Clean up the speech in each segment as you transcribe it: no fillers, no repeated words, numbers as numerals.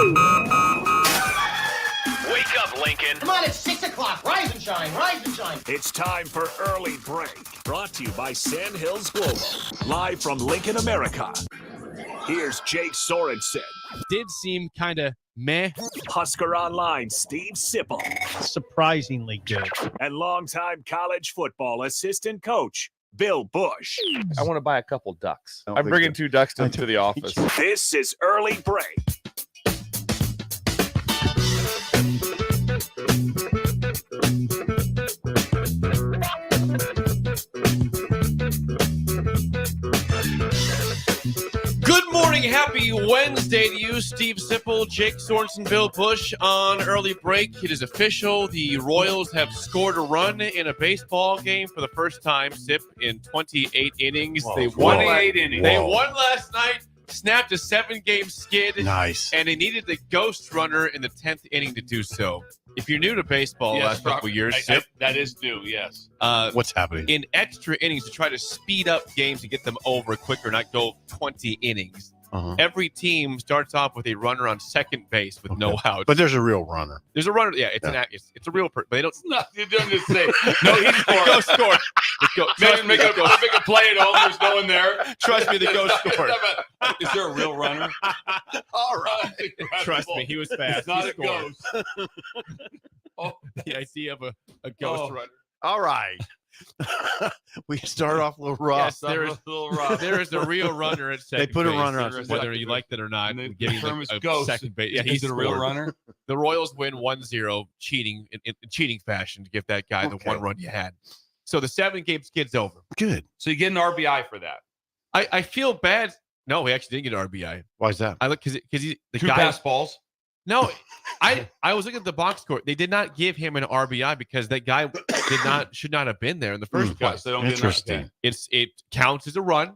Wake up, Lincoln. Come on, it's 6 o'clock. Rise and shine, rise and shine. It's time for Early Break. Brought to you by Sandhills Global. Live from Lincoln, America. Here's Jake Sorensen. Did seem kind of meh. Husker Online, Steve Sipple. Surprisingly good. And longtime college football assistant coach, Bill Busch. I want to buy a couple ducks. I'm bringing 2 ducks to the office. This is Early Break. Good morning. Happy Wednesday to you, Steve Sipple, Jake Sorensen, Bill Busch on Early Break. It is official. The Royals have scored a run in a baseball game for the first time, Sip, in 28 innings. Whoa. They won 28 innings. They won last night, snapped a 7-game skid. Nice. And they needed the ghost runner in the 10th inning to do so. If you're new to baseball last couple of years, Sip, that is new, yes. What's happening? in extra innings to try to speed up games and get them over quicker, not go 20 innings. Uh-huh. Every team starts off with a runner on second base with no outs. But there's a real runner. There's a runner. Yeah, it's a real person. But they don't. No, you don't just say, no, he's scored. Go score. Make a play at home. There's no one there. Trust me, the ghost scored. Is there a real runner? All right. Trust me, he was fast. It's not He a scored. ghost. Oh, The idea of a ghost runner. All right. We start off a little rough. Yes, there is. a little rough. There is a real runner at second. They put a base, runner on whether you like that or not. And the Giving term is a ghost. second base. Yeah, Is he's it a real runner? The Royals win 1-0, cheating in cheating fashion to give that guy the one run you had. So the 7-game skid's over. Good. So you get an RBI for that. I feel bad. No, he actually didn't get an RBI. Why is that? I look because the 2 guy. pass balls. No, I was looking at the box score. They did not give him an RBI because that guy should not have been there in the first place. They don't get Interesting. It counts as a run,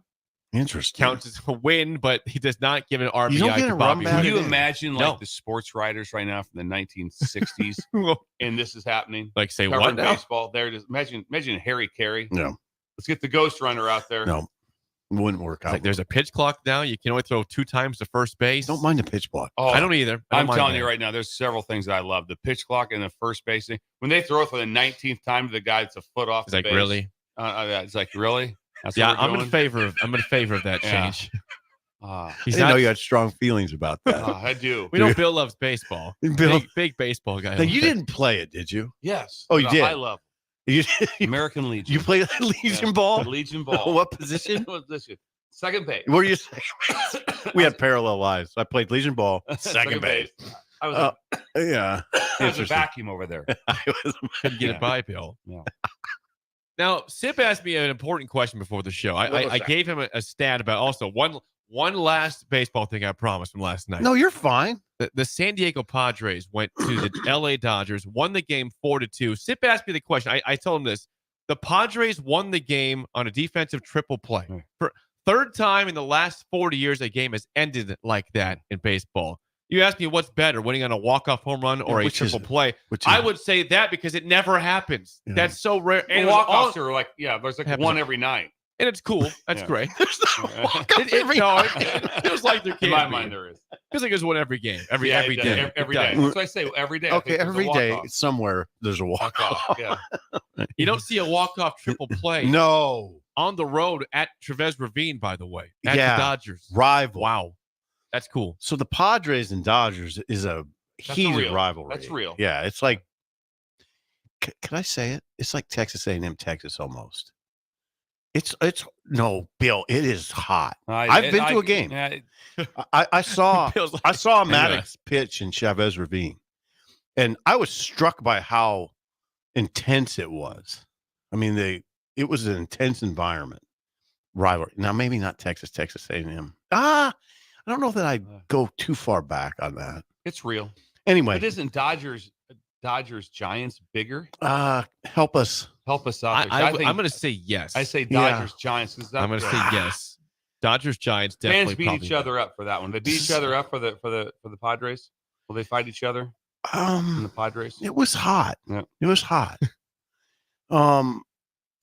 Interesting. counts as a win, but he does not give an RBI You don't get to a Bobby. run Can back? you imagine No. the sports writers right now from the 1960s, and this is happening? Like say Covering what now? baseball. There it is. Imagine Harry Carey. No. Let's get the ghost runner out there. No. Wouldn't work It's out. like there's a pitch clock now. You can only throw 2 times to first base. Don't mind the pitch block. Oh, I don't either. I don't I'm mind telling that. you right now, there's several things that I love. The pitch clock and the first base thing. When they throw it for the 19th time to the guy that's a foot off It's the like base, really. it's like really. That's Yeah, what we're I'm in doing? favor of that Yeah. change. I He's didn't not. know you had strong feelings about that. I do. We know Bill loves baseball. Bill, Big baseball guy. now, you didn't play it, did you? Yes. Oh, you did? I love You, American Legion. you played Legion Yeah. ball? Legion ball. What position? Position. Second base. What are you saying? We had parallel lives. I played Legion ball, second base. I was, Yeah. I was a Interesting. vacuum over there. I was- couldn't get Yeah. it by Bill. Yeah. Now, Sip asked me an important question before the show. What was I that? gave him a stat about also one last baseball thing I promised from last night. No, you're fine. The San Diego Padres went to the LA Dodgers, won the game 4-2. Sip asked me the question. I told him this. The Padres won the game on a defensive triple play. For third time in the last 40 years, a game has ended like that in baseball. You asked me what's better, winning on a walk-off home run or a Which is triple it? play. Which I is- would say that because it never happens. Yeah. That's so rare. And it was walk-offs all- are like, there's like Happens. one every night. and it's cool. That's Yeah. great. There's no walk-off It every no, night. it feels like there In can my be. mind, there is. Feels like there's one every game, every Yeah, day. it does. Every It day. does. That's what I say. Every day. I Okay, think there's a every day walk-off. somewhere there's a walk Walk-off, off. yeah. You don't see a walk-off triple play No. on the road at Trevez Ravine, by the way, at Yeah. the Dodgers. Rival. Wow, that's cool. So the Padres and Dodgers is a That's heated real. rivalry. That's real. Yeah, it's like, can I say it? It's like Texas A&M, Texas almost. It's no, Bill. It is hot. I've been to a game. Yeah, I saw Feels like- I saw Anyway. Maddox pitch in Chavez Ravine, and I was struck by how intense it was. I mean, it was an intense environment. Rivalry. Now, maybe not Texas A&M. I don't know that I'd go too far back on that. it's real. Anyway, But isn't Dodgers Giants bigger? help us. Help us out. I'm there. going to say yes. I say Yeah. Dodgers Giants. I'm going to say yes. Dodgers Giants definitely. Fans beat probably each other up for that one. They beat each other up for the Padres. Will they fight each other in the Padres? It was hot. Yeah. It was hot. Do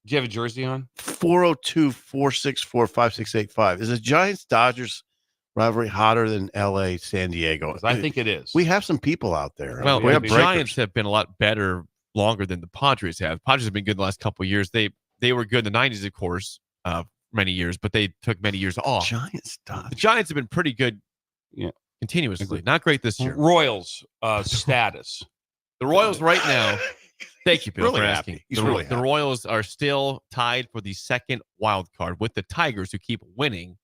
you have a jersey on? 402-464-5685. Is it Giants Dodgers rivalry hotter than L.A., San Diego? I think it is. We have some people out there. Well, we the have Giants have been a lot better longer than the Padres have. The Padres have been good the last couple of years. They were good in the 90s, of course, many years, but they took many years off. The Giants have been pretty good continuously. Not great this year. Royals status. The Royals right now, thank you, Bill, really for happy. asking. He's The, really the happy. Royals are still tied for the second wild card with the Tigers, who keep winning.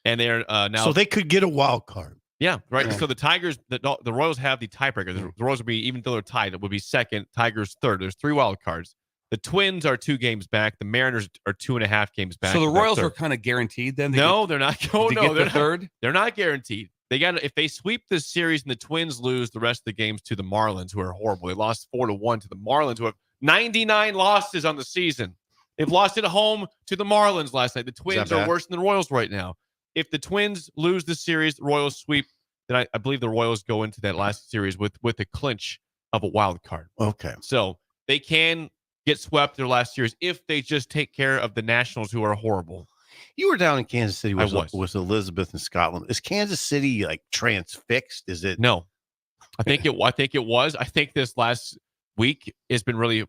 And they're now. So they could get a wild card. Yeah, right. Yeah. So the Tigers, the Royals have the tiebreaker. The Royals would be, even though they're tied, it would be second. Tigers third. There's 3 wild cards. The Twins are 2 games back. The Mariners are 2.5 games back. So the They're Royals third. are kind of guaranteed then? No, they're not. Oh, no, get they're the third? They're not guaranteed. They got if they sweep this series and the Twins lose the rest of the games to the Marlins, who are horrible. They lost 4-1 to the Marlins, who have 99 losses on the season. They've lost at home to the Marlins last night. The Twins are worse than the Royals right now. If the Twins lose the series, the Royals sweep, then I believe the Royals go into that last series with a clinch of a wild card. Okay. So they can get swept their last series if they just take care of the Nationals, who are horrible. You were down in Kansas City was. with Elizabeth in Scotland. Is Kansas City like transfixed? Is it? No. I think it was. I think this last week has been really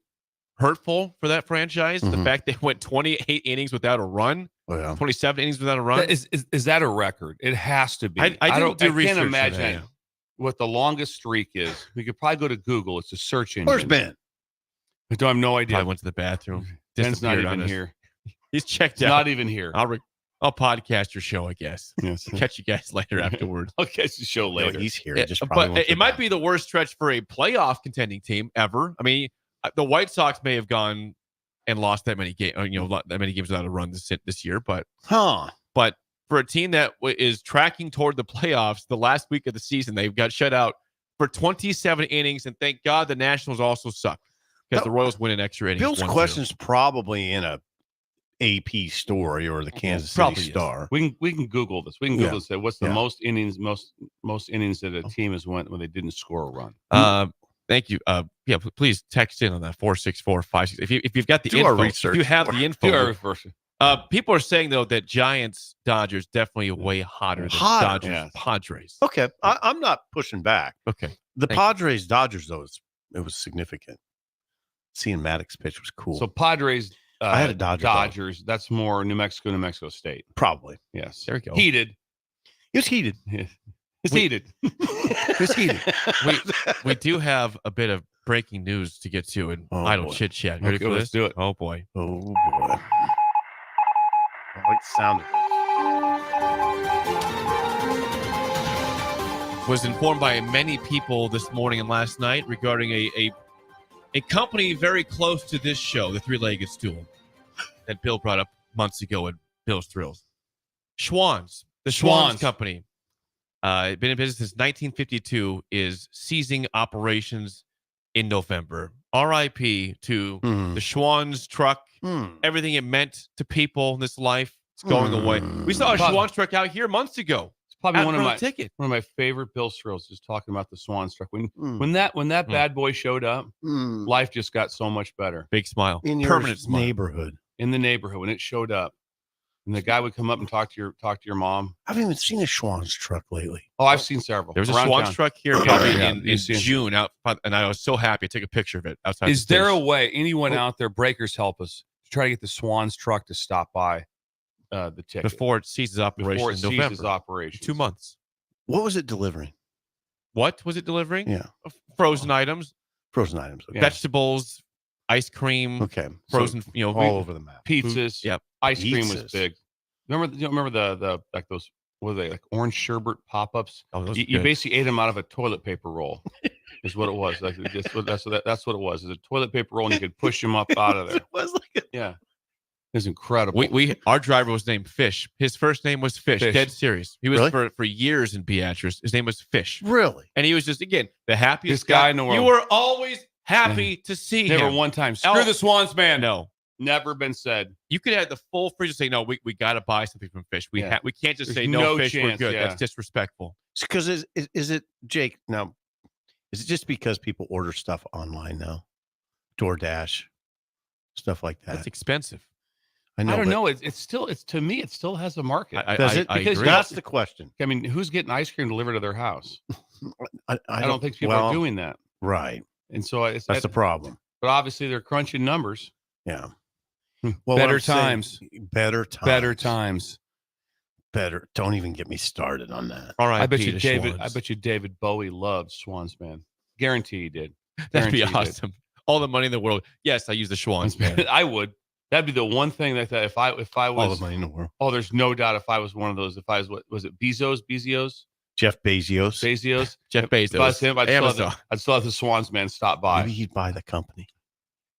hurtful for that franchise. The fact they went 28 innings without a run, 27 innings without a run. Is that a record? It has to be. I can't imagine what the longest streak is. We could probably go to Google. It's a search engine. Where's Ben? I don't have no idea. I went to the bathroom. Ben's not Disappeared even on us. here. He's checked out. Not even here. I'll podcast your show, I guess. Yes. Catch you guys later afterwards. I'll catch the show later. He's here. But it might be the worst stretch for a playoff contending team ever. I mean, the White Sox may have gone and lost that many games, that many games without a run this year. But for a team that is tracking toward the playoffs, the last week of the season, they've got shut out for 27 innings, and thank God the Nationals also suck because the Royals win an extra inning. Bill's question is probably in a AP story or the Kansas City Star. We can Google this. We can Google this. What's the most innings that a team has went when they didn't score a run? Thank you. Please text in on that 46456. If you've got the info, research. if you have the info. Do our research. People are saying though that Giants Dodgers definitely way hotter than Dodgers Padres. Okay, I'm not pushing back. Okay, the Padres Dodgers though it was significant. Seeing Maddox pitch was cool. So Padres. I had a Dodgers. Dog. That's more New Mexico State. Probably. Yes. There we go. Heated. It was heated. It's heated. It's heated. We do have a bit of breaking news to get to in idle chit chat. Ready for this? Let's do it. Oh boy. Oh boy. I like the sound of it. Was informed by many people this morning and last night regarding a company very close to this show, the Three-Legged Stool, that Bill brought up months ago at Bill's Thrills. Schwan's. The Schwan's Company. Been in business since 1952, is ceasing operations in November. R.I.P. to the Schwan's truck. Everything it meant to people in this life. It's going away. We saw a Schwan's truck out here months ago. Probably one of my favorite Bill thrills is talking about the Schwan's truck. When that bad boy showed up, life just got so much better. Big smile, in permanent your smile. neighborhood. In the neighborhood when it showed up, and the guy would come up and talk to your mom. I haven't even seen a Schwan's truck lately. Oh, I've seen several. There was a Schwan's truck here probably in June out, and I was so happy. I took a picture of it outside. Is there a way anyone out there, breakers, help us to try to get the Schwan's truck to stop by the ticket before it ceases operation in November? 2 months. What was it delivering? What was it delivering? Yeah. Frozen items. Frozen items. Okay. Vegetables, ice cream. Okay. Frozen, all over the map. Pizzas. Yep. Ice cream was big. Remember the like those, what are they, like orange sherbet pop-ups? Oh, those you basically ate them out of a toilet paper roll. Is what it was. Like that's what it was. It's a toilet paper roll, and you could push them up out of there. It was like yeah. It was incredible. Our driver was named Fish. His first name was Fish. Dead serious. He was for years in Beatrice. His name was Fish. Really? And he was just, again, the happiest guy in the world. You were always happy to see him. Never one time. Screw the Swans, man. No. Never been said. You could have the full fridge and say, no, we got to buy something from Fish. We can't just say no Fish, we're good. That's disrespectful. Because is it, Jake, now, is it just because people order stuff online now? DoorDash, stuff like that. That's expensive. I don't know. It's to me, it still has a market. Does it? I Because agree. that's the question. I mean, who's getting ice cream delivered to their house? I don't think people are doing that. Right. And so That's the problem. But obviously, they're crunching numbers. Yeah. Well, better times. Better times. Better times. Better. Don't even get me started on that. All right. I bet you David Bowie loved Schwan's man. Guarantee he did. That'd be Guarantee he did. awesome. All the money in the world. Yes, I use the Schwan's man. I would. That'd be the one thing that if I was All the money in the world. Oh, there's no doubt if I was one of those. If I was what was it? Bezos? Jeff Bezos. Jeff Bezos. If I was him, Amazon. I'd still have the Schwan's man stop by. Maybe he'd buy the company.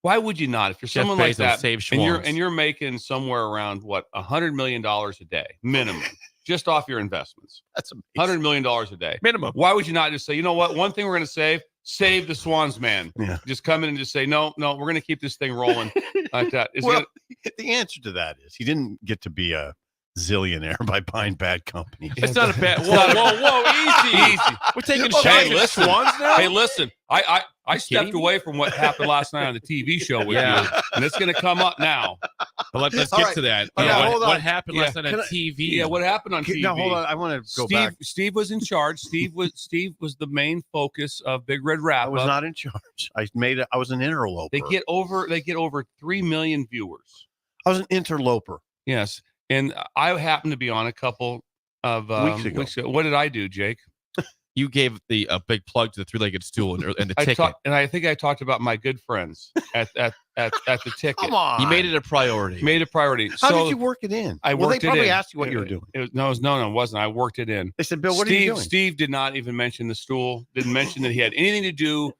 Why would you not? If you're Jeff someone Bezos like that, save and Schwan's. you're making somewhere around what $100 million a day minimum, just off your investments. That's amazing. $100 million a day Minimum. Why would you not just say, you know what? One thing we're going to save the Schwan's man. Yeah. Just come in and just say, no, we're going to keep this thing rolling like that. The answer to that is he didn't get to be a zillionaire by buying bad companies. It's not a bad. Whoa, easy. We're taking shots at Schwan's now. Hey, listen, I stepped away from what happened last night on the TV show with you, and it's going to come up now. Well, let's get to that. What happened last night on TV? Yeah, what happened on TV? Now, hold on. I want to go back. Steve was in charge. Steve was the main focus of Big Red Wrap. I was not in charge. I was an interloper. They get over 3 million viewers. I was an interloper. Yes, and I happened to be on a couple of weeks ago. What did I do, Jake? You gave a big plug to the three-legged stool and the ticket. I think I talked about my good friends at the ticket. Come on. You made it a priority. How did you work it in? I worked they it probably in. asked you what you were doing. No, it wasn't. I worked it in. They said, Bill, what are you doing? Steve did not even mention the stool. Didn't mention that he had anything to do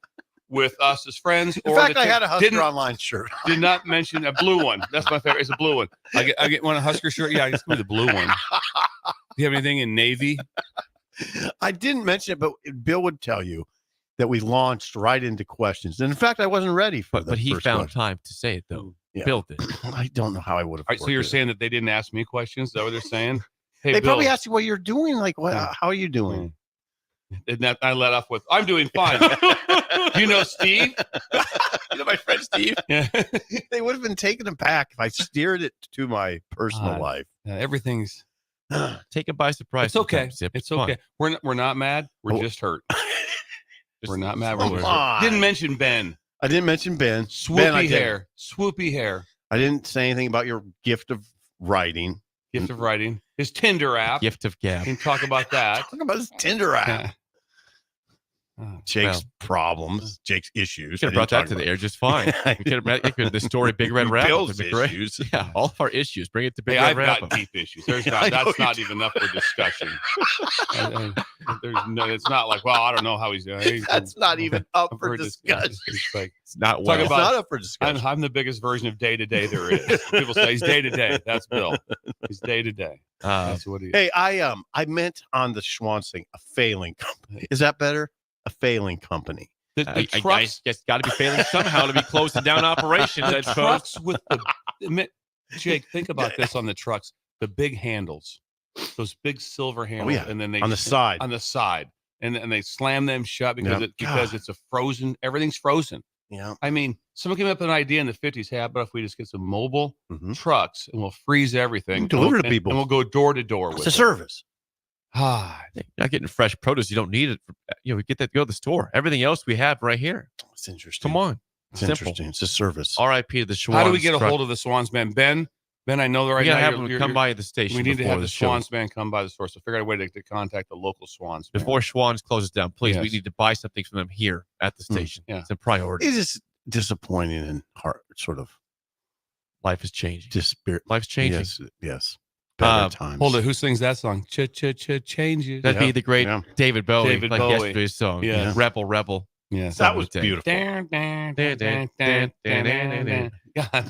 with us as friends. In fact, I had a Husker Online shirt. Did not mention a blue one. That's my favorite. It's a blue one. I get one a Husker shirt. Yeah, I just give me the blue one. Do you have anything in navy? I didn't mention it, but Bill would tell you that we launched right into questions. And in fact, I wasn't ready for But he found time to say it, though. Yeah. Bill did. I don't know how I would have. All right, so you're saying that they didn't ask me questions? Is that what they're saying? Hey, they Bill, probably asked you what you're doing. Like, how are you doing? And that I let off with, I'm doing fine. You know Steve? You know my friend Steve? Yeah. They would have been taken aback if I steered it to my personal life. Everything's taken by surprise. It's okay. Zip. It's okay. We're not mad. We're just hurt. We're not mad. We're hurt. on. Didn't mention Ben. I didn't mention Ben. Swoopy hair. Swoopy hair. I didn't say anything about your gift of writing. Gift of writing. His Tinder app. Gift of gab. We can talk about that. Talk about his Tinder app. Yeah. Jake's problems, Jake's issues. Could have brought that to the air just fine. The story Big Red Wrap. Bill's issues. Yeah, all of our issues. Bring it to Big Hey, Red I've Wrap. got deep issues. That's not even up for discussion. It's not like, well, I don't know how he's doing. That's not even up for discussion. It's not well. It's not up for discussion. I'm the biggest version of day to day there is. People say he's day to day. That's Bill. He's day to day. That's what he is. Hey, I meant on the Schwan thing, a failing company. Is that better? A failing company. The trucks, I guess got to be failing somehow to be closing down operations. I suppose. Trucks with Jake, think about this on the trucks. The big handles, those big silver handles, and then they on the side, and they slam them shut because it's a frozen. Everything's frozen. Yeah. I mean, someone came up with an idea in the 50s. Hey, how about if we just get some mobile trucks and we'll freeze everything, deliver to people, and we'll go door to door with it's a service. You're not getting fresh produce. You don't need it. We get that to go to the store. Everything else we have right here. It's interesting. Come on. It's interesting. It's a service. R.I.P. to the Schwan. How do we get a hold of the Swans man? Ben, I know that right now. Have them come by the station. We need to have the Swans man come by the store. So figure out a way to contact the local Swans man. before Schwan's closes down. Please, we need to buy something from them here at the station. Yeah. It's a priority. It is disappointing and hard. Sort of. Life is changing. Life's changing. Yes. Better times. Hold it. Who sings that song? Changes. That'd be the great David Bowie. David Bowie. Yesterday's song. Yeah. Rebel. Yes. That was beautiful. God,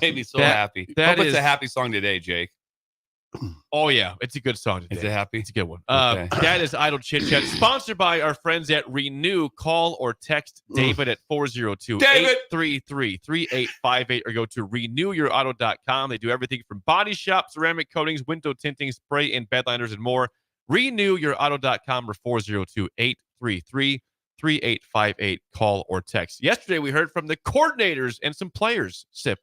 made me so happy. Hope it's a happy song today, Jake. Oh, yeah. It's a good song today. Is it happy? It's a good one. Okay. That is Idle Chit Chat, sponsored by our friends at Renew. Call or text David at 402-833-3858 or go to renewyourauto.com. They do everything from body shop, ceramic coatings, window tinting, spray and bedliners, and more. Renewyourauto.com or 402-833-3858. Call or text. Yesterday, we heard from the coordinators and some players, Sip,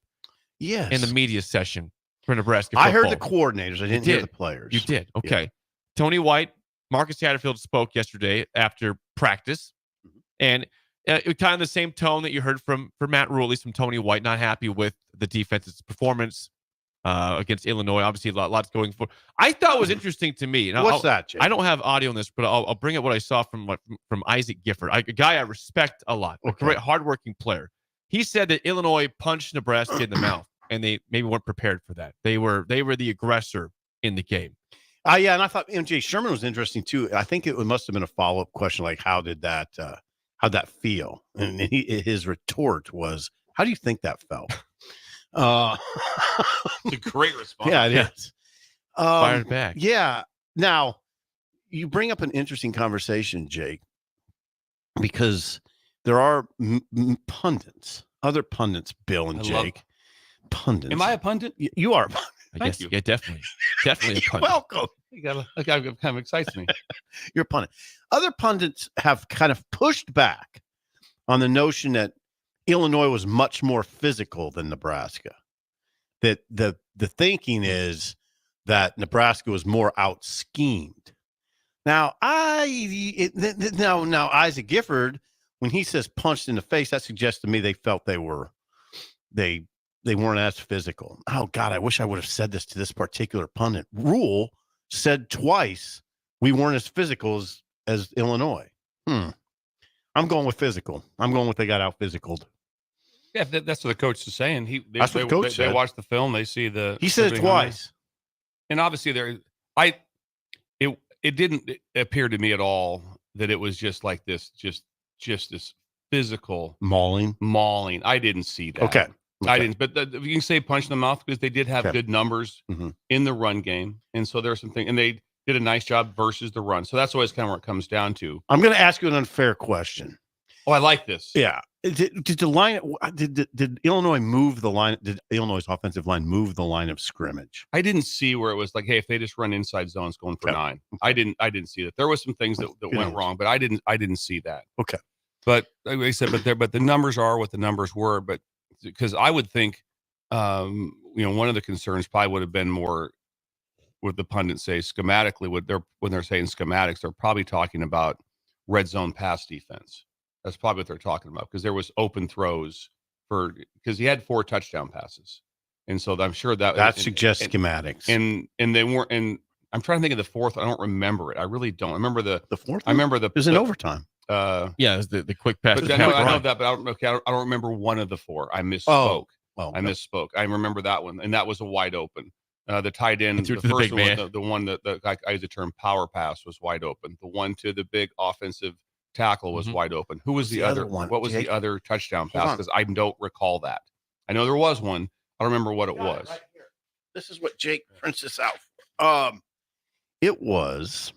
Yes. in the media session. for Nebraska I heard football. the coordinators. I didn't hear the players. You did. Okay. Yeah. Tony White, Marcus Satterfield spoke yesterday after practice, and it kind of the same tone that you heard from Matt Rule, at least from Tony White, not happy with the defense's performance against Illinois. Obviously, lots going for. I thought it was interesting to me. What's that, Jake? I don't have audio on this, but I'll bring up what I saw from Isaac Gifford, a guy I respect a lot, a great hardworking player. He said that Illinois punched Nebraska in the mouth, and they maybe weren't prepared for that. They were the aggressor in the game. Yeah, and I thought MJ Sherman was interesting too. I think it must have been a follow-up question, like how'd that feel? And his retort was, "How do you think that felt?" It's a great response. Yeah, it is. Fired back. Yeah. Now, you bring up an interesting conversation, Jake, because there are pundits, other pundits, Bill and Jake. Pundits. Am I a pundit? You are a pundit. I guess. Yeah, definitely a pundit. Welcome. You got kind of excites me. You're a pundit. Other pundits have kind of pushed back on the notion that Illinois was much more physical than Nebraska. That the thinking is that Nebraska was more out schemed. Now, now Isaac Gifford, when he says punched in the face, that suggests to me they felt they weren't as physical. Oh God, I wish I would have said this to this particular pundit. Rule said twice we weren't as physical as Illinois. I'm going with physical. I'm going with they got out physicaled. Yeah, that's what the coach is saying. That's what the coach said. They watch the film. They see He said it twice. And obviously it didn't appear to me at all that it was just like this, just this physical mauling. I didn't see that. Okay. I didn't, but you can say punch in the mouth because they did have good numbers in the run game. And so there's something, and they did a nice job versus the run. So that's always kind of where it comes down to. I'm going to ask you an unfair question. Oh, I like this. Yeah. Did the line? Did Illinois move the line? Did Illinois' offensive line move the line of scrimmage? I didn't see where it was like, hey, if they just run inside zones going for 9. I didn't see that. There was some things that went wrong, but I didn't see that. Okay. But like I said, but the numbers are what the numbers were. But because I would think, one of the concerns probably would have been more what the pundits say schematically. When they're saying schematics, they're probably talking about red zone pass defense. That's probably what they're talking about because there was open throws because he had 4 touchdown passes, and so I'm sure that suggests schematics. And they weren't. And I'm trying to think of the 4th. I don't remember it. I really don't. I remember the 4th. I remember it was in overtime. Yeah, it was the quick pass. But I know that, but I don't remember one of the 4. I misspoke. I misspoke. I remember that one, and that was a wide open. The tight end, the first one, the one that I use the term power pass was wide open. The one to the big offensive tackle was wide open. Who was the other one? What was the other touchdown pass? Because I don't recall that. I know there was one. I don't remember what it was. Right here. This is what Jake prints this out for. It was.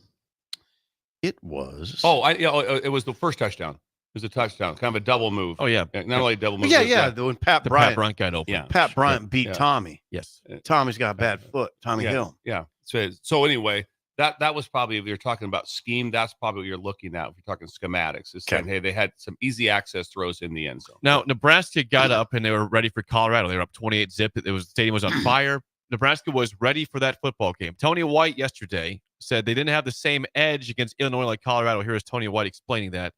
It was the first touchdown. It was a touchdown, kind of a double move. Oh yeah, not only a double move. Yeah. When Pat Bryant got open. Yeah, Pat Bryant beat Tommy. Yes, Tommy's got a bad foot. Tommy Hill. Yeah. So anyway, that was probably, if you're talking about scheme, that's probably what you're looking at. If you're talking schematics, is saying, hey, they had some easy access throws in the end zone. Now Nebraska got up and they were ready for Colorado. They were up 28-zip. The stadium was on fire. Nebraska was ready for that football game. Tony White yesterday said they didn't have the same edge against Illinois like Colorado. Here is Tony White explaining that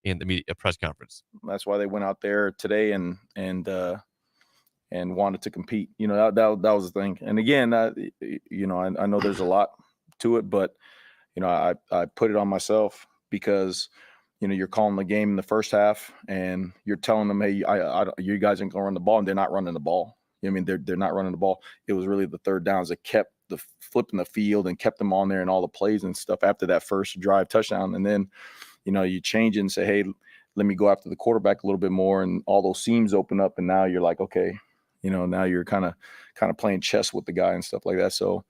in the media press conference. That's why they went out there today and wanted to compete. That was the thing. And again, I know there's a lot to it, but I put it on myself because you're calling the game in the first half and you're telling them, hey, you guys ain't gonna run the ball, and they're not running the ball. They're not running the ball. It was really the third downs that kept the flipping the field and kept them on there and all the plays and stuff after that first drive touchdown. And then, you change it and say, hey, let me go after the quarterback a little bit more, and all those seams open up. And now you're like, okay, now you're kind of playing chess with the guy and stuff like that. So,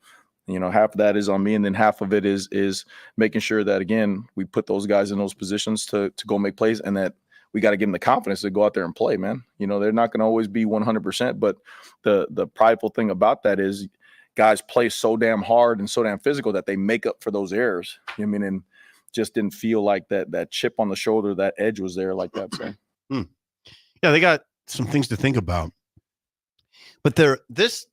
half of that is on me, and then half of it is making sure that, again, we put those guys in those positions to go make plays, and that we got to give them the confidence to go out there and play, man. They're not going to always be 100%, but the prideful thing about that is guys play so damn hard and so damn physical that they make up for those errors. And just didn't feel like that chip on the shoulder, that edge was there like that. So. Yeah, they got some things to think about. But this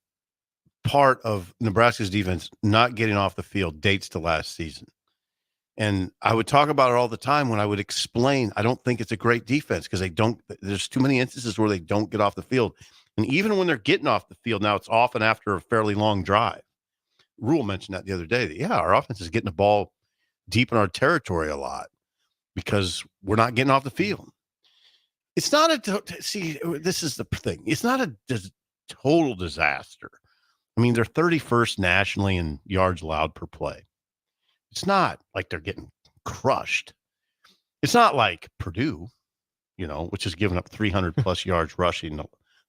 part of Nebraska's defense not getting off the field dates to last season. And I would talk about it all the time when I would explain, I don't think it's a great defense because there's too many instances where they don't get off the field. And even when they're getting off the field now, it's often after a fairly long drive. Rule mentioned that the other day. That, our offense is getting the ball deep in our territory a lot because we're not getting off the field. It's not this is the thing. It's not a total disaster. I mean, they're 31st nationally in yards allowed per play. It's not like they're getting crushed. It's not like Purdue, which has given up 300 plus yards rushing the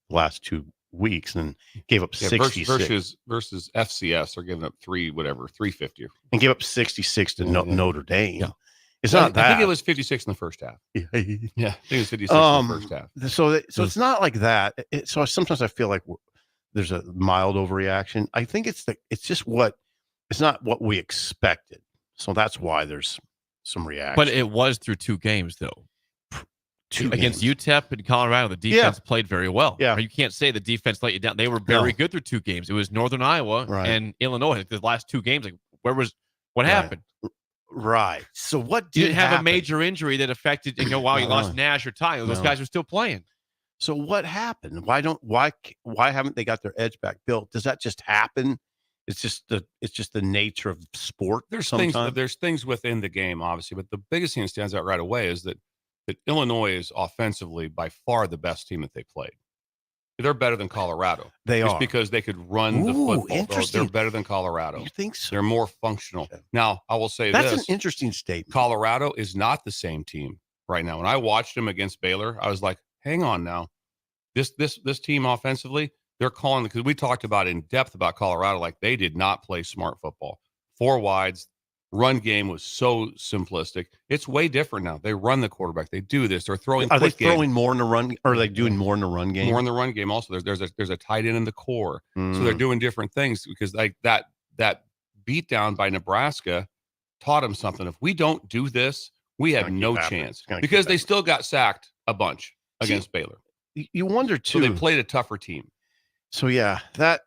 last 2 weeks and gave up 66 versus FCS are giving up 350 and gave up 66 to Notre Dame. Yeah. It's not that. I think it was 56 in the first half. Yeah, I think it was 56 in the first half. So it's not like that. So sometimes I feel like there's a mild overreaction. I think it's not what we expected. So that's why there's some reaction. But it was through 2 games, though. Against UTEP and Colorado, the defense played very well. Yeah. You can't say the defense let you down. They were very good through 2 games. It was Northern Iowa and Illinois. The last 2 games, what happened? Right. So what you didn't have a major injury that affected, you lost Nash or Ty. Those guys were still playing. So what happened? Why haven't they got their edge back built? Does that just happen? It's just the nature of sport. There's things within the game, obviously, but the biggest thing that stands out right away is that Illinois is offensively by far the best team that they played. They're better than Colorado. They just are because they could run the football. Interesting. They're better than Colorado. You think so? They're more functional. Okay. Now, I will say that's an interesting statement. Colorado is not the same team right now. When I watched them against Baylor, I was like, hang on now. This team offensively, they're calling, because we talked about in depth about Colorado, like they did not play smart football. 4 wides, run game was so simplistic. It's way different now. They run the quarterback. They do this. They're throwing. Are they throwing more in the run? Or are they doing more in the run game? More in the run game. Also, there's a tight end in the core, so they're doing different things because like that beat down by Nebraska taught them something. If we don't do this, we have no chance because they still got sacked a bunch against Baylor. You wonder too. So they played a tougher team. So that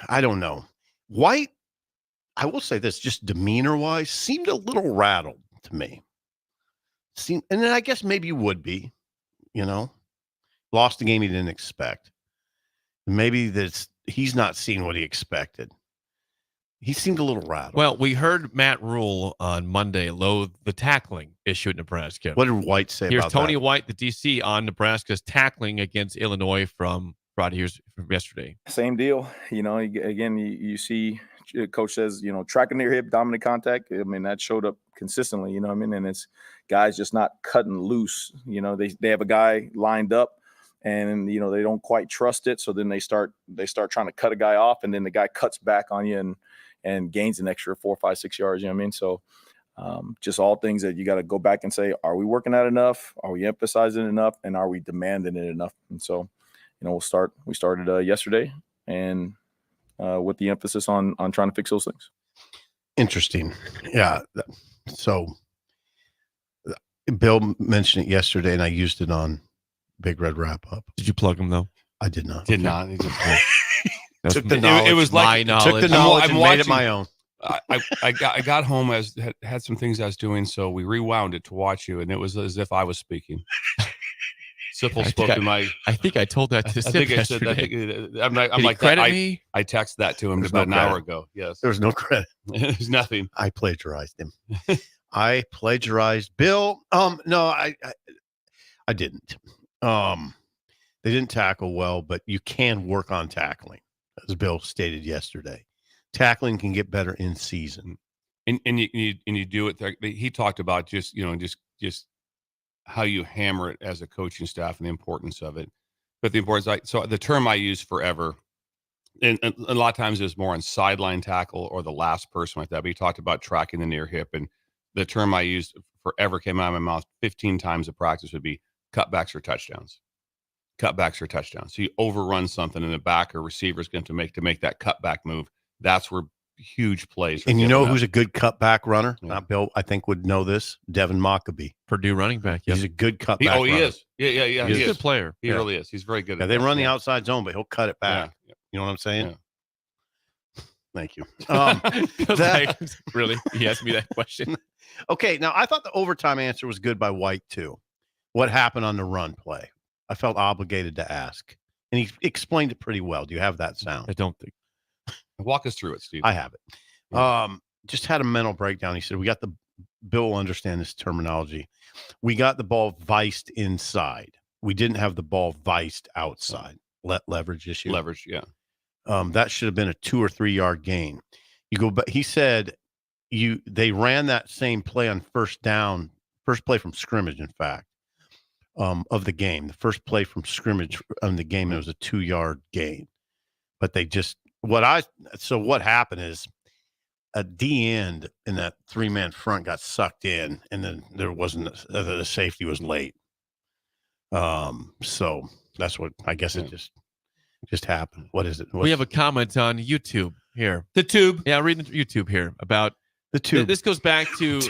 I don't know. White, I will say this, just demeanor-wise, seemed a little rattled to me. And then I guess maybe you would be, lost the game he didn't expect. Maybe he's not seeing what he expected. He seemed a little rattled. Well, we heard Matt Rule on Monday loathe the tackling issue at Nebraska. What did White say about that? Here's Tony White, the DC, on Nebraska's tackling against Illinois from yesterday. Same deal. Again, you see coach says, tracking their hip, dominant contact. I mean, that showed up consistently, and it's guys just not cutting loose. They have a guy lined up and, they don't quite trust it. So then they start trying to cut a guy off, and then the guy cuts back on you and gains an extra 4, 5, 6 yards. So just all things that you got to go back and say, are we working at enough? Are we emphasizing enough? And are we demanding it enough? And so, we started yesterday and with the emphasis on trying to fix those things. Interesting. Yeah. So Bill mentioned it yesterday and I used it on Big Red Wrap Up. Did you plug him though? I did not. Did not. He just took the knowledge. It was like my knowledge. Took the knowledge and made it my own. I got home, had some things I was doing, so we rewound it to watch you, and it was as if I was speaking. Sipple spoke to my. I think I told that to Sipple yesterday. I'm like credit me? I texted that to him about an hour ago. Yes, there was no credit. There's nothing. I plagiarized him. I plagiarized Bill. No, I didn't. They didn't tackle well, but you can work on tackling, as Bill stated yesterday. Tackling can get better in season, and you do it. He talked about just how you hammer it as a coaching staff and the importance of it. But the importance, so the term I use forever, and a lot of times it's more on sideline tackle or the last person like that. But he talked about tracking the near hip, and the term I used forever came out of my mouth 15 times a practice would be cutbacks or touchdowns. Cutbacks or touchdowns. So you overrun something in the back or receiver is going to make that cutback move. That's where huge plays. And who's a good cutback runner? Yeah. Bill, I think, would know this. Devin Mockabee, Purdue running back. He's a good cutback runner. He is. Yeah. He's a good player. He really is. He's very good. They run the outside zone, but he'll cut it back. Yeah. You know what I'm saying? Thank you. Really? He asked me that question. Okay, now I thought the overtime answer was good by White too. What happened on the run play? I felt obligated to ask, and he explained it pretty well. Do you have that sound? I don't think. Walk us through it, Steve. I have it. Just had a mental breakdown. He said, Bill will understand this terminology. We got the ball viced inside. We didn't have the ball viced outside. Leverage issue. Leverage, yeah. That should have been a 2 or 3 yard gain. You go, but he said they ran that same play on first down, first play from scrimmage, in fact, of the game. The first play from scrimmage on the game, it was a 2 yard gain. But they just what happened is a D end in that 3-man front got sucked in, and then there wasn't the safety was late. So that's what I guess it just happened. What is it? We have a comment on YouTube here. The tube. Yeah, reading YouTube here about the tube. This goes back to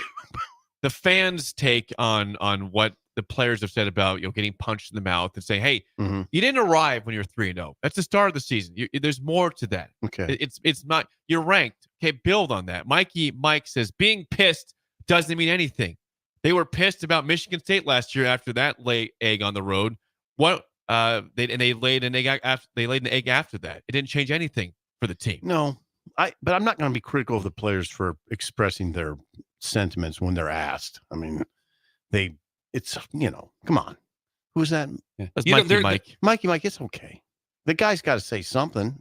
the fans' take on what the players have said about getting punched in the mouth and saying, "Hey, you didn't arrive when you're 3-0. That's the start of the season. There's more to that. Okay, it's not you're ranked. Okay, build on that." Mike says being pissed doesn't mean anything. They were pissed about Michigan State last year after that lay egg on the road. What they laid an egg after that. It didn't change anything for the team. No, but I'm not going to be critical of the players for expressing their sentiments when they're asked. I mean, it's come on, who's that? Yeah. That's Mike. It's okay. The guy's got to say something.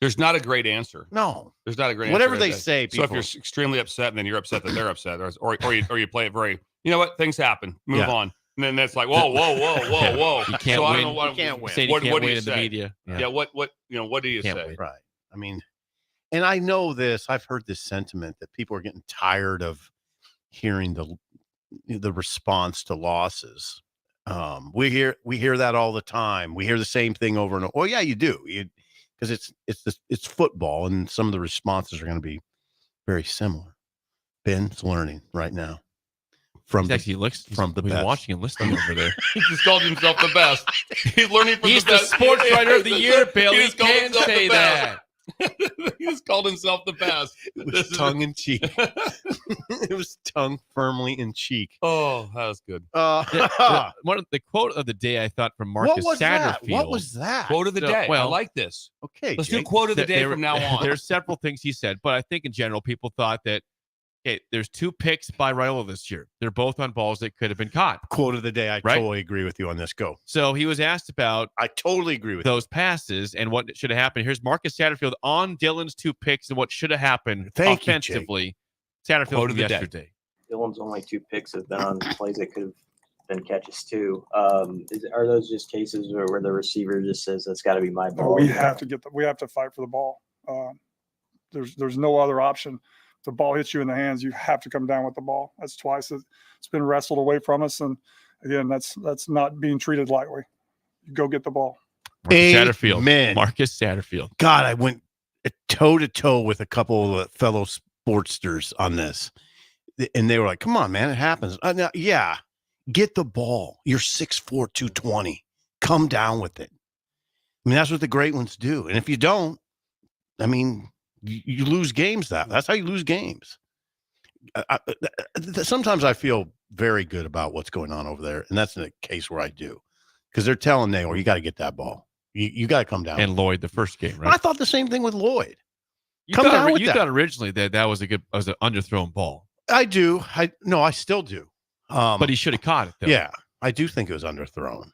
There's not a great answer. No, there's not a great whatever answer. they say. So if you're extremely upset, and then you're upset that they're upset, or you play it very, you know what, things happen, move on, and then that's like whoa. You can't win. I don't know what, you can't win. What do you say? The media. Yeah. What do you say? Win. Right. I mean, and I know this. I've heard this sentiment that people are getting tired of hearing the response to losses. We hear that all the time. We hear the same thing over and over. Oh yeah, you do. Because it's football, and some of the responses are going to be very similar. Ben's learning right now from He's best. watching and listening over there. He just called himself the best. He's learning from He's the best. sports writer of the year, Bill. He just called can't himself say the best. that. He just called himself the best. It was tongue in cheek. It was tongue firmly in cheek. Oh, that was good. One of the quote of the day I thought from Marcus Satterfield. What was that? Quote of the day. I like this. Okay, let's do quote of the day from now on. There's several things he said, but I think in general people thought that there's 2 picks by Raiola this year. They're both on balls that could have been caught. Quote of the day. I totally agree with you on this. Go. So he was asked about I totally agree with those passes and what should have happened. Here's Marcus Satterfield on Dylan's 2 picks and what should have happened offensively. Satterfield from yesterday. Dylan's only 2 picks have been on plays that could have been catches too. Are those just cases where the receiver just says that's got to be my ball? We have to fight for the ball. There's no other option. If the ball hits you in the hands, you have to come down with the ball. That's twice it's been wrestled away from us, and again, that's not being treated lightly. You go get the ball. Marcus Satterfield. God, I went toe to toe with a couple of fellow sportsters on this, and they were like, "Come on, man, it happens." Now, yeah, get the ball. You're 6'4", 220. Come down with it. I mean, that's what the great ones do, and if you don't, I mean. You lose games. That's how you lose games. Sometimes I feel very good about what's going on over there, and that's in a case where I do, because they're telling Naylor, you got to get that ball. You got to come down. And Lloyd, the first game, right? I thought the same thing with Lloyd. You thought originally that was an underthrown ball. I do. I still do. But he should have caught it, though. Yeah, I do think it was underthrown.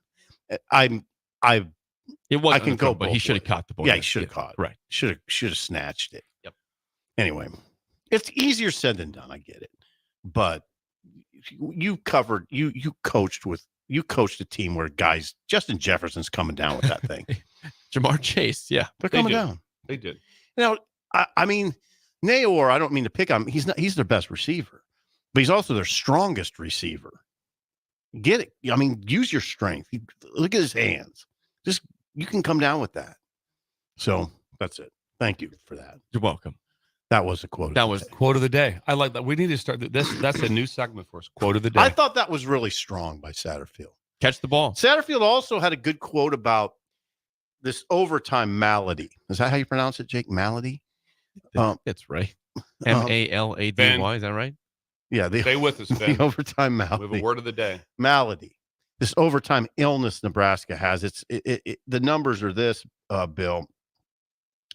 It wasn't, I can go, but he should have caught the ball. Yeah, he should have caught it. Right. Should have snatched it. Yep. Anyway, it's easier said than done. I get it, but you coached a team where guys, Justin Jefferson's coming down with that thing. Jamar Chase, yeah, they're coming down. They did. Now, I mean, Nayor, I don't mean to pick on him. He's their best receiver, but he's also their strongest receiver. Get it? I mean, use your strength. Look at his hands. You can come down with that. So that's it. Thank you for that. You're welcome. That was a quote. That was quote of the day. I like that. We need to start this. That's a new segment for us. Quote of the day. I thought that was really strong by Satterfield. Catch the ball. Satterfield also had a good quote about this overtime malady. Is that how you pronounce it, Jake? Malady? That's right. Malady. Is that right? Yeah. Stay with us, Ben. The overtime malady. We have a word of the day. Malady. This overtime illness Nebraska has. The numbers are this, Bill.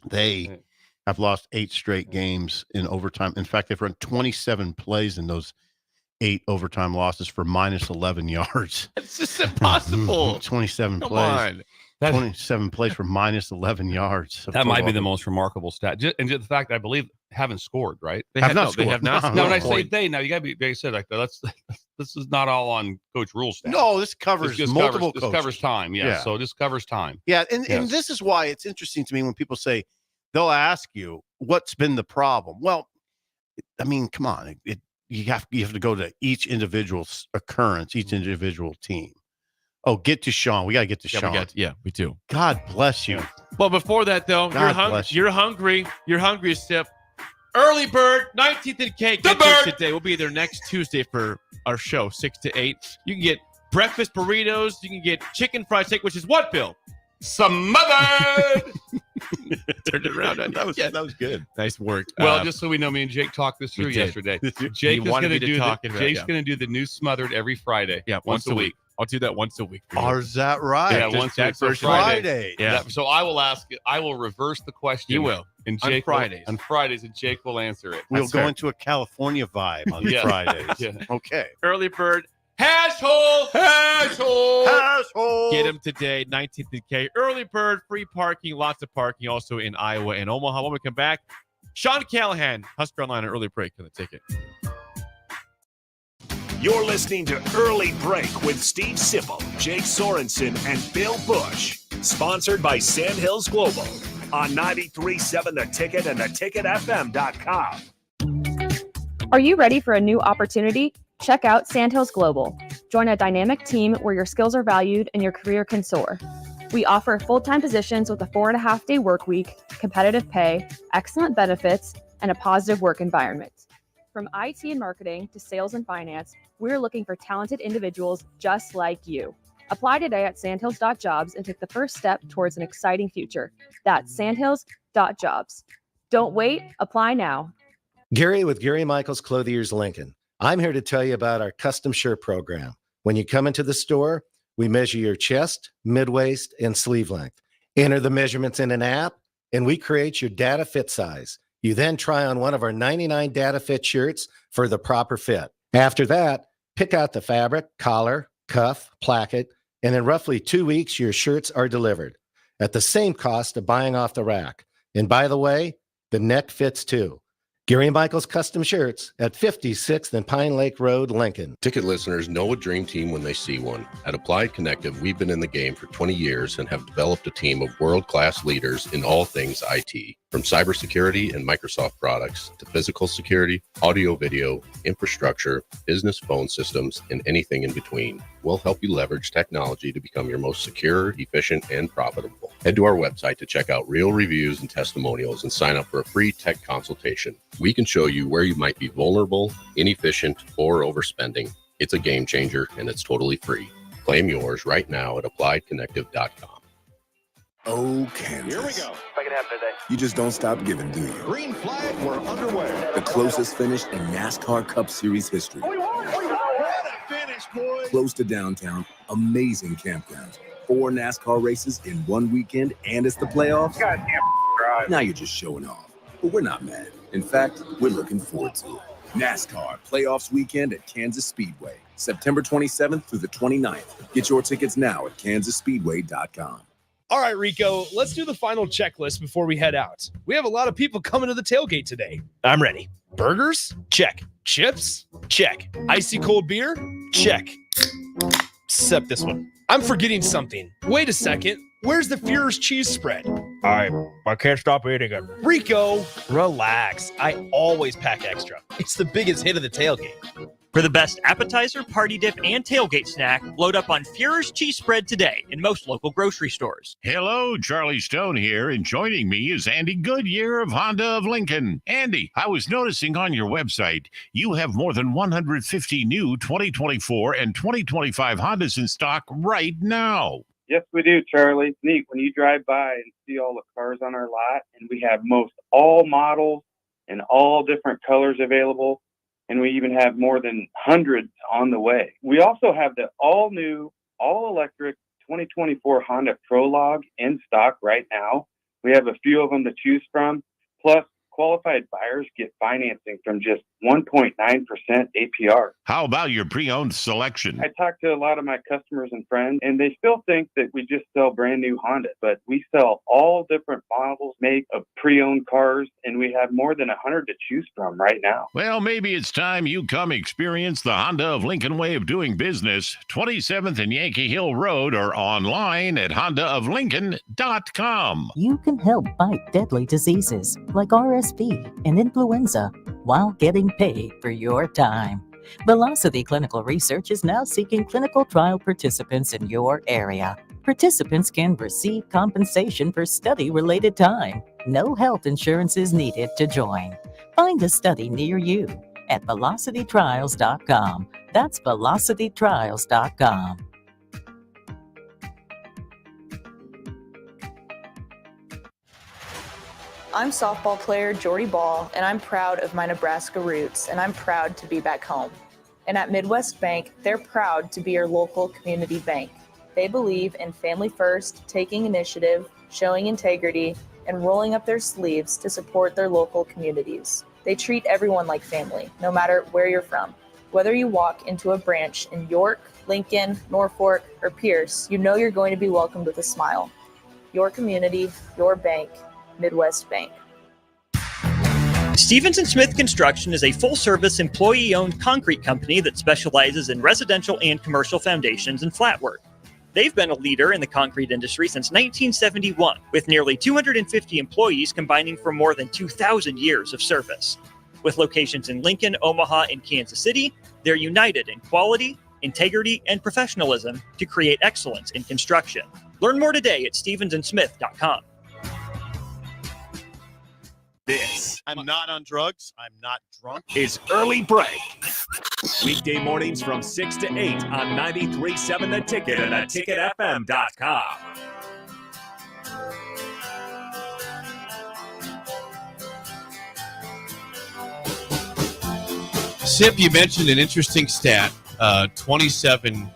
They have lost 8 straight games in overtime. In fact, they've run 27 plays in those 8 overtime losses for minus 11 yards. It's just impossible. 27 Come plays. on. 27 plays for minus 11 yards. That might be the most remarkable stat. And just the fact that I believe haven't scored, right? They have not scored. No, when I say they, now you got to be, like I said, like this is not all on Coach Rule's staff. No, this covers multiple coaches. This covers time. Yeah. So this covers time. Yeah. And this is why it's interesting to me when people say, they'll ask you, what's been the problem? Well, I mean, come on. You have to go to each individual occurrence, each individual team. Oh, get to Schwan. We got to get to Schwan. We do. God bless you. Well, before that, though, you're hungry. You're hungry, Sip. Early bird, 19th and K. Get there today. We'll be there next Tuesday for our show, 6 to 8. You can get breakfast burritos. You can get chicken fried steak, which is what, Bill? Smothered. Turned it around. That was good. Nice work. Well, just so we know, me and Jake talked this through yesterday. Jake is going to do Jake's going to do the new Smothered every Friday. Yeah, once a week. I'll do that once a week. Oh, is that right? Yeah, once a week for Friday. Yeah. So I will ask it. I will reverse the question. You will. And Jake on Fridays, and Jake will answer it. We'll go into a California vibe on Fridays. Yeah. Okay. Early bird. Hash-hole. Hash-hole. Get him today, 19th and K. Early bird, free parking, lots of parking also in Iowa and Omaha. When we come back, Sean Callahan, Husker Online, an early break on the ticket. You're listening to Early Break with Steve Sipple, Jake Sorensen, and Bill Busch. Sponsored by Sandhills Global on 93.7 The Ticket and theticketfm.com. Are you ready for a new opportunity? Check out Sandhills Global. Join a dynamic team where your skills are valued and your career can soar. We offer full-time positions with a 4.5-day work week, competitive pay, excellent benefits, and a positive work environment. From IT and marketing to sales and finance, we're looking for talented individuals just like you. Apply today at sandhills.jobs and take the first step towards an exciting future. That's sandhills.jobs. Don't wait, apply now. Gary with Gary Michaels Clothiers Lincoln. I'm here to tell you about our custom shirt program. When you come into the store, we measure your chest, mid-waist, and sleeve length. Enter the measurements in an app, and we create your data fit size. You then try on one of our 99 data fit shirts for the proper fit. After that, pick out the fabric, collar, cuff, placket, and in roughly 2 weeks, your shirts are delivered at the same cost of buying off the rack. And by the way, the neck fits too. Gary Michaels Custom Shirts at 56th and Pine Lake Road, Lincoln. Ticket listeners know a dream team when they see one. At Applied Connective, we've been in the game for 20 years and have developed a team of world-class leaders in all things IT. From cybersecurity and Microsoft products to physical security, audio, video, infrastructure, business phone systems, and anything in between. We'll help you leverage technology to become your most secure, efficient, and profitable. Head to our website to check out real reviews and testimonials and sign up for a free tech consultation. We can show you where you might be vulnerable, inefficient, or overspending. It's a game changer, and it's totally free. Claim yours right now at appliedconnective.com. Oh, Kansas. Here we go. Second half today. You just don't stop giving, do you? Green flag, we're underway. The closest finish in NASCAR Cup Series history. We won! What a finish, boys! Close to downtown, amazing campgrounds. 4 NASCAR races in one weekend, and it's the playoffs. Goddamn drive. Now you're just showing off. But we're not mad. In fact, we're looking forward to it. NASCAR Playoffs Weekend at Kansas Speedway, September 27th through the 29th. Get your tickets now at kansasspeedway.com. All right, Rico, let's do the final checklist before we head out. We have a lot of people coming to the tailgate today. I'm ready. Burgers? Check. Chips? Check. Icy cold beer? Check. Except this one. I'm forgetting something. Wait a second. Where's the Führer's cheese spread? I can't stop eating it. Rico, relax. I always pack extra. It's the biggest hit of the tailgate. For the best appetizer, party dip, and tailgate snack, load up on Führer's cheese spread today in most local grocery stores. Hello, Charlie Stone here, and joining me is Andy Goodyear of Honda of Lincoln. Andy, I was noticing on your website, you have more than 150 new 2024 and 2025 Hondas in stock right now. Yes, we do, Charlie. It's neat when you drive by and see all the cars on our lot, and we have most all models and all different colors available, and we even have more than hundreds on the way. We also have the all-new, all-electric 2024 Honda Prologue in stock right now. We have a few of them to choose from. Plus, qualified buyers get financing from just 1.9% APR. How about your pre-owned selection? I talked to a lot of my customers and friends, and they still think that we just sell brand new Honda, but we sell all different models made of pre-owned cars, and we have more than 100 to choose from right now. Well, maybe it's time you come experience the Honda of Lincoln way of doing business. 27th and Yankee Hill Road, or online at hondaoflincoln.com. You can help fight deadly diseases like RSV and influenza while getting paid for your time. Velocity Clinical Research is now seeking clinical trial participants in your area. Participants can receive compensation for study-related time. No health insurance is needed to join. Find a study near you at velocitytrials.com. That's velocitytrials.com. I'm softball player Jordy Ball, and I'm proud of my Nebraska roots, and I'm proud to be back home. And at Midwest Bank, they're proud to be your local community bank. They believe in family first, taking initiative, showing integrity, and rolling up their sleeves to support their local communities. They treat everyone like family, no matter where you're from. Whether you walk into a branch in York, Lincoln, Norfolk, or Pierce, you know you're going to be welcomed with a smile. Your community, your bank, Midwest Bank. Stevens & Smith Construction is a full-service, employee-owned concrete company that specializes in residential and commercial foundations and flat work. They've been a leader in the concrete industry since 1971, with nearly 250 employees combining for more than 2,000 years of service. With locations in Lincoln, Omaha, and Kansas City, they're united in quality, integrity, and professionalism to create excellence in construction. Learn more today at stevensandsmith.com. This I'm not on drugs. I'm not drunk. is Early Break. Weekday mornings from 6 to 8 on 93.7 The Ticket and theticketfm.com. Sip, you mentioned an interesting stat. 27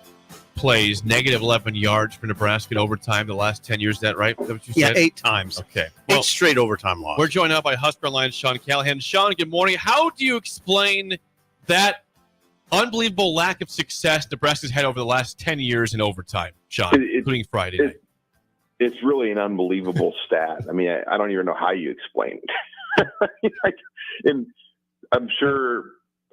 plays, negative 11 yards for Nebraska in overtime the last 10 years. Is that right? Is that what you said? 8 times. Okay. 8 straight overtime loss. We're joined now by Husker Online Sean Callahan. Sean, good morning. How do you explain that unbelievable lack of success Nebraska's had over the last 10 years in overtime, Sean, including Friday night? It's really an unbelievable stat. I mean, I don't even know how you explain it. And I'm sure,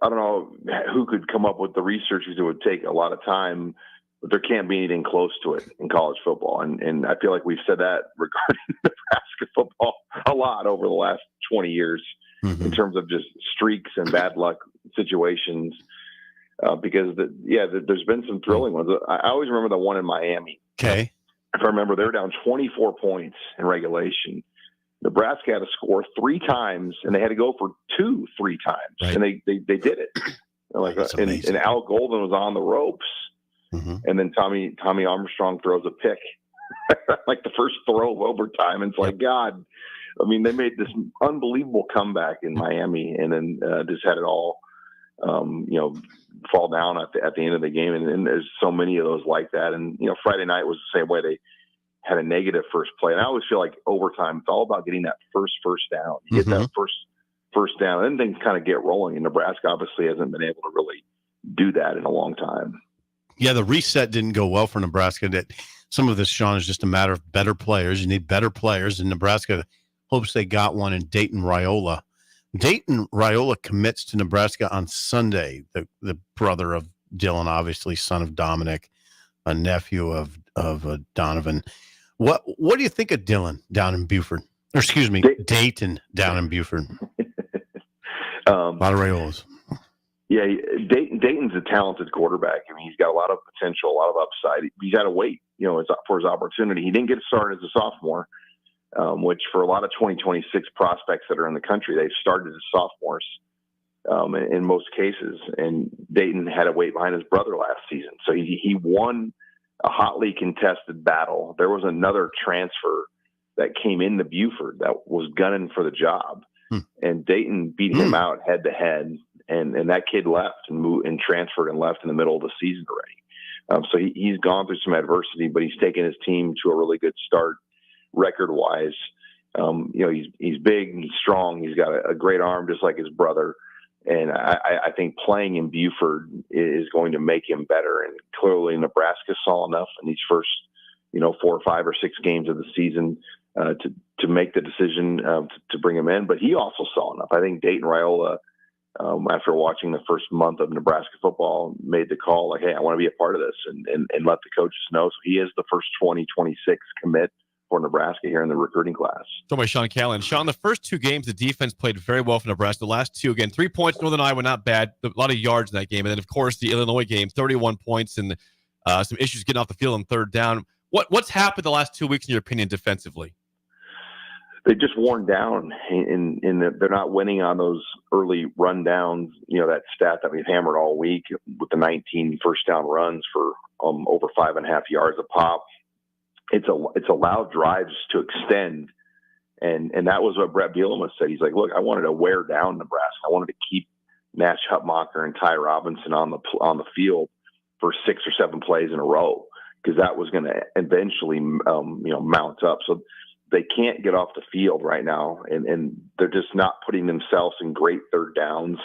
I don't know who could come up with the research, because it would take a lot of time, but there can't be anything close to it in college football. And I feel like we've said that regarding Nebraska football a lot over the last 20 years in terms of just streaks and bad luck situations. Because there's been some thrilling ones. I always remember the one in Miami. Okay. If I remember, they were down 24 points in regulation. Nebraska had to score 3 times, and they had to go for 2 3 times, right. And they did it. And Al Golden was on the ropes, and then Tommy Armstrong throws a pick, like the first throw of overtime. And it's like, God, I mean, they made this unbelievable comeback in Miami, and then just had it all, fall down at the end of the game. And there's so many of those like that. And Friday night was the same way. They had a negative first play. And I always feel like overtime, it's all about getting that first down. You get that first down, and then things kind of get rolling. And Nebraska obviously hasn't been able to really do that in a long time. Yeah, the reset didn't go well for Nebraska. That some of this, Sean, is just a matter of better players. You need better players, and Nebraska hopes they got one in Dayton Raiola. Dayton Raiola commits to Nebraska on Sunday, the brother of Dylan, obviously, son of Dominic, a nephew of Donovan. What do you think of Dylan down in Buford? Or excuse me, Dayton down in Buford. A lot of Raiolas. Yeah, Dayton's a talented quarterback. I mean, he's got a lot of potential, a lot of upside. He's got to wait, for his opportunity. He didn't get started as a sophomore, which for a lot of 2026 prospects that are in the country, they've started as sophomores in most cases. And Dayton had to wait behind his brother last season. So he won a hotly contested battle. There was another transfer that came into Buford that was gunning for the job, and Dayton beat him out head to head. And that kid left and moved and transferred and left in the middle of the season already. So he's gone through some adversity, but he's taken his team to a really good start record-wise. He's big, he's strong, he's got a great arm just like his brother. And I think playing in Buford is going to make him better. And clearly Nebraska saw enough in these first, 4 or 5 or 6 games of the season to make the decision to bring him in. But he also saw enough. I think Dayton Raiola, after watching the first month of Nebraska football, made the call like, hey, I want to be a part of this and let the coaches know. So he is the first 2026 commit for Nebraska here in the recruiting class. So by Sean Callahan. Sean, the first 2 games, the defense played very well for Nebraska. The last 2, again, 3 points, Northern Iowa, not bad. A lot of yards in that game. And then, of course, the Illinois game, 31 points and some issues getting off the field on third down. What's happened the last 2 weeks, in your opinion, defensively? They've just worn down in that they're not winning on those early run downs. That stat that we've hammered all week with the 19 first down runs for over 5.5 yards a pop. It's allowed drives to extend. And that was what Brett Bielema said. He's like, look, I wanted to wear down Nebraska. I wanted to keep Nash Hutmacher and Ty Robinson on the field for 6 or 7 plays in a row, because that was going to eventually, mount up. So they can't get off the field right now, and they're just not putting themselves in great third downs.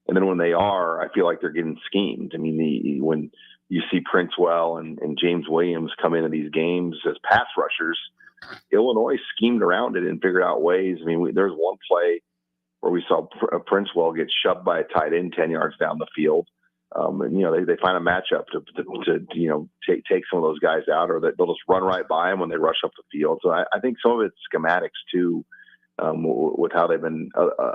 And then when they are, I feel like they're getting schemed. I mean, when you see Princewell and James Williams come into these games as pass rushers, Illinois schemed around it and figured out ways. I mean, there's one play where we saw Princewell get shoved by a tight end 10 yards down the field. And they find a matchup to take some of those guys out, or that they'll just run right by them when they rush up the field. So I think some of it's schematics too, with how they've been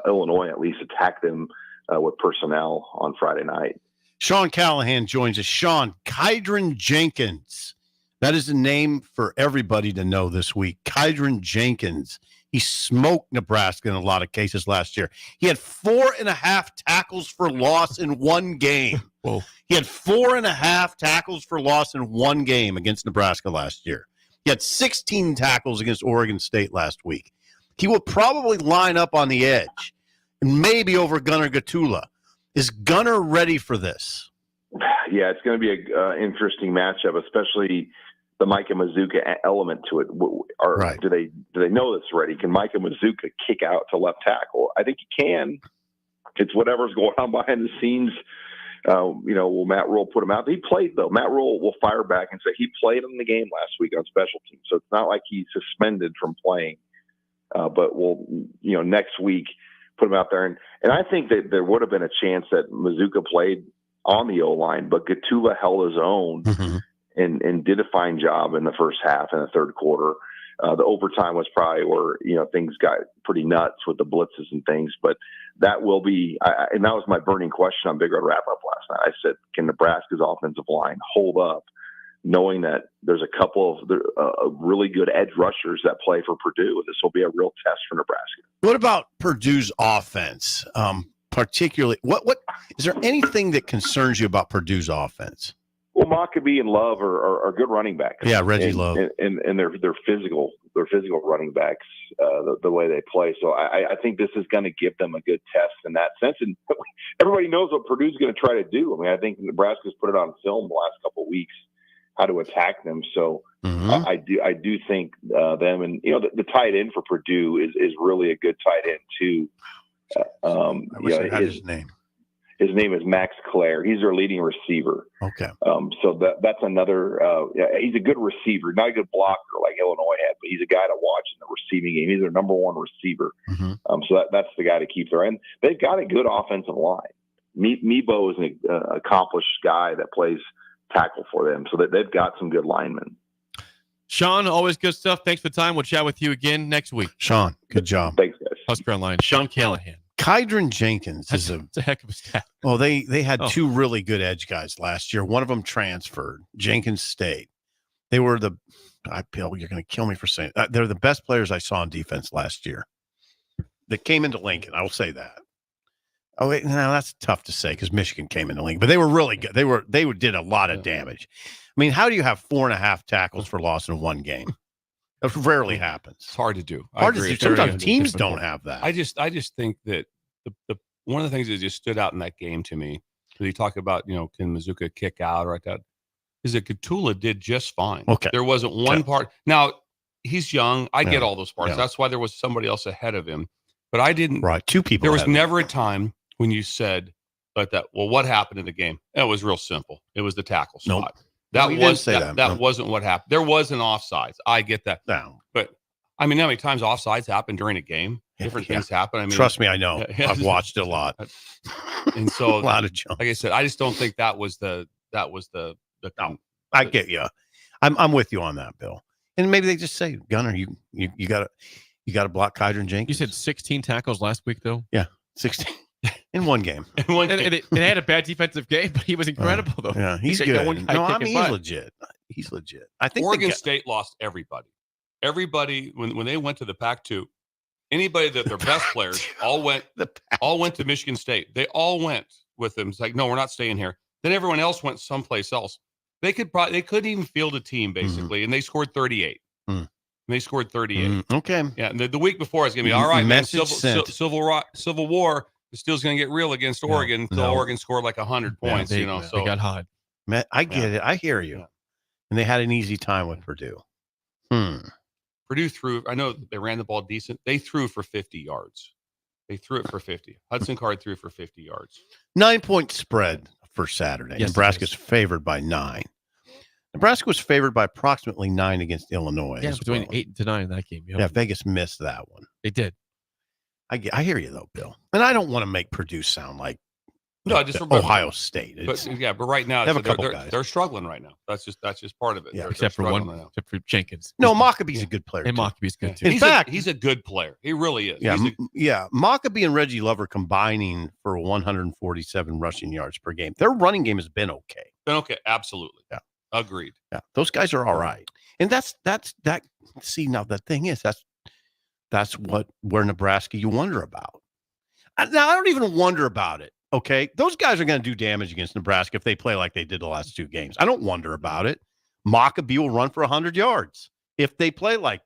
Illinois at least attack them with personnel on Friday night. Sean Callahan joins us. Sean, Kydron Jenkins. That is a name for everybody to know this week. Kydron Jenkins. He smoked Nebraska in a lot of cases last year. He had 4.5 tackles for loss in one game. Whoa. He had 4.5 tackles for loss in one game against Nebraska last year. He had 16 tackles against Oregon State last week. He will probably line up on the edge, and maybe over Gunnar Gatula. Is Gunnar ready for this? Yeah, it's going to be an interesting matchup, especially the Micah Mazuka element to it. Right. Do they know this already? Can Micah Mazuka kick out to left tackle? I think he can. It's whatever's going on behind the scenes. Will Matt Rule put him out? He played, though. Matt Rule will fire back and say he played in the game last week on special teams. So it's not like he's suspended from playing. But we'll, next week put him out there. And I think that there would have been a chance that Mazuka played on the O-line, but Gatula held his own and did a fine job in the first half and the third quarter. The overtime was probably where, things got pretty nuts with the blitzes and things, but that will be, and that was my burning question on Big Red Wrap-Up last night. I said, can Nebraska's offensive line hold up, knowing that there's a couple of really good edge rushers that play for Purdue? This will be a real test for Nebraska. What about Purdue's offense? Particularly, what is there anything that concerns you about Purdue's offense? Well, Mockabee and Love are good running backs. Yeah, Reggie Love, and they're physical. They're physical running backs. The way they play. So I think this is going to give them a good test in that sense. And everybody knows what Purdue's going to try to do. I mean, I think Nebraska's put it on film the last couple of weeks how to attack them. So I do think them, and the tight end for Purdue is really a good tight end too. I wish I had his name. His name is Max Clare. He's their leading receiver. Okay. So that's another. He's a good receiver, not a good blocker like Illinois had, but he's a guy to watch in the receiving game. He's their number one receiver. So that's the guy to keep there. And they've got a good offensive line. Mebo is an accomplished guy that plays tackle for them, so that they've got some good linemen. Sean, always good stuff. Thanks for the time. We'll chat with you again next week. Sean, good job. Thanks, guys. Husker Online. Sean Callahan. Kydron Jenkins is it's a heck of a stat. Well, they had 2 really good edge guys last year. One of them transferred. Jenkins stayed. They were you're going to kill me for saying they're the best players I saw on defense last year. That came into Lincoln. I will say that. Oh, wait, no, that's tough to say because Michigan came into Lincoln, but they were really good. They did a lot of damage. I mean, how do you have 4.5 tackles for loss in one game? It rarely happens. It's hard to do. Hard to do. Sometimes teams don't have that. I just think that the one of the things that just stood out in that game to me, because you talk about, can Mazuka kick out or like that, is that Katula did just fine. Okay. There wasn't one part. Now, he's young. I get all those parts. Yeah. That's why there was somebody else ahead of him. But I didn't. Right. Two people. There was ahead of never a time when you said like that, well, what happened in the game? It was real simple. It was the tackle spot. No, you didn't say that. That wasn't what happened. There was an offsides. I get that. No. But I mean, how many times offsides happen during a game? Different things happen. I mean, trust me, I know. I've watched it a lot. And so, a lot of junk. Like I said, I just don't think that was the. No, I get you. I'm with you on that, Bill. And maybe they just say, Gunner, you got to block Kydron and Jenkins. You said 16 tackles last week, though. Yeah, 16 in one game. And it had a bad defensive game, but he was incredible, though. Yeah, he's He good. got one guy No, I kicking mean, he's butt. legit. He's legit. I think Oregon State lost everybody. Everybody when they went to the Pac-2, anybody that their best players all went to Michigan State. They all went with them. It's like, no, we're not staying here. Then everyone else went someplace else. They couldn't even field a team basically, and they scored 38. And they scored 38. Okay. Yeah. And the week before, it's gonna be all right, man. Message sent. Civil War. The Steel's gonna get real against Oregon until Oregon scored like 100 points. They got hot. Matt, I get it. I hear you. Yeah. And they had an easy time with Purdue. Purdue threw. I know they ran the ball decent. They threw for 50 yards. They threw it for 50. Hudson Card threw for 50 yards. 9-point spread for Saturday. Yes, Nebraska's favored by 9. Nebraska was favored by approximately 9 against Illinois. Yeah, between 8 to 9 in that game. Yeah, Vegas missed that one. They did. I hear you though, Bill. And I don't want to make Purdue sound like Ohio State. But right now they have a couple guys. They're struggling right now. That's just part of it. Yeah, except for Jenkins. No, Maccabee's a good player. And Maccabee's good too. In fact, he's a good player. He really is. Yeah, Maccabee and Reggie Love are combining for 147 rushing yards per game. Their running game has been okay. Absolutely. Yeah. Agreed. Yeah, those guys are all right. And that's that. See, now the thing is, that's where Nebraska you wonder about. Now I don't even wonder about it. Okay, those guys are going to do damage against Nebraska if they play like they did the last 2 games. I don't wonder about it. Maccabee will run for 100 yards if they play like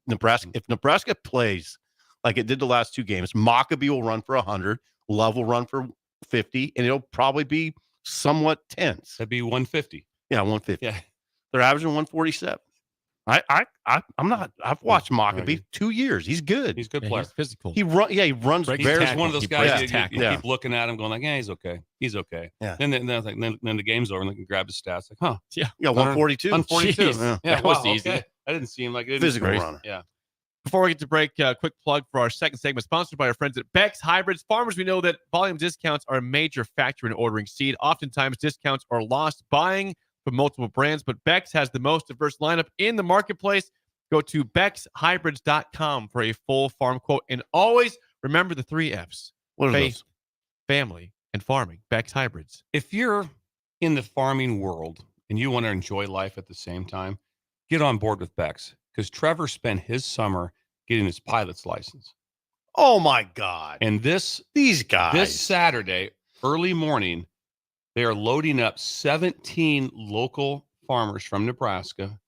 Nebraska. If Nebraska plays like it did the last 2 games, Maccabee will run for 100. Love will run for 50, and it'll probably be somewhat tense. That'd be 150. Yeah, 150. Yeah, they're averaging 147. I'm not. I've watched Maccabee 2 years. He's good. He's a good player. He's physical. He runs very. He's one of those guys you Yeah. keep looking at him, going like, "Yeah, he's okay. He's okay." Yeah. Then the game's over, and they can grab his stats. Like, huh? Yeah. Yeah, 142. 142. Jeez. Yeah, That was wow, easy. okay. I didn't see him like it. Physical runner. Yeah. Before we get to break, quick plug for our second segment, sponsored by our friends at Beck's Hybrids. Farmers, we know that volume discounts are a major factor in ordering seed. Oftentimes, discounts are lost buying from multiple brands, but Beck's has the most diverse lineup in the marketplace. Go to BecksHybrids.com for a full farm quote. And always remember the 3 F's. What are faith, those? family, and farming. Beck's Hybrids. If you're in the farming world and you want to enjoy life at the same time, get on board with Beck's, because Trevor spent his summer getting his pilot's license. Oh my God! And these guys this Saturday, early morning, they are loading up 17 local farmers from Nebraska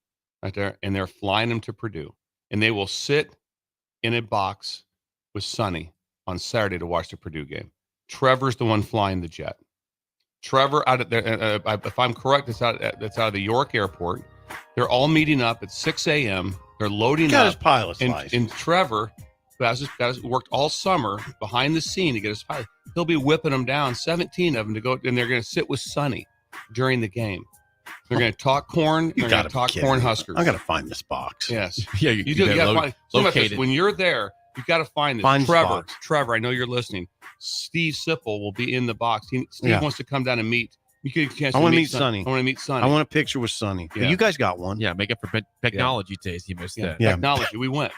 right there, and they're flying them to Purdue. And they will sit in a box with Sonny on Saturday to watch the Purdue game. Trevor's the one flying the jet. Trevor, out of there, if I'm correct, that's out of the York Airport. They're all meeting up at 6 a.m. They're loading got up. his pilot's and, license. and Trevor, who worked all summer behind the scene to get his pilot, he'll be whipping them down, 17 of them to go, and they're going to sit with Sonny during the game. They're going to talk corn. They're going to talk corn Huskers. I got to find this box. Yes. Yeah, you do. You got to find. locate it. When you're there, you got to find this. Find this Trevor. box. Trevor, I know you're listening. Steve Sipple will be in the box. Steve Yeah. wants to come down and meet. You get a chance I to want to meet meet Sonny. I want to meet Sonny. I want a picture with Sonny. Yeah. You guys got one. Yeah, make up for technology days. He missed that. Yeah. Technology. We went.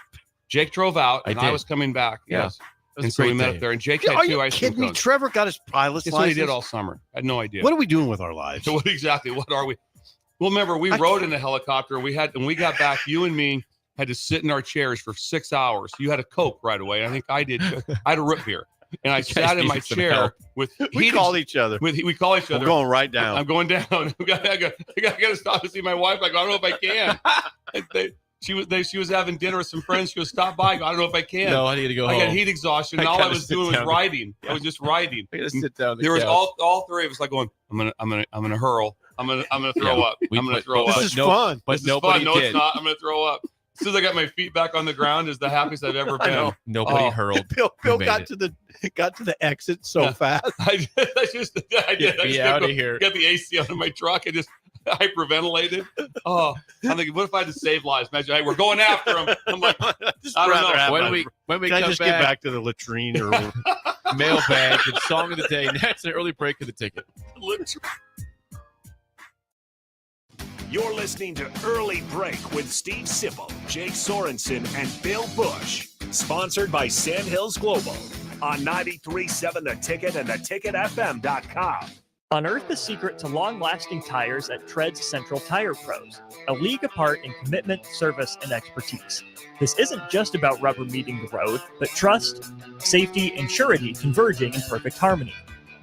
Jake drove out, and I did. was coming back. Yeah. Yes. It was And a so we great met day. up there, and Jake Are had 2 you ice cream kidding me? cones. Trevor got his pilot's That's what he license. did all summer. I had no idea. What are we doing with our lives? So what exactly? What are we? Well, remember, we rode in a helicopter. When we got back, you and me had to sit in our chairs for 6 hours. You had a Coke right away. I think I did. I had a root beer. and I sat in my chair with. We called each other. We call each other. We're going right down. I'm going down. I got to stop to see my wife. I go, I don't know if I can. She was having dinner with some friends. She goes, stop by. I go, I don't know if I can. No, I need to go I home. got heat exhaustion. And all I was doing was riding. I was just riding. I got to sit down. There was all three of us like going, I'm gonna hurl. I'm gonna throw up. I'm gonna throw up. This is fun. But This is nobody fun. No, did. it's not. I'm gonna throw up. As soon as I got my feet back on the ground, is the happiest I've ever been. Nobody hurled. Bill got to the exit so fast. I did. Get me out of here. Got the AC on in my truck. I just hyperventilated. Oh, I'm thinking, what if I had to save lives? Imagine, hey, we're going after him. I'm like, I don't know. When we Can I come just back, get back to the latrine or mailbag and song of the day. Next, an early break of the ticket. You're listening to Early Break with Steve Sipple, Jake Sorensen, and Bill Busch. Sponsored by Sandhills Global on 93.7 The Ticket and theticketfm.com. Unearth the secret to long-lasting tires at Tread's Central Tire Pros, a league apart in commitment, service, and expertise. This isn't just about rubber meeting the road, but trust, safety, and surety converging in perfect harmony.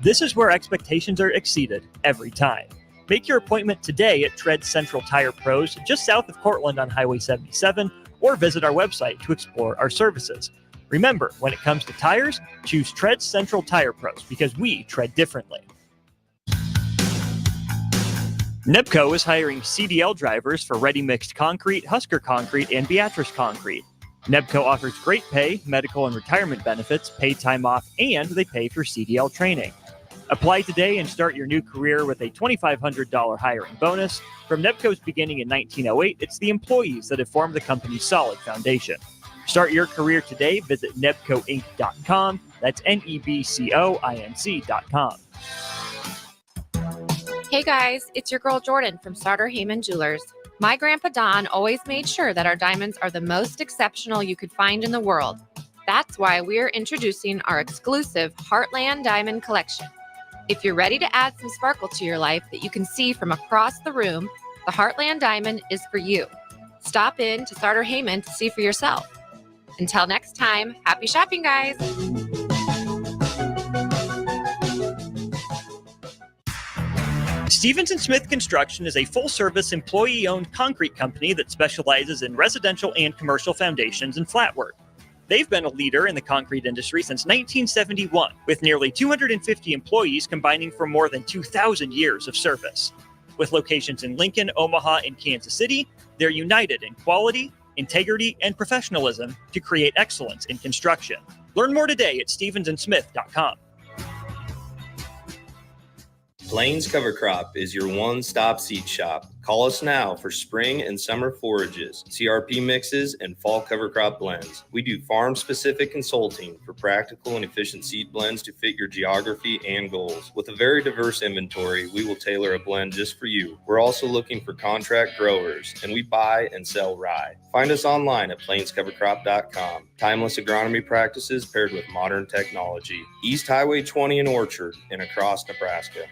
This is where expectations are exceeded every time. Make your appointment today at Tread Central Tire Pros, just south of Cortland on Highway 77, or visit our website to explore our services. Remember, when it comes to tires, choose Tread Central Tire Pros because we tread differently. Nebco is hiring CDL drivers for ready-mixed concrete, Husker Concrete, and Beatrice Concrete. Nebco offers great pay, medical and retirement benefits, paid time off, and they pay for CDL training. Apply today and start your new career with a $2,500 hiring bonus. From Nebco's beginning in 1908, it's the employees that have formed the company's solid foundation. Start your career today. Visit nebcoinc.com. That's NEBCOINC.com. Hey guys, it's your girl Jordan from Sartor Heyman Jewelers. My grandpa Don always made sure that our diamonds are the most exceptional you could find in the world. That's why we're introducing our exclusive Heartland Diamond Collection. If you're ready to add some sparkle to your life that you can see from across the room, the Heartland Diamond is for you. Stop in to Sartor Heyman to see for yourself. Until next time, happy shopping, guys. Stevens & Smith Construction is a full-service, employee-owned concrete company that specializes in residential and commercial foundations and flat work. They've been a leader in the concrete industry since 1971, with nearly 250 employees combining for more than 2,000 years of service. With locations in Lincoln, Omaha, and Kansas City, they're united in quality, integrity, and professionalism to create excellence in construction. Learn more today at stevensandsmith.com. Plains Cover Crop is your one-stop seed shop. Call us now for spring and summer forages, CRP mixes, and fall cover crop blends. We do farm-specific consulting for practical and efficient seed blends to fit your geography and goals. With a very diverse inventory, we will tailor a blend just for you. We're also looking for contract growers, and we buy and sell rye. Find us online at plainscovercrop.com. Timeless agronomy practices paired with modern technology. East Highway 20 in Orchard and across Nebraska.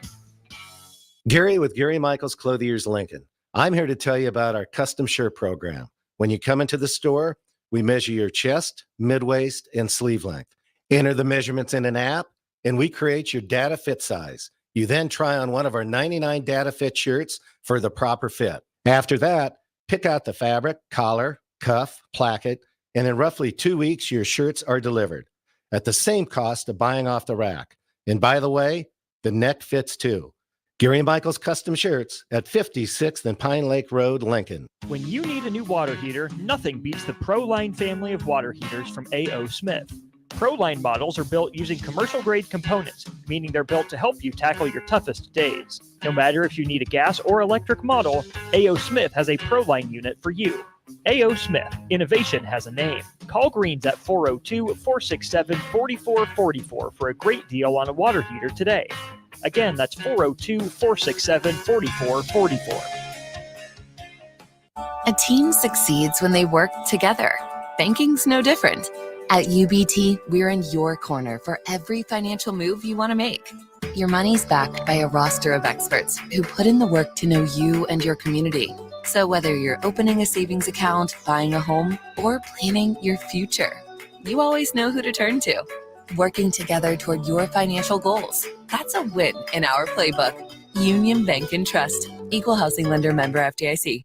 Gary with Gary Michaels Clothiers Lincoln. I'm here to tell you about our custom shirt program. When you come into the store, we measure your chest, mid-waist, and sleeve length. Enter the measurements in an app, and we create your data fit size. You then try on one of our 99 data fit shirts for the proper fit. After that, pick out the fabric, collar, cuff, placket, and in roughly 2 weeks, your shirts are delivered at the same cost of buying off the rack. And by the way, the neck fits too. Gary Michaels Custom Shirts at 56th and Pine Lake Road, Lincoln. When you need a new water heater, nothing beats the ProLine family of water heaters from A.O. Smith. ProLine models are built using commercial-grade components, meaning they're built to help you tackle your toughest days. No matter if you need a gas or electric model, A.O. Smith has a ProLine unit for you. A.O. Smith, innovation has a name. Call Greens at 402-467-4444 for a great deal on a water heater today. Again, that's 402-467-4444. A team succeeds when they work together. Banking's no different. At UBT, we're in your corner for every financial move you want to make. Your money's backed by a roster of experts who put in the work to know you and your community. So whether you're opening a savings account, buying a home, or planning your future, you always know who to turn to. Working together toward your financial goals. That's a win in our playbook. Union Bank and Trust. Equal housing lender, member FDIC.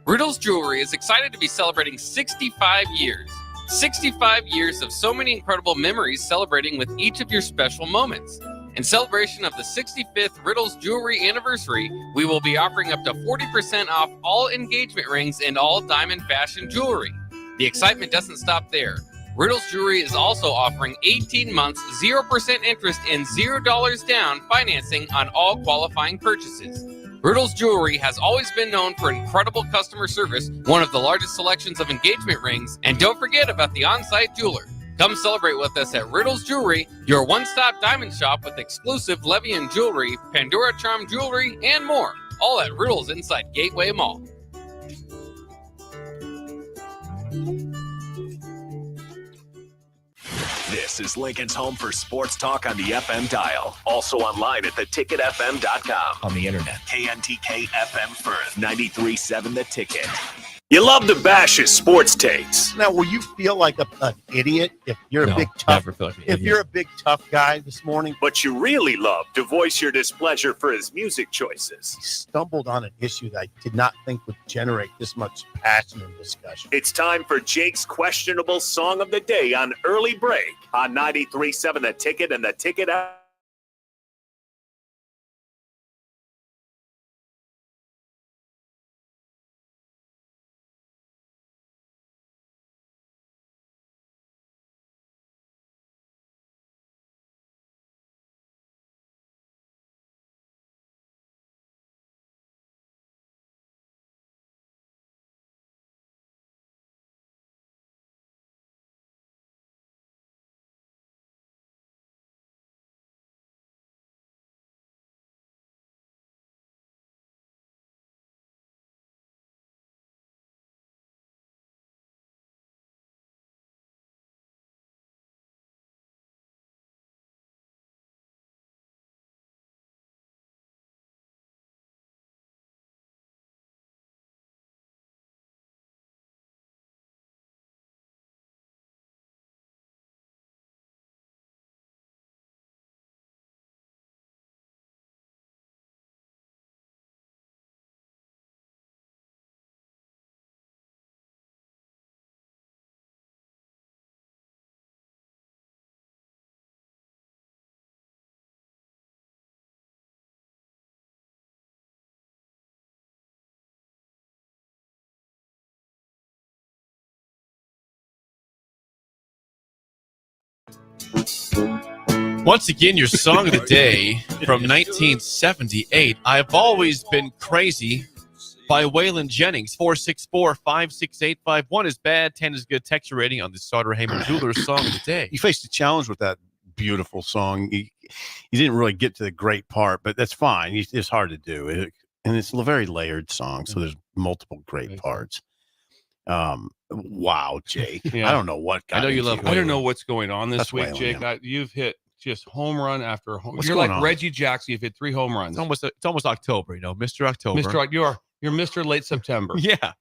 Riddle's Jewelry is excited to be celebrating 65 years. 65 years of so many incredible memories celebrating with each of your special moments. In celebration of the 65th Riddle's Jewelry anniversary, we will be offering up to 40% off all engagement rings and all diamond fashion jewelry. The excitement doesn't stop there. Riddle's Jewelry is also offering 18 months, 0% interest and $0 down financing on all qualifying purchases. Riddle's Jewelry has always been known for incredible customer service, one of the largest selections of engagement rings, and don't forget about the on-site jeweler. Come celebrate with us at Riddle's Jewelry, your one-stop diamond shop with exclusive Levian jewelry, Pandora Charm jewelry, and more. All at Riddle's inside Gateway Mall. This is Lincoln's home for sports talk on the FM dial. Also online at theticketfm.com. On the internet. KNTK FM Firth, 93.7 The Ticket. You love to bash his sports takes. Now, will you feel like an idiot if you're a big tough? If you're a big tough guy this morning, but you really love to voice your displeasure for his music choices. He stumbled on an issue that I did not think would generate this much passion and discussion. It's time for Jake's questionable song of the day on Early Break on 93.7 The Ticket and the Ticket app. Once again, your song of the day from 1978, I've Always Been Crazy by Waylon Jennings. 464-56851 is bad, 10 is good. Texture rating on the Sauter Heyman Jewelers song of the day. You faced a challenge with that beautiful song. You didn't really get to the great part, but that's fine. It's hard to do. And it's a very layered song, so there's multiple great parts. Wow, Jake. Yeah. I don't know what. I know you love. I don't know what's going on this week, Waylon, Jake. You've hit just home run after home. What's You're going like on? Reggie Jackson. You've hit 3 home runs. It's almost October, Mr. October. You're Mr. Late September. Yeah.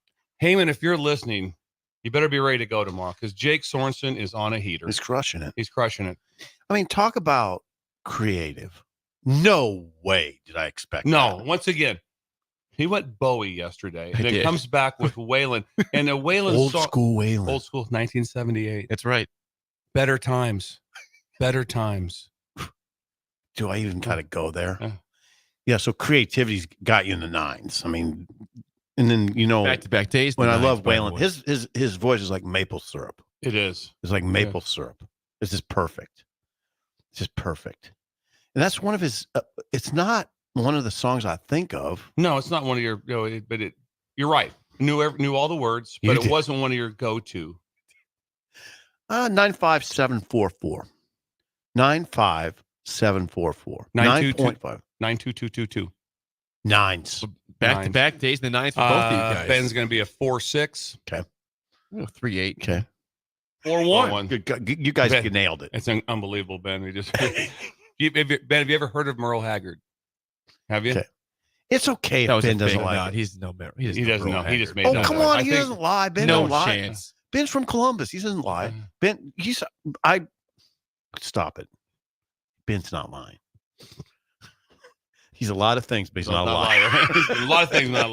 Heyman, if you're listening, you better be ready to go tomorrow because Jake Sorensen is on a heater. He's crushing it. He's crushing it. I mean, talk about creative. No way did I expect No, that. once again, he went Bowie yesterday, and I it did. comes back with Waylon. And a Waylon Old song, school Waylon. Old school, 1978. That's right. Better times. Better times. Do I even kind of go there? Yeah. Yeah, so creativity's got you in the nines. I mean, and then, Back-to-back days. when the I nines, love by the Waylon, way. his voice is like maple syrup. It is. It's like maple syrup. It's just perfect. It's just perfect. And that's one of his, it's not one of the songs I think of. No, it's not one of your, you're right. Knew all the words, but it wasn't one of your go-to. 95744. 95744. 9.5. 92222. Nines. Back-to-back days, the ninth for both of you guys. Ben's going to be a 4-6. Okay. 3-8. Okay. 4-1. Good. You guys nailed it. It's unbelievable, Ben. We just Ben, have you ever heard of Merle Haggard? Have you? Okay. It's okay if Ben doesn't like it. He's no merit. He doesn't know. He just made Oh, that come up. on. He doesn't lie. Ben no don't lie. chance. Ben's from Columbus. He doesn't lie. Ben, stop it. Ben's not lying. He's a lot of things, but he's not a liar. He's a lot of things, but not a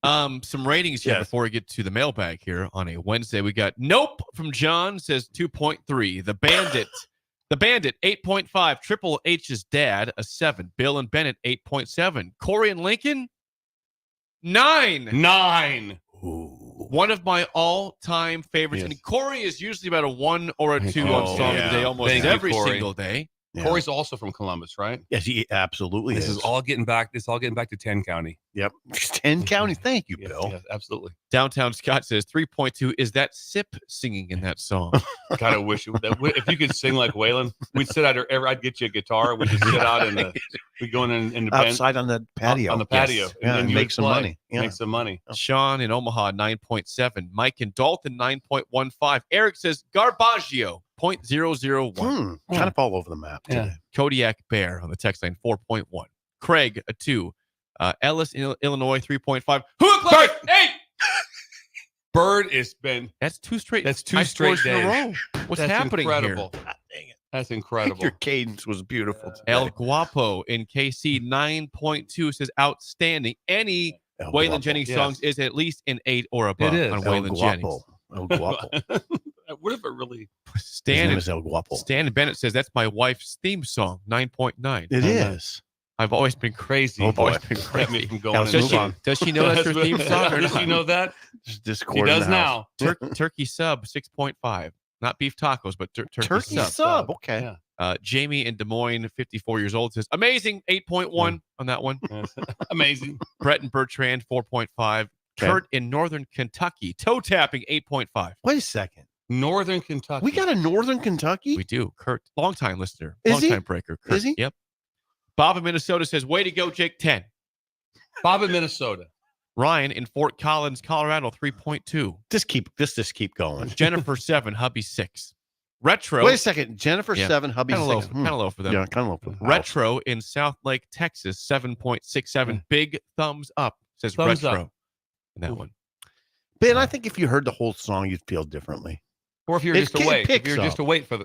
liar. Some ratings here before we get to the mailbag here on a Wednesday. We got Nope from John, says 2.3. The Bandit 8.5. Triple H's dad a 7. Bill and Bennett 8.7. Corey and Lincoln 9. Ooh. One of my all-time favorites. Yes. And Corey is usually about a 1 or a 2 on Song of the Day almost every single day. Yeah. Corey's also from Columbus, right? Yes, he absolutely This is all getting back. It's all getting back to 10 County. Yep. 10 County. Thank you, Bill. Yes, absolutely. Downtown Scott says 3.2. Is that Sip singing in that song? God, I wish if you could sing like Waylon, we'd sit out there. I'd get you a guitar. We'd just sit out in the. We'd go in the outside on the patio. On the patio, Yes. And you make would some play. money. Yeah. Make some money. Sean in Omaha 9.7. Mike in Dalton 9.15. Eric says Garbaggio 0.001. Kind of all over the map today. Kodiak Bear on the text line 4.1. Craig a 2. Ellis in Illinois 3.5. Hook 8. Bird has been. That's 2 straight. That's 2 high straight scores in a days. row. What's That's happening incredible. here? God dang it. That's incredible. Your cadence was beautiful. El Guapo in KC 9.2 says outstanding. Any El Waylon Guapo. Jennings Yes. songs is at least an 8 or above It is. on El Waylon Guapo. Jennings. El Guapo. What if it really? His name is El Guapo. Stan Bennett says that's my wife's theme song 9.9. It is. I've always been crazy. Oh, boy. Always been Kept me crazy. from going. Let's in. move on. Does she know that's her theme song? Or Does she not? know that? Just discord He in does the house. now. Turkey sub 6.5. Not beef tacos, but turkey, Turkey sub. sub. Okay. Yeah. Jamie in Des Moines, 54 years old, says amazing 8.1 on that one. Yes. Amazing. Brett and Bertrand 4.5. Kurt in Northern Kentucky toe tapping 8.5. Wait a second. Northern Kentucky. We got a Northern Kentucky? We do. Kurt, longtime listener, Is he? longtime breaker. Kurt, Is he? Yep. Bob in Minnesota says, way to go, Jake, 10. Bob in Minnesota. Ryan in Fort Collins, Colorado, 3.2. Just keep going. Jennifer, 7. Hubby, 6. Retro. Wait a second. Jennifer, Yeah. 7. Hubby, Kind of 6. low, kind of low for them. Yeah, kind of low for them. Retro in South Lake, Texas, 7.67. Big thumbs up, says Thumbs Retro. up. In that one. Ben, I think if you heard the whole song, you'd feel differently. Or if you're It just awake. If picks you're just up. awake for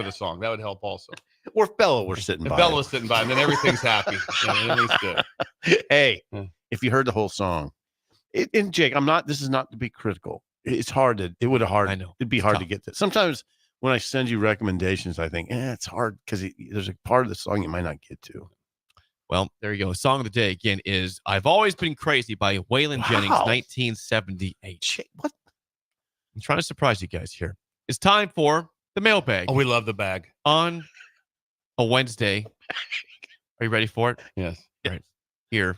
the song, that would help also. Or if Bella were sitting If by. Bella's sitting by, then everything's happy. Yeah, everything's good. Hey, Yeah. if you heard the whole song, and Jake, this is not to be critical. It's hard I know. It'd be hard Tough. to get to. Sometimes when I send you recommendations, I think, it's hard because there's a part of the song you might not get to. Well, there you go. Song of the day again is "I've Always Been Crazy" by Waylon Jennings, Wow. 1978. What? I'm trying to surprise you guys here. It's time for the mailbag Oh, we love the bag. on a Wednesday. Are you ready for it? Yes. All right. Here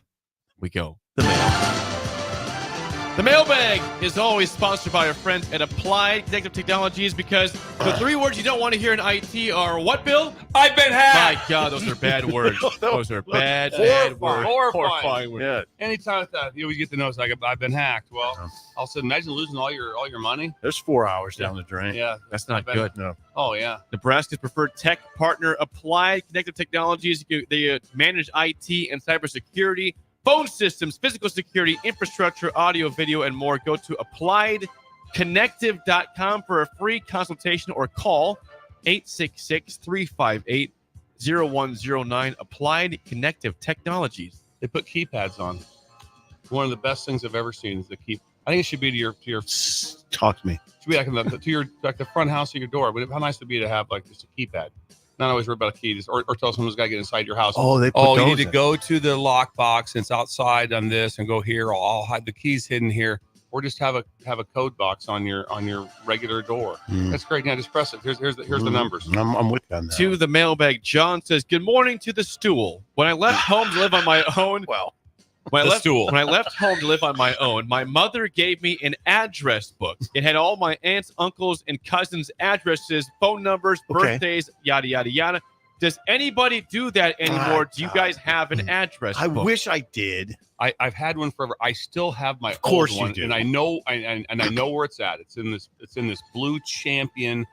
we go. The mail. The mailbag is always sponsored by our friends at Applied Connective Technologies because the 3 words you don't want to hear in IT are what, Bill? I've been hacked. My God, those are bad words. Those are bad words. Horrifying. words. Yeah. Anytime that you always get the notes like I've been hacked. Well, all of a sudden, imagine losing all your money. There's 4 hours down the drain. Yeah. That's not I've been- good. No. Oh yeah. Nebraska's preferred tech partner, Applied Connective Technologies. They manage IT and cybersecurity, phone systems, physical security, infrastructure, audio, video, and more. Go to appliedconnective.com for a free consultation or call 866-358-0109. Applied Connective Technologies. They put keypads on. One of the best things I've ever seen is the key. I think it should be to your Talk to me. should be like the front house of your door. But how nice would it be to have like just a keypad? Not always worry about a key, or tell someone's got to get inside your house. Oh, they put you those need to in. go to the lockbox and it's outside on this, and go here. I'll hide the keys hidden here, or just have a code box on your regular door. That's great. Now just press it. Here's the numbers. I'm with you on that. To the mailbag, John says, "Good morning to the stool. When I left home to live on my own, when I left home to live on my own, my mother gave me an address book. It had all my aunts, uncles, and cousins' addresses, phone numbers, birthdays, yada yada yada. Does anybody do that anymore? Do you guys have an address I book? wish I did. I've had one forever. I still have my Of course old you one, do. and I know where it's at. It's in this Blue Champion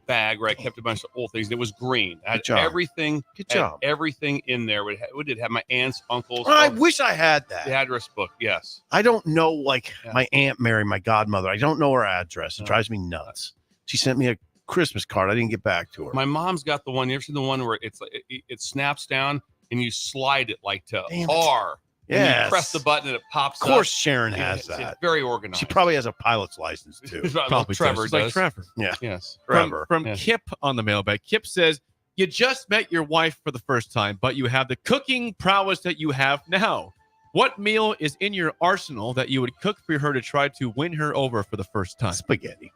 bag where I kept a bunch of old things. It was green. I had Good job. everything. Good had job. Everything in there. We did have my aunts, uncles. I wish I had that. The address book. Yes. I don't know, like my Aunt Mary, my godmother. I don't know her address. It drives me nuts. She sent me a Christmas card. I didn't get back to her. My mom's got the one. You ever seen the one where it's like it snaps down and you slide it like to Damn it. R? And Yes. you press the button and it pops Of course, up. Sharon Yeah, has it's that. very organized. She probably has a pilot's license too. Probably Trevor does. Like does. Trevor. Yeah. Yes. Trevor. From Yeah. Kip on the mailbag. Kip says, you just met your wife for the first time, but you have the cooking prowess that you have now. What meal is in your arsenal that you would cook for her to try to win her over for the first time? Spaghetti.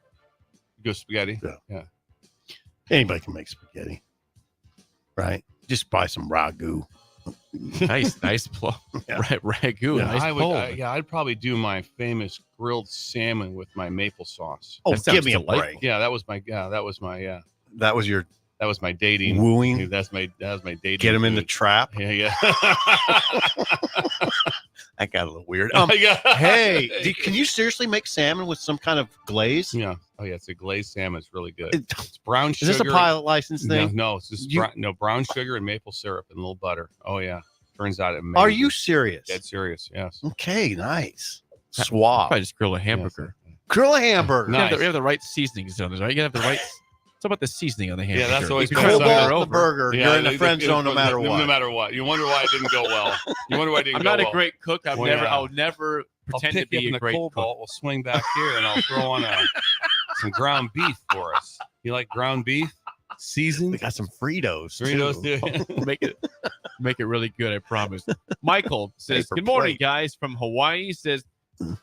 Good spaghetti. Yeah. Anybody can make spaghetti, right? Just buy some ragu. Nice ragu. Yeah, Nice pull. I'd probably do my famous grilled salmon with my maple sauce. Oh, That sounds give me a delightful. break. Yeah, that was my That was your dating wooing. That was my dating. Get him in the food. trap. Yeah. That got a little weird. Yeah. Hey, can you seriously make salmon with some kind of glaze? Yeah. Oh yeah, it's a glazed salmon. It's really good. It- It's brown Is sugar. this a pilot license thing? No, it's just brown sugar and maple syrup and a little butter. Oh yeah, turns out it. Are you serious? Dead serious? Yes. Okay, nice. Suave. Probably just grill a hamburger. Grill a hamburger. You have Nice. we have the right seasonings on this, right? You have the right. It's about the seasoning on the hamburger. Yeah, that's always You can try to cool. suck her Cobalt in the over. burger. You're in the friend zone no matter what. No matter what. You wonder why it didn't go well. You wonder why it didn't I'm go not well. a great cook. I'll never I'll pretend to pick you up be in a the great cobalt. cook. We'll swing back here and I'll throw on some ground beef for us. You like ground beef? We Seasoned? got some Fritos. Doritos, too. Make it really good, I promise. Michael says, Paper good morning, plate. guys from Hawaii. Says,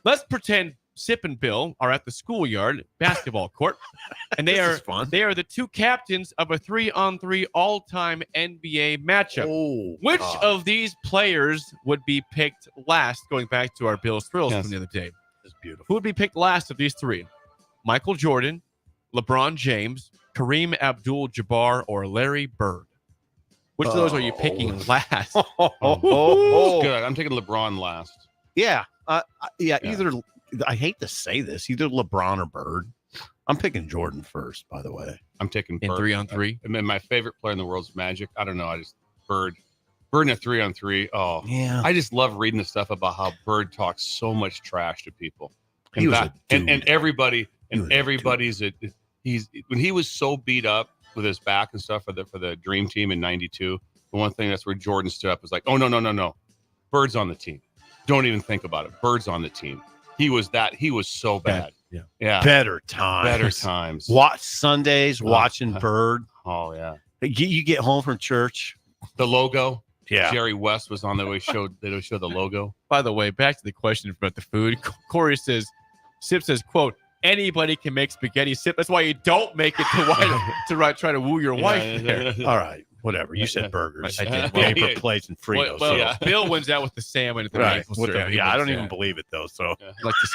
let's pretend Sip and Bill are at the schoolyard basketball court, and they This are is fun. they are the two captains of a 3-on-3 all-time NBA matchup. Oh, Which God. of these players would be picked last, going back to our Bills Thrills Yes. from the other day? It's beautiful. Who would be picked last of these three? Michael Jordan, LeBron James, Kareem Abdul-Jabbar, or Larry Bird? Which of those are you picking last? Good. I'm taking LeBron last. Yeah. Either I hate to say this, either LeBron or Bird. I'm picking Jordan first, by the way. I'm taking In Bird. 3-on-3? I mean, my favorite player in the world is Magic. I don't know. I just Bird in a 3-on-3. Oh, Yeah. I just love reading the stuff about how Bird talks so much trash to people. He was a and dude. everybody He was and a everybody's he's when he was so beat up with his back and stuff for the Dream Team in '92. The one thing that's where Jordan stood up was like, oh no, Bird's on the team. Don't even think about it. Bird's on the team. He was so bad. Yeah. Better times. Watch Sundays, watching Bird. Oh yeah. You get home from church. The logo. Yeah. Jerry West was on there. They show the logo. By the way, back to the question about the food. Corey says, Sip says, quote, anybody can make spaghetti, Sip. That's why you don't make it to try to woo your wife there. All right. Whatever. You said burgers. I did. Paper plates and Fritos. Well, Bill wins out with the salmon at the Right. maple Whatever. syrup. He Yeah, I wins don't that. even believe it, though. So Like to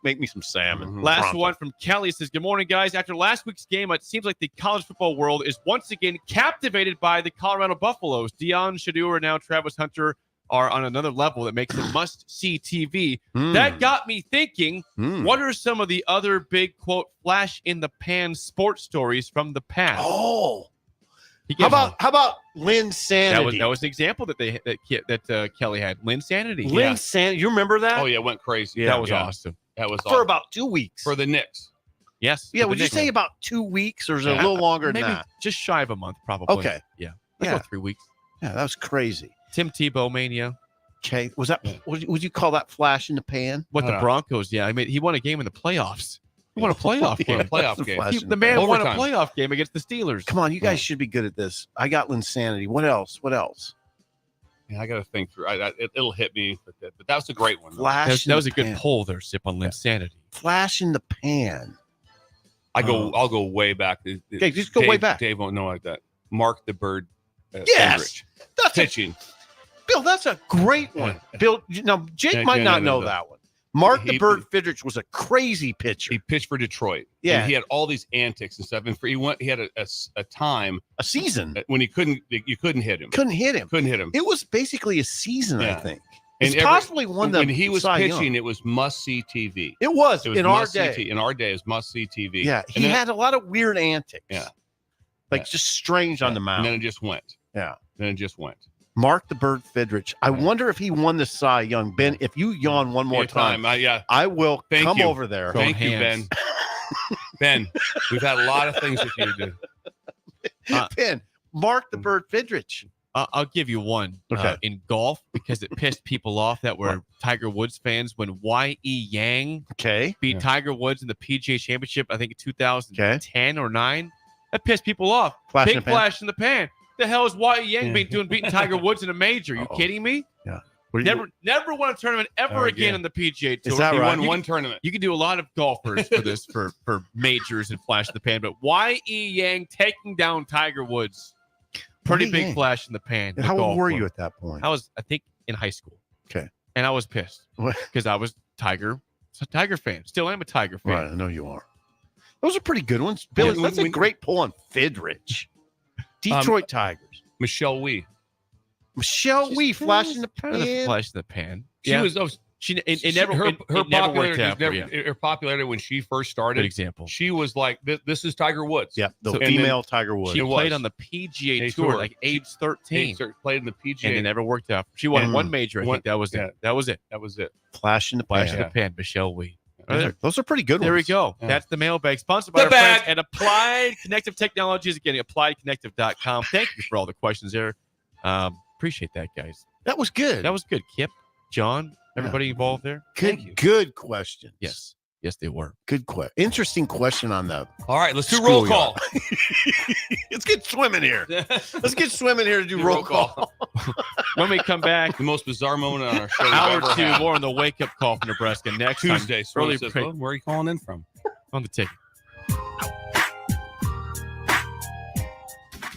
make me some salmon. Last Pronto. one from Kelly says, good morning, guys. After last week's game, it seems like the college football world is once again captivated by the Colorado Buffaloes. Deion Shador and now Travis Hunter are on another level that makes it must-see TV. That got me thinking, what are some of the other big, quote, flash-in-the-pan sports stories from the past? Oh. How about Linsanity? That was an example that Kelly had. Linsanity. Linsanity. You remember that? Oh yeah, it went crazy. That was awesome. That was For awesome. about 2 weeks. For the Knicks. Yes. Yeah, for the would you Knicks. say about 2 weeks or is it a little longer than Maybe that? just shy of a month, probably. Okay. Yeah. Yeah. 3 weeks. Yeah, that was crazy. Tim Tebow mania. Okay. Was that, would you call that flash in the pan? What the Broncos? Yeah, I mean, he won a game in the playoffs. He won a playoff game. A playoff game. The man won a Overtime. playoff game against the Steelers. Come on, you guys should be good at this. I got Linsanity. What else? Yeah, I got to think through. It'll hit me, but that was a great one. Flash. That was a in the good pan. poll there, Sip, on Linsanity. Flash in the pan. I'll go way back. Okay, just go way back. Dave won't know like that. Mark the Bird. Yes, that's pitching. Bill, that's a great one. Bill, now Jake might not know that one. Mark the Bird Fidrich was a crazy pitcher. He pitched for Detroit. Yeah. And he had all these antics and stuff. And he had a time, a season when you couldn't hit him. Couldn't hit him. Couldn't hit him. It was basically a season, I think. It's possibly one that when he was Cy pitching, Young. it was must-see TV. It was in our must-see day. In our day, it was must-see TV. Yeah, he had a lot of weird antics. Yeah. Like just strange on the mound. And then it just went. Yeah. Then it just went. Mark the Bird Fidrich. I wonder if he won the Cy Young. Ben, if you yawn one more time, I will come over there. Thank you, Ben. Ben, we've had a lot of things with you to do. Ben, Mark the Bird Fidrich. I'll give you one in golf because it pissed people off that were Tiger Woods fans when Y.E. Yang beat Tiger Woods in the PGA Championship, I think in 2010 or 9. That pissed people off. Big flash in the pan. The hell is Y.E. Yang beating Tiger Woods in a major? You kidding me? Yeah. Never won a tournament ever again on the PGA Tour. Is that right? He won one tournament. You can do a lot of golfers for this for majors and flash in the pan, but Y.E. Yang taking down Tiger Woods. Pretty big flash in the pan. How old were you at that point? I was, I think, in high school. Okay. And I was pissed because I was Tiger fan. Still am a Tiger fan. Right, I know you are. Those are pretty good ones. Billy, that's a great pull on Fidrich. Detroit Tigers. Michelle Wee. Michelle Wee, flash in the pan. Flash in the pan. She was. It never worked out. Her popularity when she first started. Good example. She was like, "This is Tiger Woods." Yeah, the female Tiger Woods. She played on the PGA Tour like age 13. Played in the PGA, and it never worked out. She won one major. I think that was it. That was it. Flash in the pan. Michelle Wee. Those are pretty good ones. There we go. Yeah. That's the mailbag, sponsored by our friends at Applied Connective Technologies. Again, appliedconnective.com. Thank you for all the questions there. Appreciate that, guys. That was good. That was good. Kip, John, everybody involved there. Good questions. Yes, they were. Good question. Interesting question on the. All right, let's do roll call. Let's get swimming here. Let's get swimming here to do roll call. When we come back, the most bizarre moment on our show. Hour two, more on the wake up call from Nebraska next Tuesday. Time. Early says, well, where are you calling in from? On the ticket.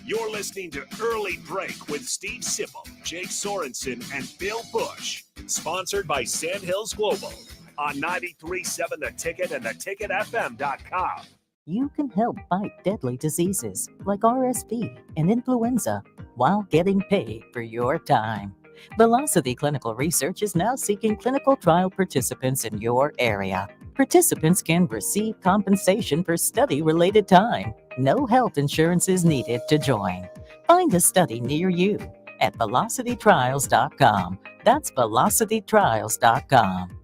You're listening to Early Break with Steve Sipple, Jake Sorensen, and Bill Busch. Sponsored by Sandhills Global on 93.7 The Ticket and theticketfm.com. You can help fight deadly diseases like RSV and influenza while getting paid for your time. Velocity Clinical Research is now seeking clinical trial participants in your area. Participants can receive compensation for study-related time. No health insurance is needed to join. Find a study near you at velocitytrials.com. That's velocitytrials.com.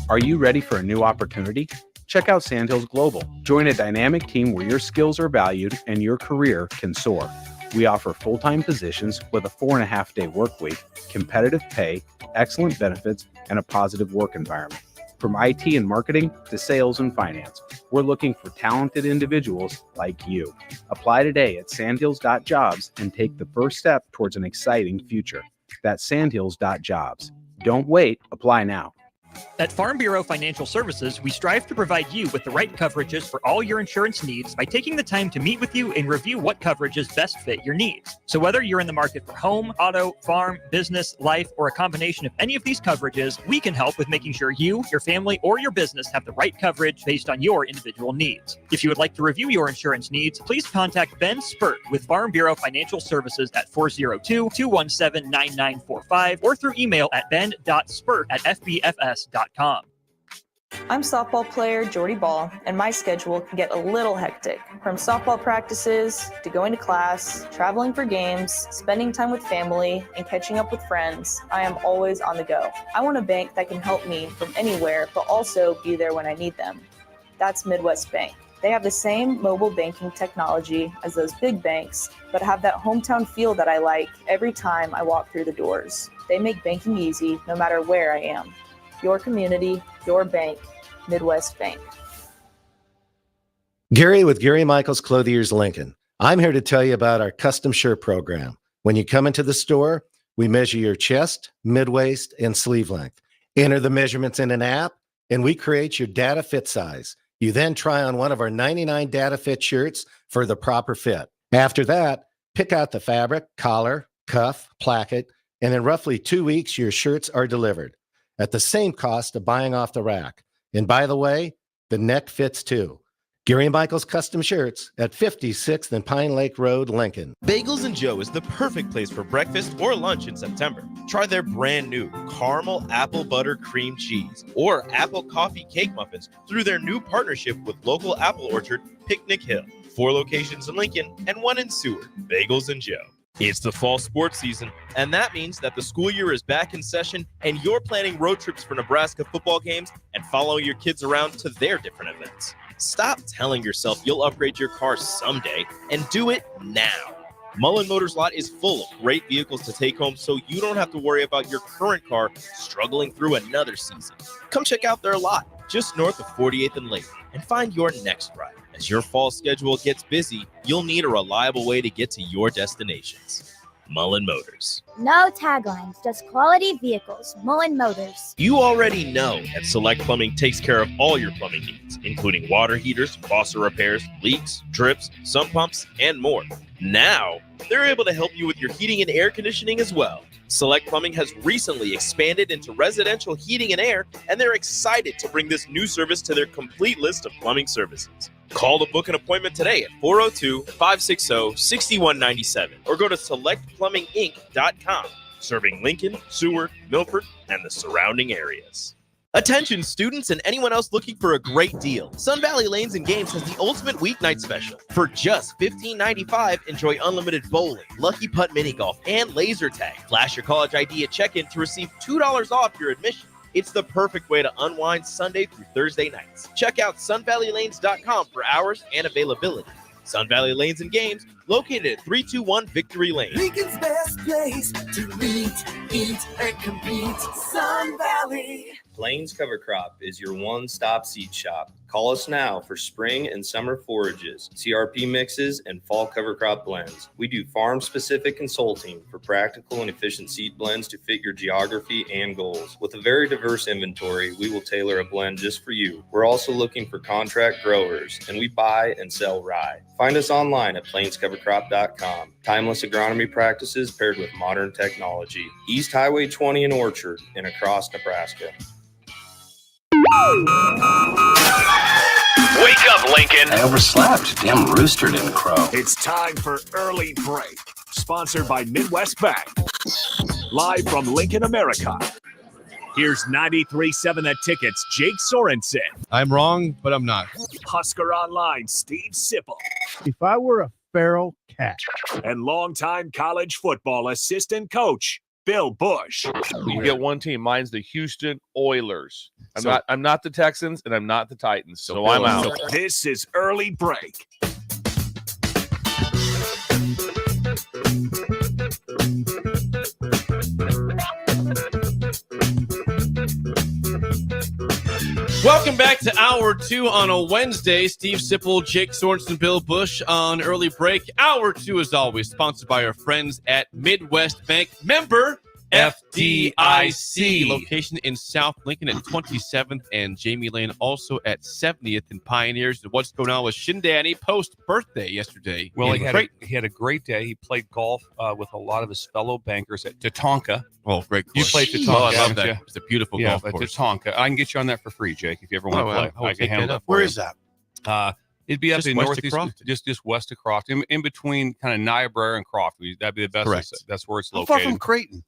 Are you ready for a new opportunity? Check out Sandhills Global. Join a dynamic team where your skills are valued and your career can soar. We offer full-time positions with a 4.5-day work week, competitive pay, excellent benefits, and a positive work environment. From IT and marketing to sales and finance, we're looking for talented individuals like you. Apply today at sandhills.jobs and take the first step towards an exciting future. That's sandhills.jobs. Don't wait, apply now. At Farm Bureau Financial Services, we strive to provide you with the right coverages for all your insurance needs by taking the time to meet with you and review what coverages best fit your needs. So whether you're in the market for home, auto, farm, business, life, or a combination of any of these coverages, we can help with making sure you, your family, or your business have the right coverage based on your individual needs. If you would like to review your insurance needs, please contact Ben Spurt with Farm Bureau Financial Services at 402-217-9945 or through email at ben.spurt@fbfs.com. I'm softball player Jordy Ball, and my schedule can get a little hectic. From softball practices to going to class, traveling for games, spending time with family, and catching up with friends, I am always on the go. I want a bank that can help me from anywhere, but also be there when I need them. That's Midwest Bank. They have the same mobile banking technology as those big banks, but have that hometown feel that I like every time I walk through the doors. They make banking easy no matter where I am. Your community, your bank, Midwest Bank. Gary with Gary Michaels Clothiers Lincoln. I'm here to tell you about our custom shirt program. When you come into the store, we measure your chest, mid-waist, and sleeve length. Enter the measurements in an app, and we create your data fit size. You then try on one of our 99 data fit shirts for the proper fit. After that, pick out the fabric, collar, cuff, placket, and in roughly 2 weeks, your shirts are delivered at the same cost of buying off the rack. And by the way, the neck fits too. Gary and Michael's Custom Shirts at 56th and Pine Lake Road, Lincoln. Bagels and Joe is the perfect place for breakfast or lunch in September. Try their brand new caramel apple butter cream cheese or apple coffee cake muffins through their new partnership with local apple orchard Picnic Hill. 4 locations in Lincoln and 1 in Seward. Bagels and Joe. It's the fall sports season, and that means that the school year is back in session and you're planning road trips for Nebraska football games and following your kids around to their different events. Stop telling yourself you'll upgrade your car someday and do it now. Mullen Motors Lot is full of great vehicles to take home so you don't have to worry about your current car struggling through another season. Come check out their lot just north of 48th and Lake and find your next ride. As your fall schedule gets busy, you'll need a reliable way to get to your destinations. Mullen Motors. No taglines, just quality vehicles. Mullen Motors. You already know that Select Plumbing takes care of all your plumbing needs, including water heaters, faucet repairs, leaks, drips, sump pumps, and more. Now, they're able to help you with your heating and air conditioning as well. Select Plumbing has recently expanded into residential heating and air, and they're excited to bring this new service to their complete list of plumbing services. Call to book an appointment today at 402-560-6197 or go to selectplumbinginc.com, serving Lincoln, Seward, Milford, and the surrounding areas. Attention students and anyone else looking for a great deal. Sun Valley Lanes and Games has the ultimate weeknight special. For just $15.95, enjoy unlimited bowling, lucky putt mini golf, and laser tag. Flash your college ID at check-in to receive $2 off your admission. It's the perfect way to unwind Sunday through Thursday nights. Check out sunvalleylanes.com for hours and availability. Sun Valley Lanes and Games, located at 321 Victory Lane. Lincoln's best place to meet, eat, and compete. Sun Valley. Plains Cover Crop is your one-stop seed shop. Call us now for spring and summer forages, CRP mixes, and fall cover crop blends. We do farm-specific consulting for practical and efficient seed blends to fit your geography and goals. With a very diverse inventory, we will tailor a blend just for you. We're also looking for contract growers, and we buy and sell rye. Find us online at plainscovercrop.com. Timeless agronomy practices paired with modern technology. East Highway 20 in Orchard and across Nebraska. Wake up, Lincoln. I overslept. Damn rooster didn't crow. It's time for Early Break, sponsored by Midwest Bank. Live from Lincoln, America. Here's 93.7 The Ticket's Jake Sorensen. I'm wrong, but I'm not. Husker Online, Steve Sipple. If I were a feral cat. And longtime college football assistant coach, Bill Busch. You get one team. Mine's the Houston Oilers. I'm not the Texans and I'm not the Titans. So I'm out. This is Early Break. Welcome back to Hour 2 on a Wednesday. Steve Sipple, Jake Sorensen, Bill Busch on Early Break. Hour 2, as always, sponsored by our friends at Midwest Bank. Member FDIC. Location in South Lincoln at 27th and Jamie Lane, also at 70th and Pioneers. What's going on with Shindani post-birthday yesterday? Well, he had a great day. He played golf with a lot of his fellow bankers at Tatanka. Oh, great course. You played Tatanka. Oh, I love that. You? It's a beautiful golf course. Tatanka. I can get you on that for free, Jake, if you ever want to play. I can handle that. Where is that? It'd be up Just in west of northeast, Crofton. just west of Crofton, in between kind of Niobrara and Crofton. That'd be the best. Correct. That's where it's How located. far from Creighton?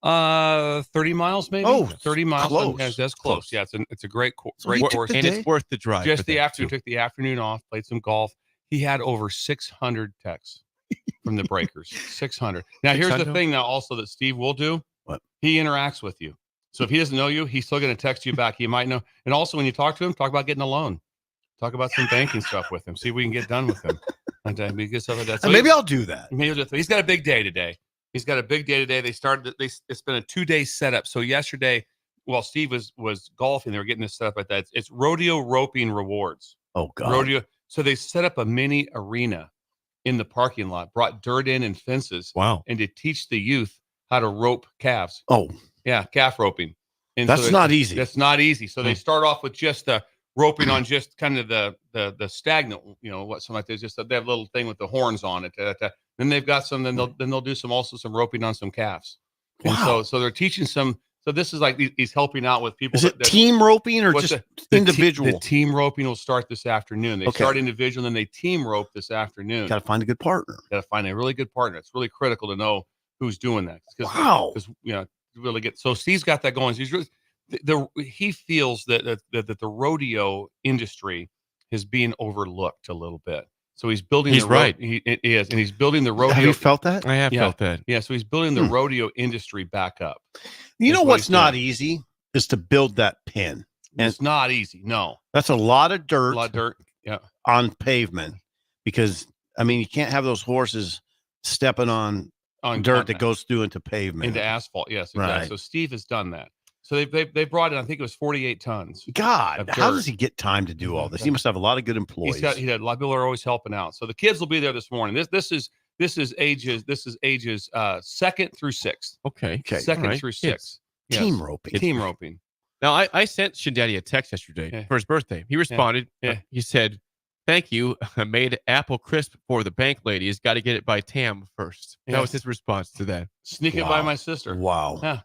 30 miles maybe. Oh, 30 miles. close. That's close. Yeah, it's a great course. So he took the And day? it's worth the drive. Just for the that, afternoon. too. Took the afternoon off. Played some golf. He had over 600 texts from the breakers. 600. Now here's the 600? thing. Now also that Steve will do. What? He interacts with you. So if he doesn't know you, he's still going to text you back. He might know. And also when you talk to him, talk about getting a loan. Talk about some banking stuff with him. See if we can get done with him. And we get stuff like that. So Maybe I'll do that. he's got a big day today. He's got a big day today. It's been a 2-day setup. So yesterday, while Steve was golfing, they were getting this set up like that. It's rodeo roping rewards. Oh, God. Rodeo. So they set up a mini arena in the parking lot, brought dirt in and fences. Wow. And to teach the youth how to rope calves. Oh, Yeah, calf roping. And that's not easy. That's not easy. So they start off with just the roping on just kind of the stagnant, something like this. Just they have a little thing with the horns on it. Then they've got some. Then they'll do some rroping on some calves. And Wow. so they're teaching some So this is like he's helping out with people. Is it team roping or just individual? The team roping will start this afternoon. They Okay. start individual, then they team rope this afternoon. Got to find a good partner. Got to find a really good partner. It's really critical to know who's doing that. Wow. Because really get so Steve's got that going. So he's really he feels that the rodeo industry is being overlooked a little bit. So he's building. He's right. He is, and he's building the rodeo. Have you felt that? I have felt that. Yeah. So he's building the rodeo industry back up. You know That's what what's he's not doing. easy is to build that pin. And It's not easy. No. that's a lot of dirt. A lot of dirt. Yeah. On pavement, because I mean you can't have those horses stepping on dirt that goes through into pavement, Into asphalt. Yes. Exactly. Right. So Steve has done that. So they brought in, I think it was 48 tons. God, of how dirt. does he get time to do all this? He must have a lot of good employees. He had a lot of people are always helping out. So the kids will be there this morning. This is ages 2nd through 6th. Okay. Second All right. through Kids. 6th. Team roping. Team roping. Now, I sent Shin Daddy a text yesterday for his birthday. He responded. Yeah. He said, "Thank you. I made apple crisp for the bank lady. Has got to get it by Tam first." That Yeah. was his response to that. Sneak it by my sister. Wow. Yeah.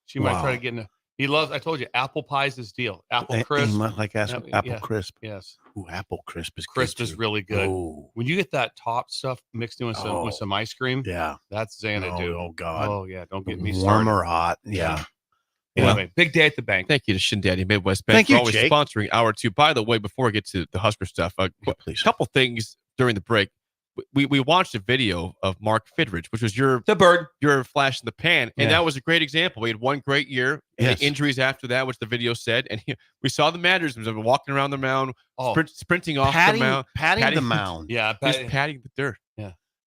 She might try to get in. He loves. I told you, apple pie is his deal. Apple crisp. He might like apple Yeah. crisp. Yes. Ooh, apple crisp is Crisp good is too. really good. Ooh. When you get that top stuff mixed in with some ice cream, Yeah. that's Xanadu. Oh God. Oh yeah, don't get me Warm started. or hot. Yeah. Anyway, big day at the bank. Thank you to Shin Daddy Midwest Bank Thank for you, always Jake. sponsoring Hour 2. By the way, before I get to the Husker stuff, a couple things during the break. We watched a video of Mark Fidrich, which was your flash in the pan, and Yeah. that was a great example. We had one great year, and Yes. the injuries after that, which the video said, and we saw the mannerisms of him walking around the mound, sprinting off the mound, patting the mound. Yeah, just patting the dirt.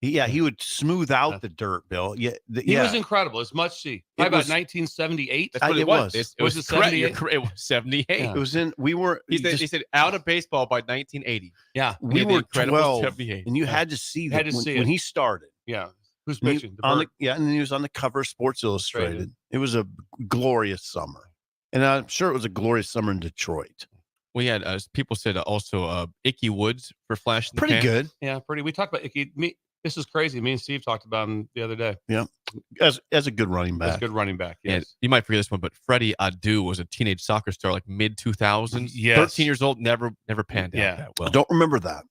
Yeah, he would smooth out the dirt, Bill. Yeah, He was incredible. It's much see. Probably about was- 1978. That's what it was. It Was was it correct. 78? It was 78. Yeah. It was in. We were. He said out of baseball by 1980. Yeah, And we he had the were incredible 12, 78. and you had to see Had that to when, see when it. he started. yeah. Who's And he- pitching? The on bird. the, and then he was on the cover of Sports Illustrated. It was a glorious summer, and I'm sure it was a glorious summer in Detroit. We had people said also Icky Woods for Flash in the Pretty Pan. good. Yeah, pretty. We talked about Icky. This is crazy. Me and Steve talked about him the other day. Yeah, as a good running That's back. a good running back. And Yes. you might forget this one, but Freddie Adu was a teenage soccer star, like mid 2000s. Yes. 13 years old, never panned Yeah. out that well. Don't remember that.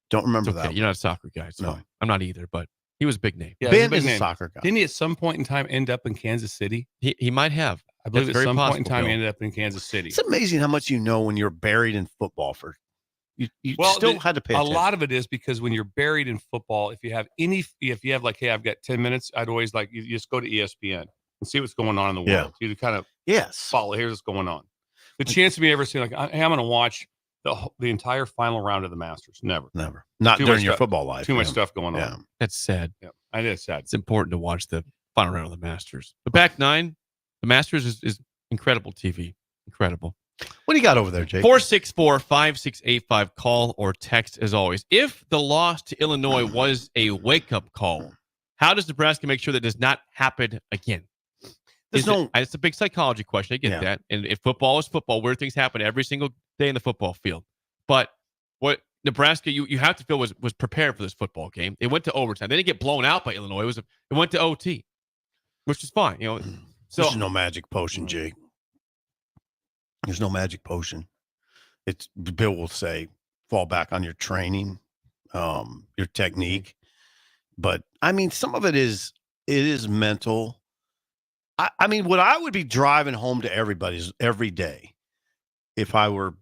Don't remember It's okay. that. You're not a soccer guy. It's No. fine. I'm not either, but he was a big name. Yeah, he's a Ben big is a name. soccer guy. Didn't he at some point in time end up in Kansas City? He might have. I believe That's at very some point in possible, time he Bill. ended up in Kansas City. It's amazing how much you know when you're buried in football. For you Well, still had to pay a attention. lot of it is because when you're buried in football, if you have like, hey, I've got 10 minutes, I'd always like you just go to ESPN and see what's going on in the Yeah. world. You kind of Yes. follow. Here's what's going on. The chance of me ever seeing like, hey, I'm going to watch the entire final round of the Masters. Never. Not Too during much your stuff- football life. Too much yeah. stuff going on. Yeah. That's sad. Yeah, I did sad. It's important to watch the final round of the Masters. The back nine, the Masters is incredible TV. Incredible. What do you got over there, Jake? 464-5685. Call or text as always. If the loss to Illinois was a wake-up call, how does Nebraska make sure that does not happen again? There's It's a big psychology question. I get Yeah. that. And if football is football, weird things happen every single day in the football field. But what Nebraska, you have to feel was prepared for this football game. It went to overtime. They didn't get blown out by Illinois. It went to OT, which is fine. So There's no magic potion, Jake. There's no magic potion. It's Bill will say, fall back on your training, your technique. But I mean, some of it is mental. I mean, what I would be driving home to everybody's every day, if I were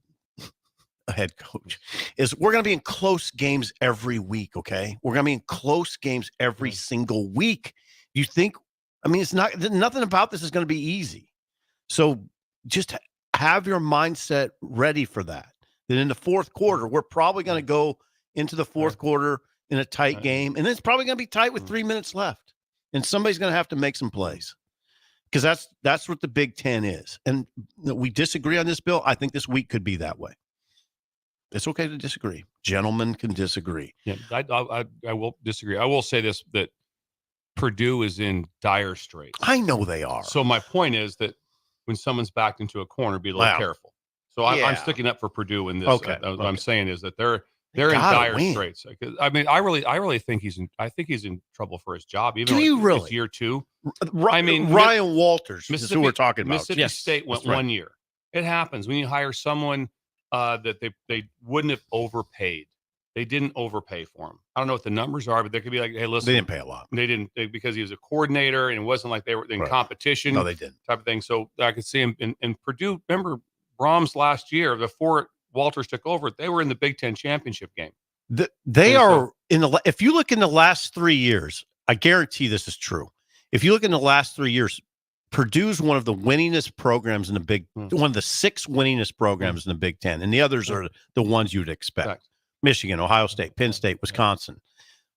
a head coach, is we're going to be in close games every week. Okay, we're going to be in close games every single week. You think? I mean, it's nothing about this is going to be easy. So just have your mindset ready for that. Then in the fourth quarter, we're probably going to go into the fourth quarter in a tight game, and it's probably going to be tight with 3 minutes left, and somebody's going to have to make some plays, because that's what the Big Ten is. And we disagree on this, Bill. I think this week could be that way. It's okay to disagree. Gentlemen can disagree. Yeah, I will disagree. I will say this, that Purdue is in dire straits. I know they are. So my point is that when someone's backed into a corner, be a little Wow. careful. So I'm Yeah. sticking up for Purdue in this. Okay. What I'm saying is that they're They're in gotta dire win. straits. I mean, I really think he's in trouble for his job. Even Do though you it's really? year 2. I mean, Ryan Walters is who we're talking about. Mississippi Yes, State went that's right. 1 year. It happens when you hire someone that they wouldn't have overpaid. They didn't overpay for him. I don't know what the numbers are, but they could be like, hey, listen, They didn't pay a lot. They didn't because he was a coordinator, and it wasn't like they were in competition. No, they didn't. Type of thing. So I could see him in Purdue. Remember Brahms last year, before Walters took over, they were in the Big Ten championship game. They are in the. If you look in the last 3 years, I guarantee this is true. If you look in the last 3 years, Purdue's one of the winningest programs in the one of the 6 winningest programs in the Big Ten, and the others are the ones you'd expect: Michigan, Ohio State, Penn State, Wisconsin,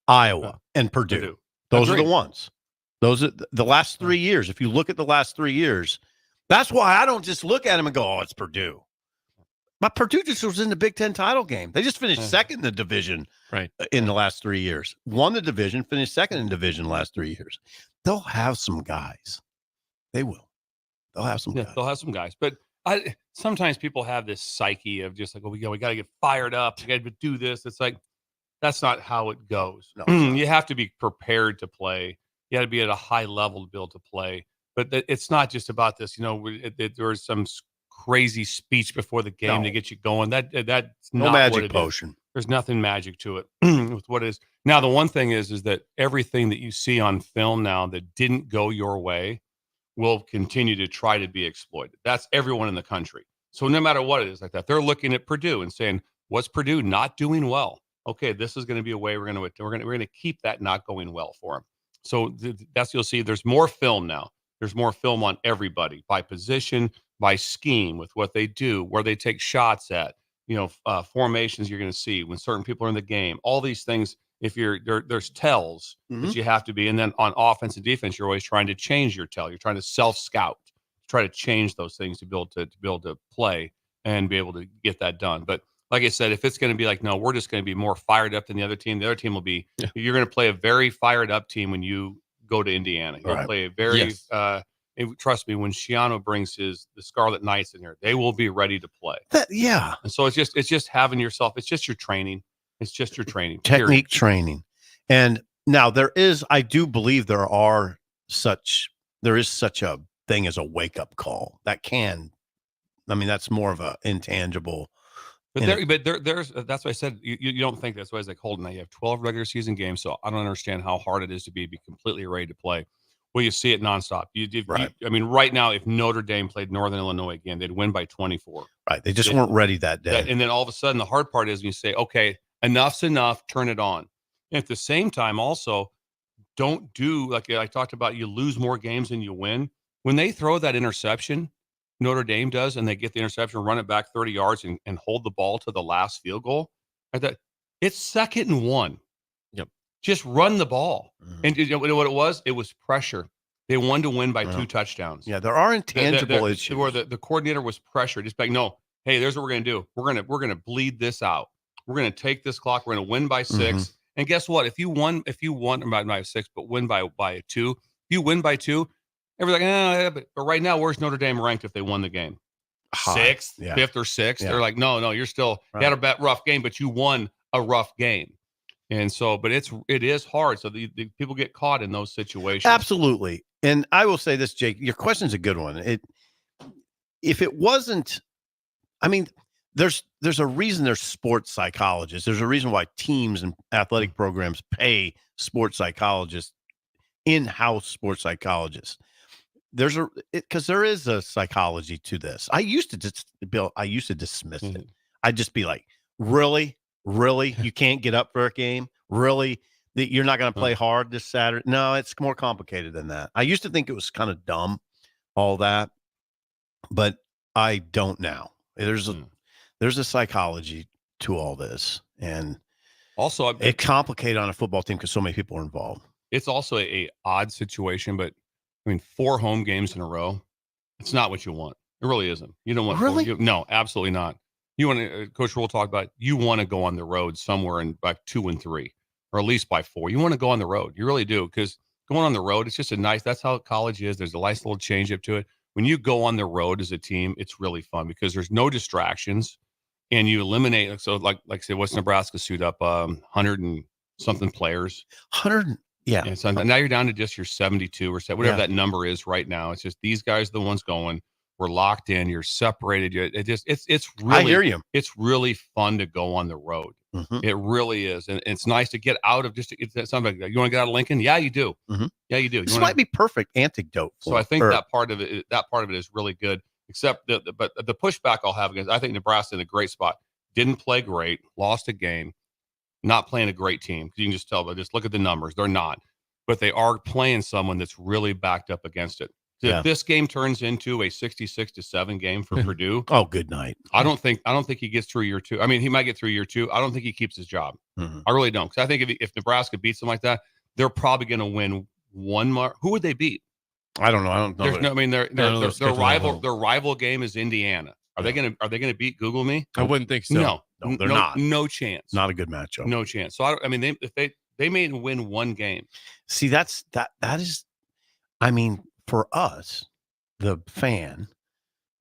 Iowa, and Purdue. Those are the ones. Those are the last 3 years. If you look at the last 3 years, that's why I don't just look at them and go, "Oh, it's Purdue." But Purdue just was in the Big Ten title game. They just finished second in the division in the last 3 years. Won the division, finished second in division the last 3 years. They'll have some guys. They will. They'll have some guys. They'll have some guys. But sometimes people have this psyche of just like, oh, we got to get fired up. We got to do this. It's like, that's not how it goes. No, you have to be prepared to play. You got to be at a high level to be able to play. But it's not just about this. You know, there was some crazy speech before the game to get you going. That's no not magic what it potion. is. There's nothing magic to it with what it is. Now, the one thing is that everything that you see on film now that didn't go your way will continue to try to be exploited. That's everyone in the country. So no matter what it is like that, they're looking at Purdue and saying, what's Purdue not doing well? Okay, this is going to be a way we're going to keep that not going well for them. So that's, you'll see there's more film now. There's more film on everybody by position, by scheme, with what they do, where they take shots at, formations you're going to see when certain people are in the game, all these things. If there's tells that you have to be, and then on offense and defense, you're always trying to change your tell. You're trying to self-scout, try to change those things to be able to play and be able to get that done. But like I said, if it's going to be like, no, we're just going to be more fired up than the other team will be. You're going to play a very fired up team when you go to Indiana. You'll play a very. Trust me, when Shiano brings the Scarlet Knights in here, they will be ready to play. And so it's just having yourself. It's just your training. It's just your training. Technique training. And now I do believe there is such a thing as a wake-up call. That's more of an intangible. But there's that's why I said you don't think that's why I was like, Holden, now you have 12 regular season games, so I don't understand how hard it is to be completely ready to play. Well, you see it nonstop. Right now, if Notre Dame played Northern Illinois again, they'd win by 24. Right. They just weren't ready that day. And then all of a sudden, the hard part is when you say, okay, enough's enough, turn it on. And at the same time, also, don't do, like I talked about, you lose more games than you win. When they throw that interception, Notre Dame does, and they get the interception, run it back 30 yards and hold the ball to the last field goal, it's 2nd and 1. Yep. Just run the ball. And you know what it was? It was pressure. They wanted to win by 2 touchdowns. Yeah, there are intangible issues. Where the coordinator was pressured. Just like, no, hey, there's what we're going to do. We're going to bleed this out. We're going to take this clock. We're going to win by 6. And guess what? If you won by 6, but win by 2, if you win by 2, everybody's like, but right now, where's Notre Dame ranked if they won the game? 6th, 5th, or 6th. They're like, no, you're still you had a rough game, but you won a rough game. And so, but it is hard. So the people get caught in those situations. Absolutely. And I will say this, Jake, your question's a good one. If it wasn't, there's a reason there's sports psychologists. There's a reason why teams and athletic programs pay sports psychologists, in-house sports psychologists. Because there is a psychology to this. I used to dismiss it. I'd just be like, really? You can't get up for a game? Really? You're not going to play hard this Saturday? No, it's more complicated than that. I used to think it was kind of dumb, all that, but I don't now. There's a psychology to all this, and also it's complicated on a football team because so many people are involved. It's also a odd situation, but 4 home games in a row, it's not what you want. It really isn't. You don't want no, absolutely not. You want to, Coach Rule talked about, you want to go on the road somewhere in by 2 and 3, or at least by 4. You want to go on the road. You really do, because going on the road, it's just that's how college is. There's a nice little change up to it. When you go on the road as a team, it's really fun because there's no distractions. and you eliminate. So like I said, what's Nebraska suit up? 100 and something players. 100. Yeah. And so now you're down to just your 72 or whatever Yeah. that number is right now. It's just these guys are the ones going. We're locked in. You're separated. It's really. I hear you. It's really fun to go on the road. Mhm. It really is, and it's nice to get out of just. It's something like, you want to get out of Lincoln? Yeah, you do. Mhm. Yeah, you do. This might be perfect antidote. So I think that part of it is really good. Except but the pushback I'll have against, I think Nebraska in a great spot. Didn't play great, lost a game, not playing a great team. You can just tell, but just look at the numbers. They're not, but they are playing someone that's really backed up against it. Yeah. If this game turns into a 66-7 game for Purdue, oh, good night. I don't think he gets through year 2. I mean, he might get through year 2. I don't think he keeps his job. Mhm. I really don't, because I think if Nebraska beats them like that, they're probably going to win one more. Who would they beat? I don't know. I don't know. There's no. I mean, their schedule rival. Their rival game is Indiana. Are they going to beat Google me? I wouldn't think so. No, they're not. No chance. Not a good matchup. No chance. So I mean, if they may win one game. See, that is. I mean, for us, the fan,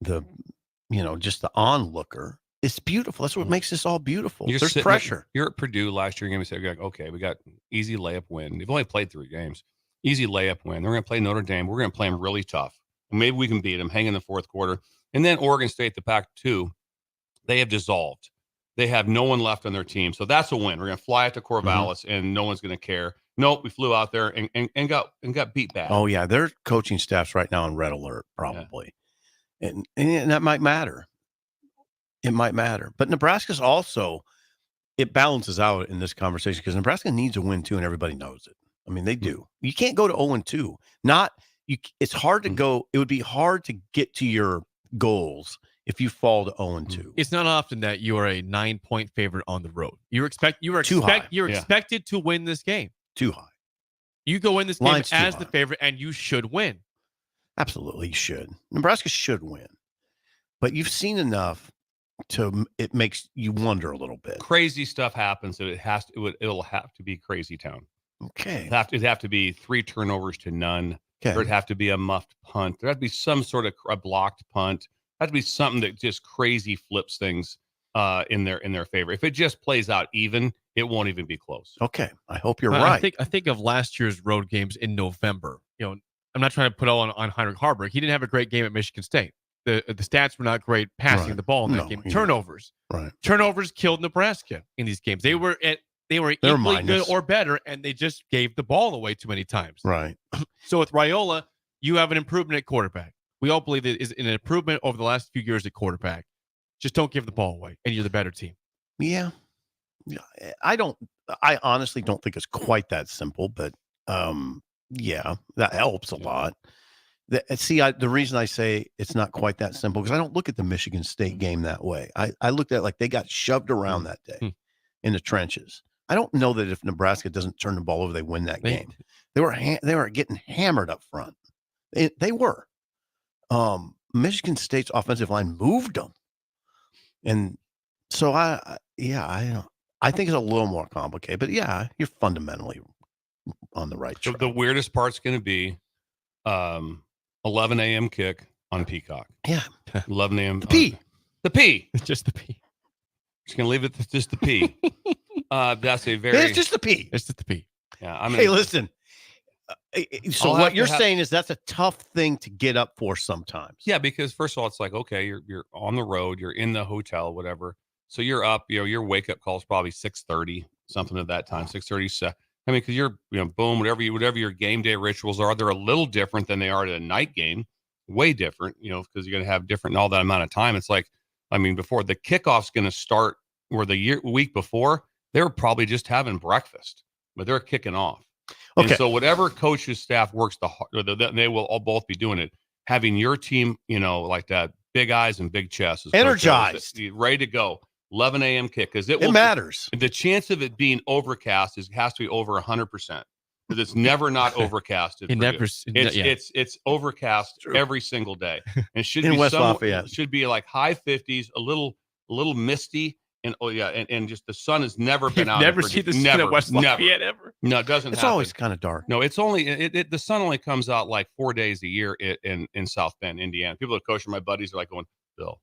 just the onlooker, it's beautiful. That's what makes this all beautiful. There's pressure. You're at Purdue last year. You're going to say, okay, we got easy layup win. They've only played 3 games. Easy layup win. They're going to play Notre Dame. We're going to play them really tough. Maybe we can beat them, hang in the fourth quarter. And then Oregon State, the Pac-2, they have dissolved. They have no one left on their team. So that's a win. We're going to fly out to Corvallis, and no one's going to care. Nope, we flew out there and got beat bad. Oh, yeah. Their coaching staff's right now on red alert, probably. Yeah. And that might matter. It might matter. But Nebraska's also, it balances out in this conversation because Nebraska needs a win, too, and everybody knows it. I mean, they do. You can't go to 0-2. It's hard to go. It would be hard to get to your goals if you fall to 0-2. It's not often that you are a 9-point favorite on the road. You're expected to win this game. Too high. You go in this game as the favorite, and you should win. Absolutely, you should. Nebraska should win. But you've seen enough it makes you wonder a little bit. Crazy stuff happens. So it'll have to be crazy town. Okay. It'd have to be 3 turnovers to none. Okay. There'd have to be a muffed punt. There'd have to be some sort of a blocked punt. There'd have to be something that just crazy flips things in their favor. If it just plays out even, it won't even be close. Okay. I hope you're right. I think of last year's road games in November. I'm not trying to put all on Heinrich Haarberg. He didn't have a great game at Michigan State. The stats were not great passing the ball in that game. Turnovers. Right. Turnovers killed Nebraska in these games. They were equally good or better, and they just gave the ball away too many times. Right. So with Raiola, you have an improvement at quarterback. We all believe it is an improvement over the last few years at quarterback. Just don't give the ball away, and you're the better team. Yeah. I honestly don't think it's quite that simple, but yeah, that helps a lot. The reason I say it's not quite that simple, because I don't look at the Michigan State game that way. I looked at it like they got shoved around that day in the trenches. I don't know that if Nebraska doesn't turn the ball over, they win that game. They were getting hammered up front. They were. Michigan State's offensive line moved them, and so I think it's a little more complicated. But yeah, you're fundamentally on the right track. The weirdest part's going to be 11 a.m. kick on Peacock. Yeah. 11 a.m. The P. The P. Just the P. Just going to leave it to just the P. That's a very... It's just the P. It's just the P. Yeah. Hey, listen. So what you're saying is that's a tough thing to get up for sometimes. Yeah, because first of all, it's like, okay, you're on the road, you're in the hotel, whatever. So you're up, your wake-up call is probably 6:30, something at that time, 6:30. I mean, because you're, boom, whatever your game day rituals are, they're a little different than they are at a night game, way different, because you're going to have different in all that amount of time. It's like, I mean, before the kickoff's going to start, or the week before, they were probably just having breakfast, but they're kicking off. Okay. And so whatever coach's staff works they will all both be doing it. Having your team, like that, big eyes and big chests, energized, ready to go. 11 a.m. kick, because it matters. The chance of it being overcast has to be over 100%, because it's never not overcast. It's overcast every single day. And it should in be West Lafayette. It should be like high 50s, a little misty, and and just the sun has never been out. Never see the sun at West Lafayette ever. No, it doesn't. It's happen. always kind of dark. No, it's only the sun only comes out like 4 days a year in South Bend, Indiana. People that coach my buddies are like going, Bill,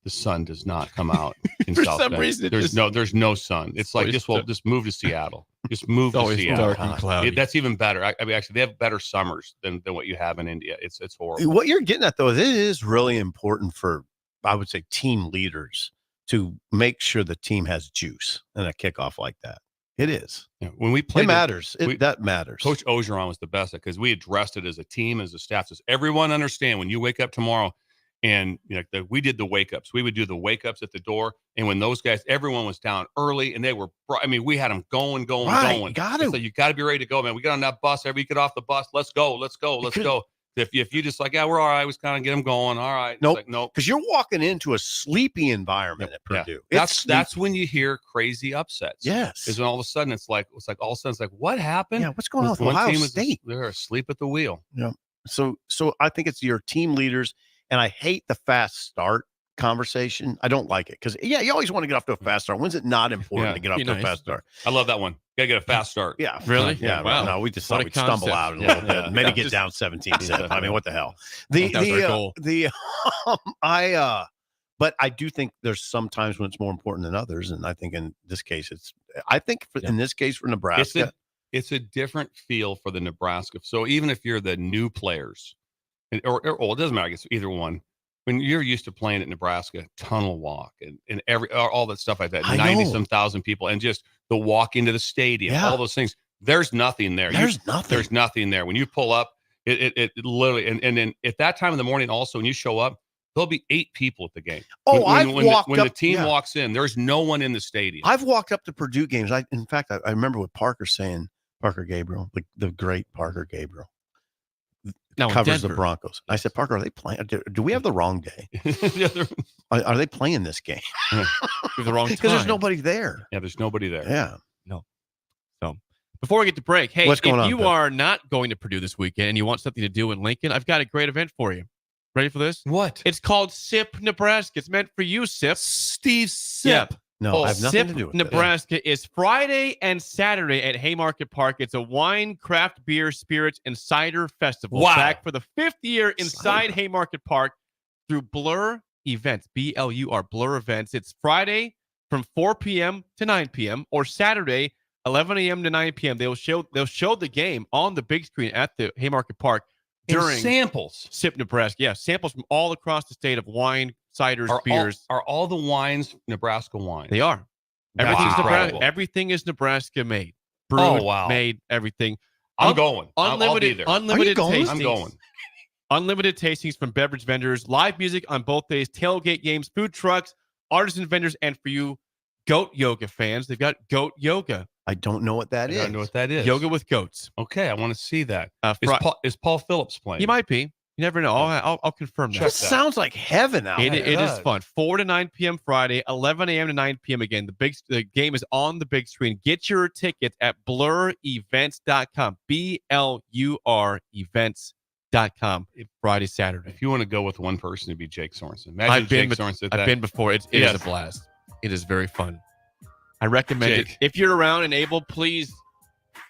the sun does not come out in For South some Bend. reason, There's no sun. It's like just move to Seattle. Just move to always Seattle. dark and cloudy. That's even better. I mean, actually, they have better summers than what you have in India. It's horrible. What you're getting at, though, is it is really important for, I would say, team leaders to make sure the team has juice in a kickoff like that. It is. Yeah, when we played, it matters. That matters. Coach Ogeron was the best because we addressed it as a team, as a staff. Says everyone understand when you wake up tomorrow, and we did the wake ups. We would do the wake ups at the door, and when those guys, everyone was down early, and they were. I mean, we had them going. Got to. So you got to be ready to go, man. We got on that bus. Everybody get off the bus. Let's go. If you just like, yeah, we're all right. We just kind of get them going. All right. Nope. Like, nope. Because you're walking into a sleepy environment at Purdue. Yeah. That's when you hear crazy upsets. Yes. Is when all of a sudden it's like what happened? Yeah. What's going on with Ohio State? They're asleep at the wheel. Yeah. So I think it's your team leaders, and I hate the fast start conversation. I don't like it because you always want to get off to a fast start. When's it not important to get off to a fast start? I love that one. Gotta get a fast start. Yeah. Really? Yeah. Wow. No, we just thought we'd stumble out a little bit. Maybe get down 17-7. I mean, what the hell? But I do think there's some times when it's more important than others, and I think in this case in this case for Nebraska, it's a different feel for the Nebraska. So even if you're the new players, or it doesn't matter. I guess either one. When you're used to playing at Nebraska, tunnel walk and all that stuff like that, 90-some thousand people, and just the walk into the stadium, all those things. There's nothing there. There's nothing there. When you pull up, it literally, and then at that time in the morning, also when you show up, there'll be 8 people at the game. Oh, when the team walks in, there's no one in the stadium. I've walked up to Purdue games. In fact, I remember what Parker saying. Parker Gabriel, the great Parker Gabriel. Now covers the Broncos. I said, Parker, are they playing? Do we have the wrong day? Are they playing this game? The wrong time. Because there's nobody there. Yeah, there's nobody there. Yeah. No. So before we get to break, hey, what's going on, if you Bill? are not going to Purdue this weekend and you want something to do in Lincoln, I've got a great event for you. Ready for this? What? It's called Sip Nebraska. It's meant for you, Sip. Steve Sip. Yeah. No, I have nothing to do with Nebraska is Friday and Saturday at Haymarket Park. It's a wine, craft beer, spirits, and cider festival. Wow. Back for the 5th year inside Haymarket Park through Blur Events, BLUR, Blur Events. It's Friday from 4 p.m. to 9 p.m. or Saturday, 11 a.m. to 9 p.m. They'll show the game on the big screen at the Haymarket Park during and samples. Sip Nebraska. Yeah, samples from all across the state of wine, ciders, beers. Are all the wines Nebraska wines? They are. Everything's Nebraska. Everything is Nebraska made. Brewed, made, everything. I'm going. Unlimited tastings. I'm going. Unlimited tastings from beverage vendors, live music on both days, tailgate games, food trucks, artisan vendors, and for you goat yoga fans, they've got goat yoga. I don't know what that is. I don't know what that is. Yoga with goats. Okay, I want to see that. Is Paul Phillips playing? He might be. You never know. I'll confirm that. That sounds like heaven out there. It is fun. 4 to 9 p.m. Friday, 11 a.m. to 9 p.m. again. The game is on the big screen. Get your tickets at blurevents.com. BLUR events.com. Friday, Saturday. If you want to go with one person, it'd be Jake Sorensen. I've been before. It is a blast. It is very fun. I recommend it. If you're around and able, please,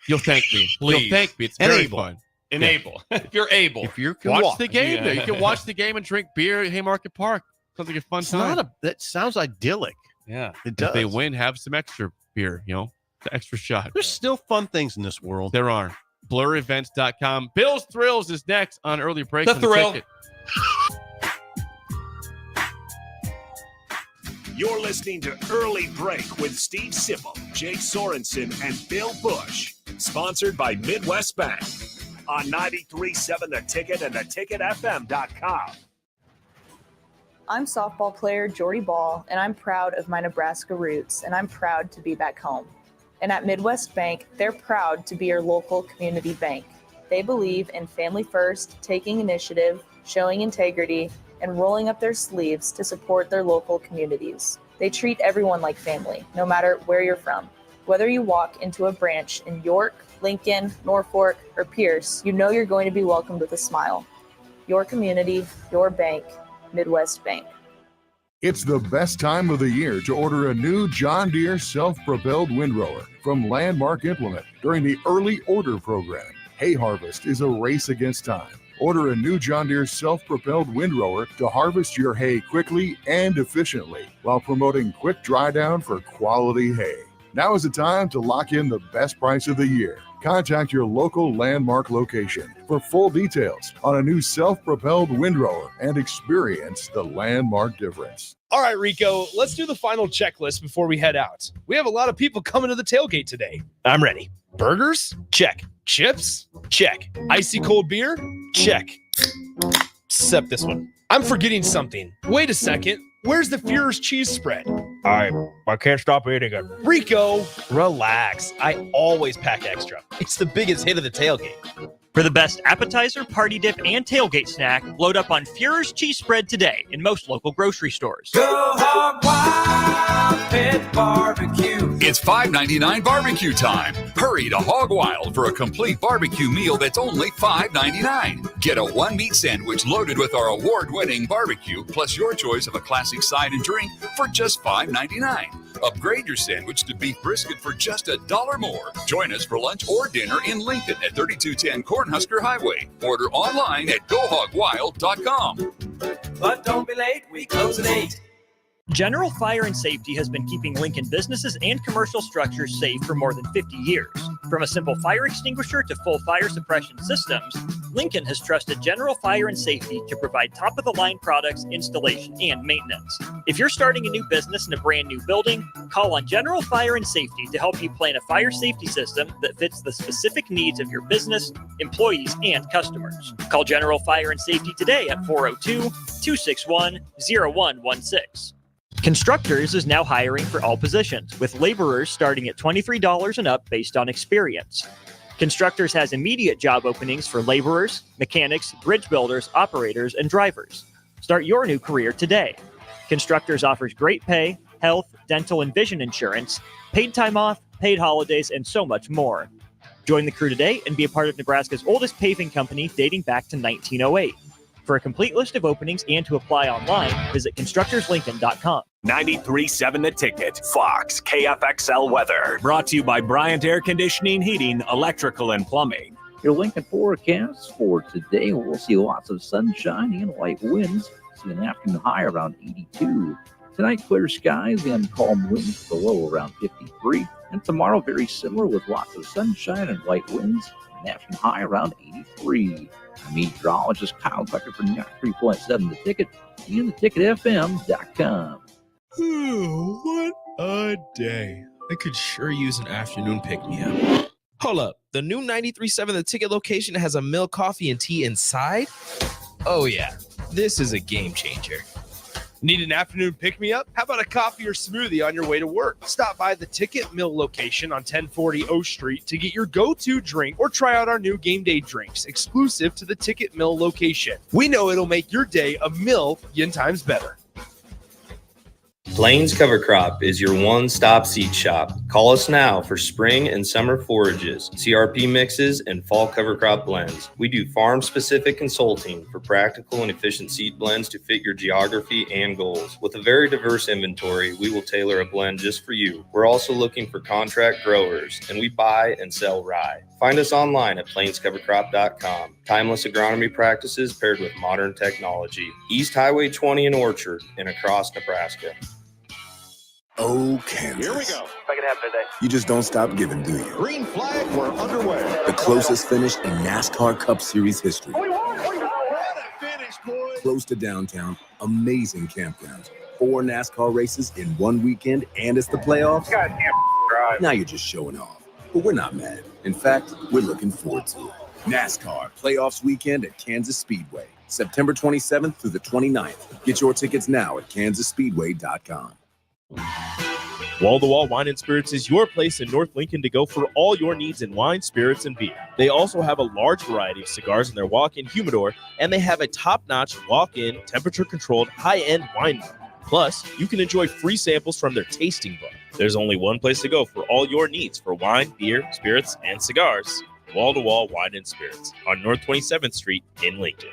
you'll thank me. You'll thank me. It's very fun. Enable. If you're able. If you can watch the game, you can watch the game and drink beer at Haymarket Park. Sounds like a fun time. That sounds idyllic. Yeah, it does. If they win, have some extra beer, the extra shot. There's still fun things in this world. There are. BlurEvents.com. Bill's Thrills is next on Early Break. The Thrill. You're listening to Early Break with Steve Sipple, Jake Sorensen, and Bill Busch. Sponsored by Midwest Bank on 93.7 The Ticket and theticketfm.com. I'm softball player Jordy Ball, and I'm proud of my Nebraska roots, and I'm proud to be back home. And at Midwest Bank, they're proud to be your local community bank. They believe in family first, taking initiative, showing integrity, and rolling up their sleeves to support their local communities. They treat everyone like family, no matter where you're from. Whether you walk into a branch in York, Lincoln, Norfolk, or Pierce, you know you're going to be welcomed with a smile. Your community, your bank, Midwest Bank. It's the best time of the year to order a new John Deere self-propelled windrower from Landmark Implement during the Early Order Program. Hay harvest is a race against time, Order a new John Deere self-propelled windrower to harvest your hay quickly and efficiently while promoting quick dry down for quality hay. Now is the time to lock in the best price of the year. Contact your local Landmark location for full details on a new self-propelled windrower and experience the Landmark difference. All right, Rico, let's do the final checklist before we head out. We have a lot of people coming to the tailgate today. I'm ready. Burgers? Check. Chips? Check. Icy cold beer? Check. Except this one. I'm forgetting something. Wait a second. Where's the Führer's cheese spread? I can't stop eating it. Rico, relax. I always pack extra. It's the biggest hit of the tailgate. For the best appetizer, party dip, and tailgate snack, load up on Führer's cheese spread today in most local grocery stores. Go Hog Wild Pit Barbecue. It's $5.99 barbecue time. Hurry to Hog Wild for a complete barbecue meal that's only $5.99. Get a one-meat sandwich loaded with our award-winning barbecue, plus your choice of a classic side and drink for just $5.99. Upgrade your sandwich to beef brisket for just $1 more. Join us for lunch or dinner in Lincoln at 3210 Cornhusker Highway. Order online at GoHogWild.com. But don't be late, we close at 8. General Fire and Safety has been keeping Lincoln businesses and commercial structures safe for more than 50 years. From a simple fire extinguisher to full fire suppression systems, Lincoln has trusted General Fire and Safety to provide top-of-the-line products, installation, and maintenance. If you're starting a new business in a brand new building, call on General Fire and Safety to help you plan a fire safety system that fits the specific needs of your business, employees, and customers. Call General Fire and Safety today at 402-261-0116. Constructors is now hiring for all positions, with laborers starting at $23 and up based on experience. Constructors has immediate job openings for laborers, mechanics, bridge builders, operators, and drivers. Start your new career today. Constructors offers great pay, health, dental, and vision insurance, paid time off, paid holidays, and so much more. Join the crew today and be a part of Nebraska's oldest paving company dating back to 1908. For a complete list of openings and to apply online, visit constructorslincoln.com. 93.7 The Ticket, Fox, KFXL weather. Brought to you by Bryant Air Conditioning, Heating, Electrical, and Plumbing. Your Lincoln forecast for today, we'll see lots of sunshine and light winds. See an afternoon high around 82. Tonight, clear skies and calm winds, the low around 53. And tomorrow, very similar with lots of sunshine and light winds. An afternoon high around 83. Meteorologist Kyle Becker for 93.7 The Ticket and theticketfm.com. What a day. I could sure use an afternoon pick-me-up. Hold up. The new 93.7 The Ticket location has a milk, coffee, and tea inside? Oh, yeah. This is a game changer. Need an afternoon pick-me-up? How about a coffee or smoothie on your way to work? Stop by the Ticket Mill location on 1040 O Street to get your go-to drink or try out our new game day drinks exclusive to the Ticket Mill location. We know it'll make your day a million times better. Plains Cover Crop is your one-stop seed shop. Call us now for spring and summer forages, CRP mixes, and fall cover crop blends. We do farm-specific consulting for practical and efficient seed blends to fit your geography and goals. With a very diverse inventory, we will tailor a blend just for you. We're also looking for contract growers, and we buy and sell rye. Find us online at plainscovercrop.com. Timeless agronomy practices paired with modern technology. East Highway 20 in Orchard and across Nebraska. Oh, Kansas. Here we go. Second half today. You just don't stop giving, do you? Green flag, we're underway. The closest finish in NASCAR Cup Series history. We won. What a finish, boys. Close to downtown, amazing campgrounds, 4 NASCAR races in one weekend, and it's the playoffs. Goddamn drive. Now you're just showing off. But we're not mad. In fact, we're looking forward to it. NASCAR Playoffs Weekend at Kansas Speedway, September 27th through the 29th. Get your tickets now at kansasspeedway.com. Wall-to-Wall Wine and Spirits is your place in North Lincoln to go for all your needs in wine, spirits, and beer. They also have a large variety of cigars in their walk-in humidor, and they have a top-notch walk-in, temperature-controlled, high-end wine bar. Plus, you can enjoy free samples from their tasting book. There's only one place to go for all your needs for wine, beer, spirits, and cigars. Wall-to-Wall Wine and Spirits on North 27th Street in Lincoln.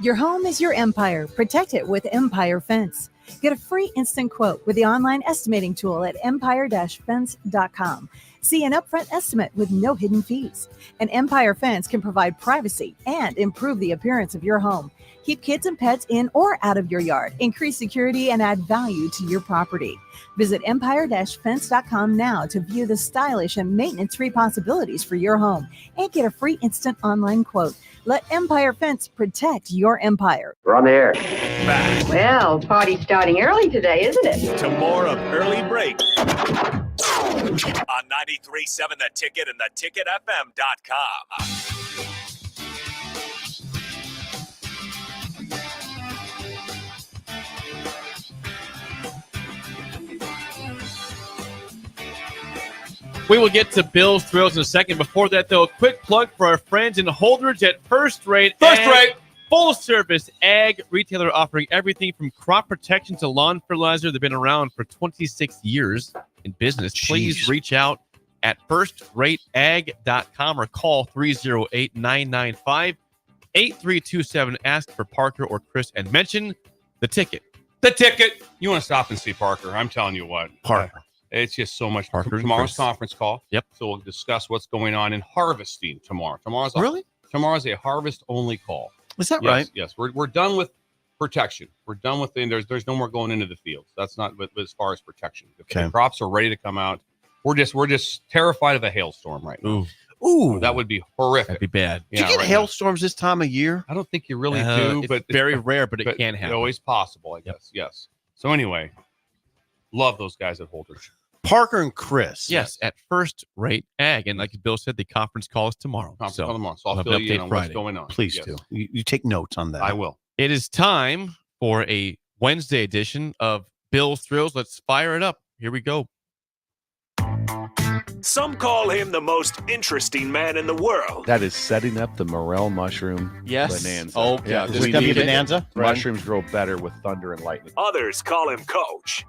Your home is your empire. Protect it with Empire Fence. Get a free instant quote with the online estimating tool at empire-fence.com. See an upfront estimate with no hidden fees. An Empire Fence can provide privacy and improve the appearance of your home. Keep kids and pets in or out of your yard, increase security, and add value to your property. Visit empire-fence.com now to view the stylish and maintenance-free possibilities for your home and get a free instant online quote. Let Empire Fence protect your empire. We're on the air. Back Well, party's starting early today, isn't it? to more of Early Break on 93.7 The Ticket and theticketfm.com. We will get to Bill's Thrills in a second. Before that, though, a quick plug for our friends in Holdridge at First Rate. Full-service ag retailer offering everything from crop protection to lawn fertilizer. They've been around for 26 years in business. Please reach out at firstrateag.com or call 308-995-8327. Ask for Parker or Chris and mention The Ticket. The Ticket. You want to stop and see Parker. I'm telling you what. Parker. It's just so much. Parker Tomorrow's Chris. conference call. Yep. So we'll discuss what's going on in harvesting tomorrow. Tomorrow's a harvest-only call. Is that Yes, right? Yes. We're done with protection. We're done with there's no more going into the fields. That's not but as far as protection. The crops are ready to come out. We're just terrified of a hailstorm right now. Ooh, that would be horrific. That'd be bad. Do you get hailstorms this time of year? I don't think you really do, it's but very rare, but it can happen. It's always possible, I guess. Yes. So anyway, love those guys at Holdridge. Parker and Chris. Yes, at First Rate Ag. And like Bill said, the conference call is tomorrow. So I'll we'll have fill an you in update on Friday. what's going on. Please Yes. do. You take notes on that. I will. It is time for a Wednesday edition of Bill's Thrills. Let's fire it up. Here we go. Some call him the most interesting man in the world. That is setting up the morel mushroom bonanza. Oh, yeah. Is it gonna be a bonanza? Mushrooms grow better with thunder and lightning. Others call him Coach.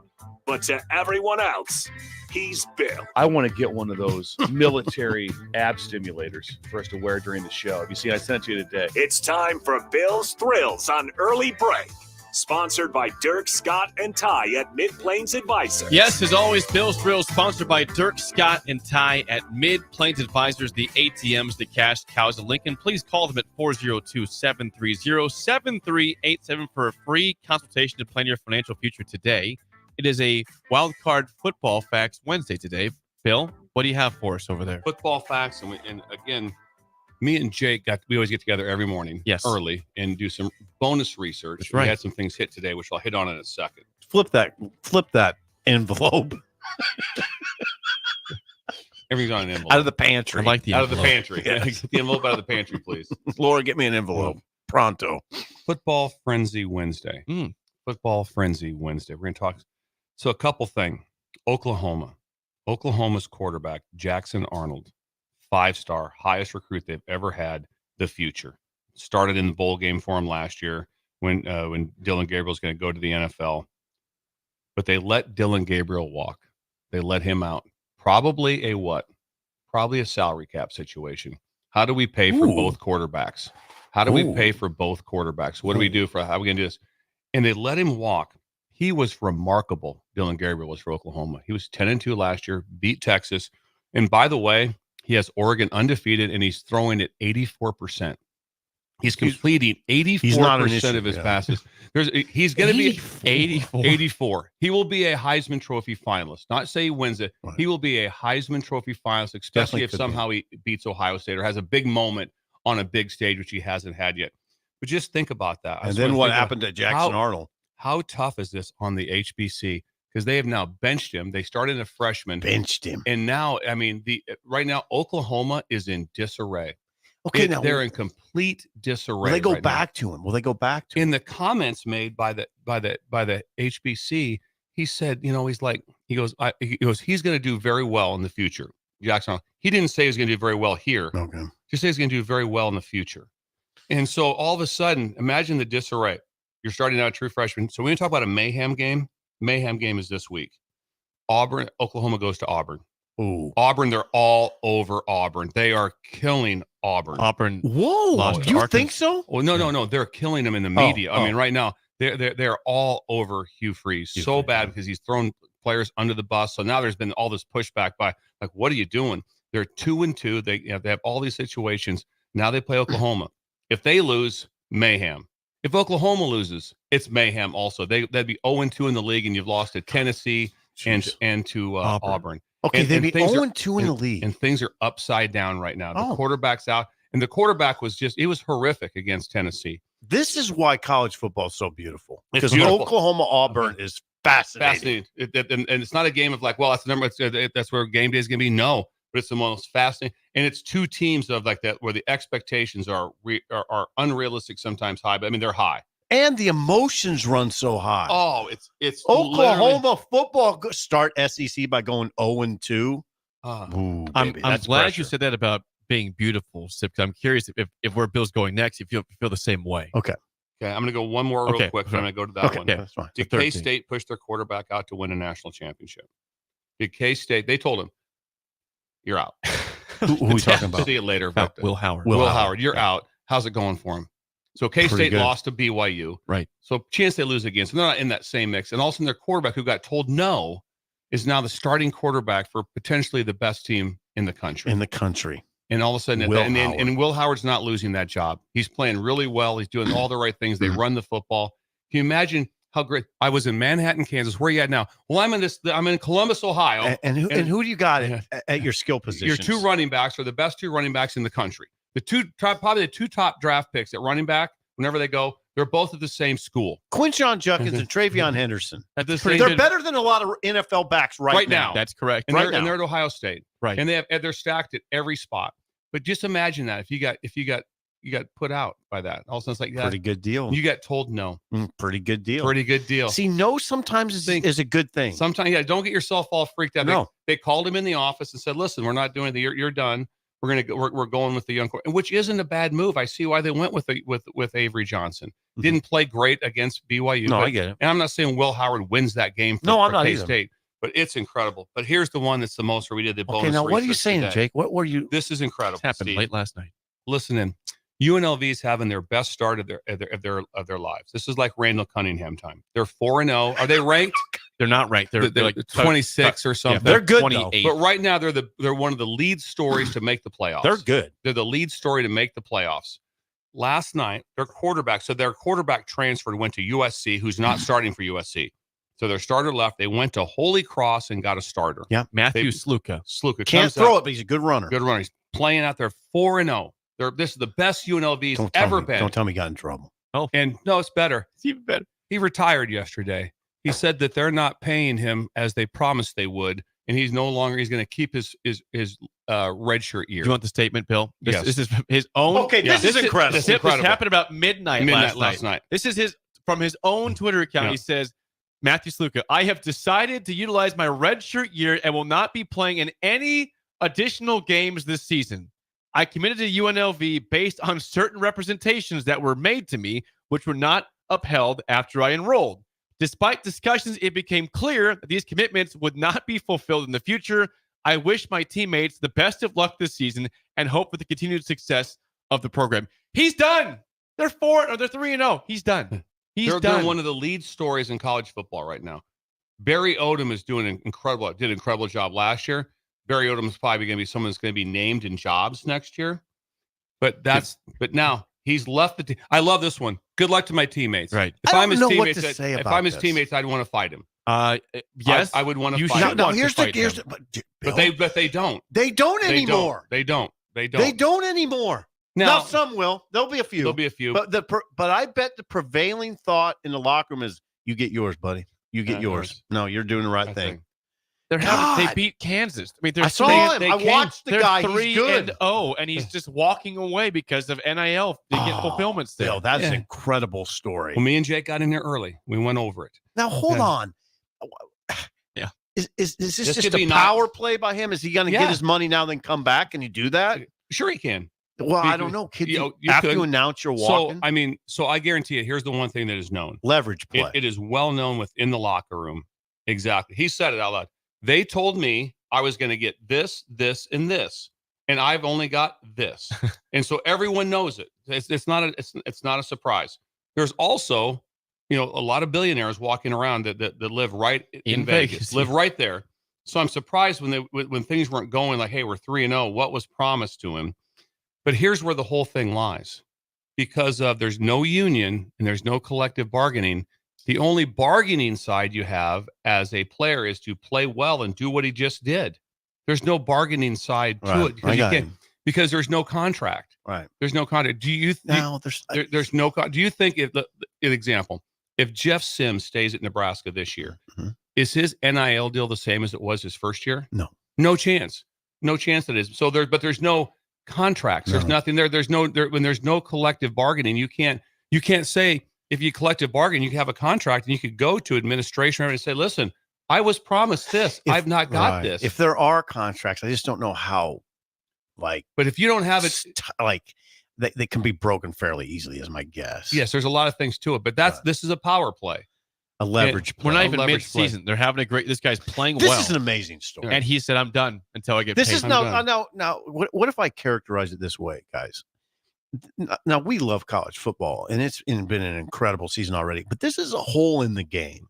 But to everyone else, he's Bill. I want to get one of those military ab stimulators for us to wear during the show. Have you seen? I sent it to you today. It's time for Bill's Thrills on Early Break. Sponsored by Dirk, Scott, and Ty at Mid-Plains Advisors. Yes, as always, Bill's Thrills sponsored by Dirk, Scott, and Ty at Mid-Plains Advisors, the ATMs, the cash cows in Lincoln. Please call them at 402-730-7387 for a free consultation to plan your financial future today. It is a wild card football facts Wednesday today. Bill, what do you have for us over there? Football facts, and again, me and Jake we always get together every morning, early, and do some bonus research. That's right. We had some things hit today, which I'll hit on in a second. Flip that envelope. Everything's on an envelope. Out of the pantry. I like the out of the envelope. pantry. Yes. Get the envelope out of the pantry, please. Laura, get me an envelope. Pronto. Football Frenzy Wednesday. Football Frenzy Wednesday. We're going to talk. So a couple things. Oklahoma's quarterback, Jackson Arnold, 5-star, highest recruit they've ever had, the future. Started in the bowl game for him last year when Dylan Gabriel's going to go to the NFL. But they let Dylan Gabriel walk. They let him out. Probably a what? Probably a salary cap situation. How do we pay for both quarterbacks? How do we pay for both quarterbacks? What do we do how are we going to do this? And they let him walk. He was remarkable. Dylan Gabriel was for Oklahoma. He was 10-2 last year, beat Texas. And by the way, he has Oregon undefeated, and he's throwing at 84%. He's completing 84% of his passes. He's going to be 84. He will be a Heisman Trophy finalist. Not say he wins it. Right. He will be a Heisman Trophy finalist, especially if somehow he beats Ohio State or has a big moment on a big stage, which he hasn't had yet. But just think about that. And then what happened to Jackson Arnold? How tough is this on the HBC? Because they have now benched him. They started a freshman. Benched him. And now, I mean, right now, Oklahoma is in disarray. Okay, they're in complete disarray. Will they go back to him? Will they go back to him? In the comments made by the HBC, he said, he goes, he's going to do very well in the future. Jackson, he didn't say he's going to do very well here. Okay. Just say he's going to do very well in the future. And so all of a sudden, imagine the disarray. You're starting out a true freshman. So when you talk about a mayhem game is this week. Oklahoma goes to Auburn. Ooh. Auburn, they're all over Auburn. They are killing Auburn. Whoa. You think so? Well, no. They're killing them in the media. I mean, right now, they're all over Hugh Freeze. So bad because he's thrown players under the bus. So now there's been all this pushback by like, what are you doing? They're 2-2. They have all these situations. Now they play Oklahoma. If they lose, mayhem. If Oklahoma loses, it's mayhem also. They'd be 0-2 in the league, and you've lost to Tennessee and to Auburn. Okay, they'd be 0-2 in the league. And things are upside down right now. The quarterback's out. And the quarterback was horrific against Tennessee. This is why college football is so beautiful. It's Because beautiful. Oklahoma-Auburn is fascinating. And it's not a game of like, well, that's the number. That's where game day is going to be. No, but it's the most fascinating. And it's two teams of like that where the expectations are unrealistic, sometimes high. But I mean, they're high. And the emotions run so high. Oh, it's Oklahoma football start SEC by going 0-2. Ooh, I'm baby, glad that's pressure. you said that about being beautiful, Sip. I'm curious if where Bill's going next, if you feel the same way. Okay. Okay, I'm going to go one more real quick. Then I'm going to go to that one. Yeah, that's fine. Did K-State push their quarterback out to win a national championship? Did K-State? They told him, "You're out." Who are we talking about? See you later, Will Howard. Will Howard, you're out. How's it going for him? So K-State lost to BYU. Right. So chance they lose again. So they're not in that same mix. And also their quarterback, who got told no, is now the starting quarterback for potentially the best team in the country. And all of a sudden, and Will Howard's not losing that job. He's playing really well. He's doing all the right things. They run the football. Can you imagine how great? I was in Manhattan, Kansas. Where are you at now? Well, I'm in Columbus, Ohio. And who do you got at your skill position? Your two running backs are the best two running backs in the country. Probably the two top draft picks at running back. Whenever they go, they're both at the same school. Quinshon Judkins and Travion Henderson. They're better than a lot of NFL backs right now. That's correct. And they're at Ohio State. Right. And they're stacked at every spot. But just imagine that if you got put out by that. All of a sudden it's like that. Pretty good deal. You got told no. Pretty good deal. Pretty good deal. See, no sometimes is a good thing. Sometimes, don't get yourself all freaked out. No. They called him in the office and said, "Listen, we're not doing it. You're done. We're going with the young quarterback," which isn't a bad move. I see why they went with Avery Johnson. Didn't play great against BYU. No, I get it. And I'm not saying Will Howard wins that game I'm for not K-State, but it's incredible. But here's the one that's the most where we did the bonus. Okay, now what are you research saying, today. Jake? What were you? This is incredible. This happened Steve. late last night. Listen in. UNLV's having their best start of their lives. This is like Randall Cunningham time. They're 4-0. Are they ranked? They're not ranked. They're like 26 or something. They're good, 28. But right now they're one of the lead stories to make the playoffs. They're good. They're the lead story to make the playoffs. Last night, their quarterback transferred, went to USC, who's not starting for USC. So their starter left. They went to Holy Cross and got a starter. Yeah, Matthew Sluka. Can't throw it, but he's a good runner. Good runner. He's playing out there 4-0. This is the best UNLV's ever been. Don't tell me he got in trouble. Oh, and no, it's better. It's even better. He retired yesterday. He said that they're not paying him as they promised they would, and he's going to keep his red shirt year. Do you want the statement, Bill? Yes. This is his own. Okay, this is incredible. This happened about midnight last night. This is from his own Twitter account. Yeah. He says, Matthew Sluka, I have decided to utilize my red shirt year and will not be playing in any additional games this season. I committed to UNLV based on certain representations that were made to me, which were not upheld after I enrolled. Despite discussions, it became clear that these commitments would not be fulfilled in the future. I wish my teammates the best of luck this season and hope for the continued success of the program. He's done. They're 3-0. He's done. They're one of the lead stories in college football right now. Barry Odom is did an incredible job last year. Barry Odom is probably going to be someone that's going to be named in jobs next year. But now he's left the team. I love this one. Good luck to my teammates. Right. If I'm his teammates, I'd want to fight him. Yes, I would want to fight him. No, here's the but they don't. They don't anymore. They don't. They don't anymore. Now some will. There'll be a few. But I bet the prevailing thought in the locker room is, you get yours, buddy. You get yours. No, you're doing the right thing. They beat Kansas. I mean, I saw him. I watched the guy. They're He's good. 3-0, and he's just walking away because of NIL to get fulfillments there. Bill, that's an incredible story. Well, me and Jake got in there early. We went over it. Now hold on. Yeah. Is this just a power play by him? Is he going to get his money now, then come back? Can you do that? Sure, he can. Well, I don't know. Could you after you announce you're walking? So I guarantee you, here's the one thing that is known. Leverage play. It is well known within the locker room. Exactly. He said it out loud. They told me I was going to get this, this, and this, and I've only got this, and so everyone knows it. It's not a surprise. There's also a lot of billionaires walking around that live right in Vegas, yeah. live right there. So I'm surprised when things weren't going like, hey, we're 3-0, what was promised to him? But here's where the whole thing lies. Because there's no union and there's no collective bargaining, the only bargaining side you have as a player is to play well and do what he just did. There's no bargaining side to it because there's no contract. Right. There's no contract. Do you there's no do you think an example, if Jeff Sims stays at Nebraska this year, is his NIL deal the same as it was his first year? No. No chance. No chance that is. So there's no contracts. There's nothing there. When there's no collective bargaining, you can't say if you collective bargain, you can have a contract and you could go to administration and say, listen, I was promised this. I've not got this. If there are contracts, I just don't know how, but if you don't have it, they can be broken fairly easily is my guess. Yes. There's a lot of things to it, but this is a power play. A leverage play. We're not even mid-season. They're having this guy's playing well. This is an amazing story. And he said, I'm done until I get this paid. Is now, what if I characterize it this way, guys? Now, we love college football, and it's been an incredible season already, but this is a hole in the game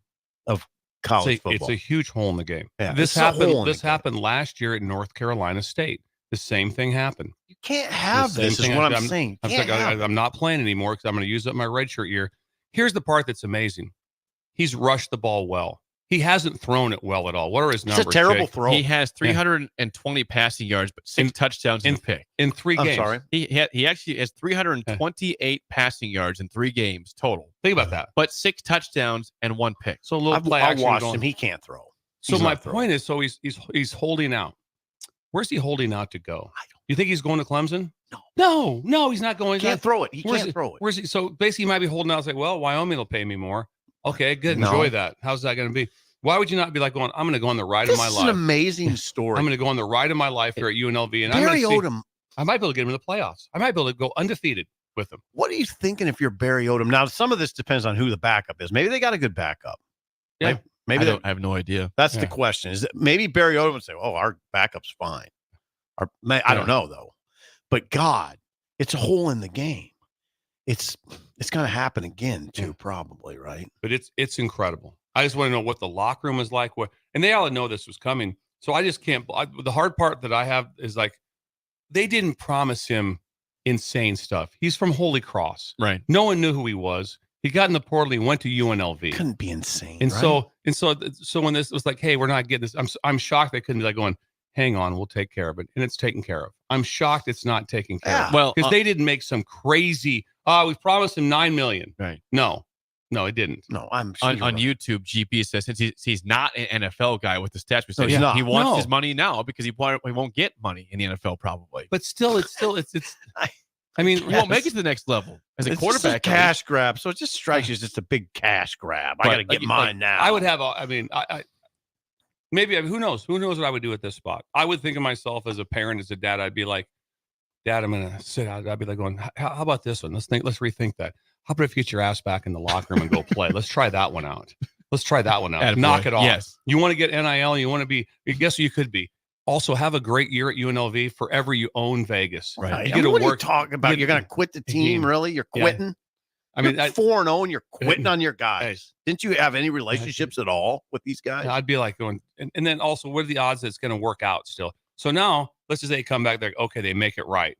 of college football. It's a huge hole in the game. Yeah, this happened last year at North Carolina State. The same thing happened. You can't have this is what I'm saying. I'm not playing anymore because I'm going to use up my redshirt year. Here's the part that's amazing. He's rushed the ball well. He hasn't thrown it well at all. What are his numbers? It's a terrible throw. He has 320 passing yards, but 6 touchdowns in a pick. In 3 games. I'm sorry. He actually has 328 passing yards in 3 games total. Think about that. But 6 touchdowns and 1 pick. So a little play action. I watched him. He can't throw. So my point is, he's holding out. Where's he holding out to go? You think he's going to Clemson? No, he's not going. He can't throw it. He can't throw it. Where's he? So basically, he might be holding out. It's like, well, Wyoming will pay me more. Okay, good. Enjoy that. How's that going to be? Why would you not be like going, I'm going to go on the ride of my life? This is an amazing story. I'm going to go on the ride of my life here at UNLV. And Barry Odom. I might be able to get him in the playoffs. I might be able to go undefeated with him. What are you thinking if you're Barry Odom? Now, some of this depends on who the backup is. Maybe they got a good backup. Yeah. Maybe I have no idea. That's the question. Is that maybe Barry Odom would say, oh, our backup's fine. I don't know, though. But God, it's a hole in the game. It's going to happen again, too, probably, right? But it's incredible. I just want to know what the locker room is like. And they all know this was coming. So I just can't. The hard part that I have is like, they didn't promise him insane stuff. He's from Holy Cross. Right. No one knew who he was. He got in the portal. He went to UNLV. Couldn't be insane. And right? so when this was like, hey, we're not getting this. I'm shocked they couldn't be like going, hang on, we'll take care of it. And it's taken care of. I'm shocked it's not taken care of. Well, because they didn't make some crazy, we promised him $9 million. Right. No, it didn't. No, I'm on YouTube, GP says since he's not an NFL guy with the stats, he wants his money now because he won't get money in the NFL probably. But still, it's I mean, he won't make it to the next level as a quarterback. Just a cash grab. So it just strikes you as just a big cash grab. I got to get mine now. I would have, maybe, who knows? Who knows what I would do at this spot? I would think of myself as a parent, as a dad. I'd be like, Dad, I'm going to sit out. I'd be like going, how about this one? Let's rethink that. How about if you get your ass back in the locker room and go play? Let's try that one out. Knock it off. Yes. You want to get NIL. You want to be, guess who you could be. Also have a great year at UNLV forever. You own Vegas. Right. What are you talking about? You're going to quit the team? Really? You're quitting? I mean, 4-0 and you're quitting on your guys. Didn't you have any relationships at all with these guys? I'd be like going, and then also, what are the odds that it's going to work out still? So now, let's just say they come back there. Okay, they make it right.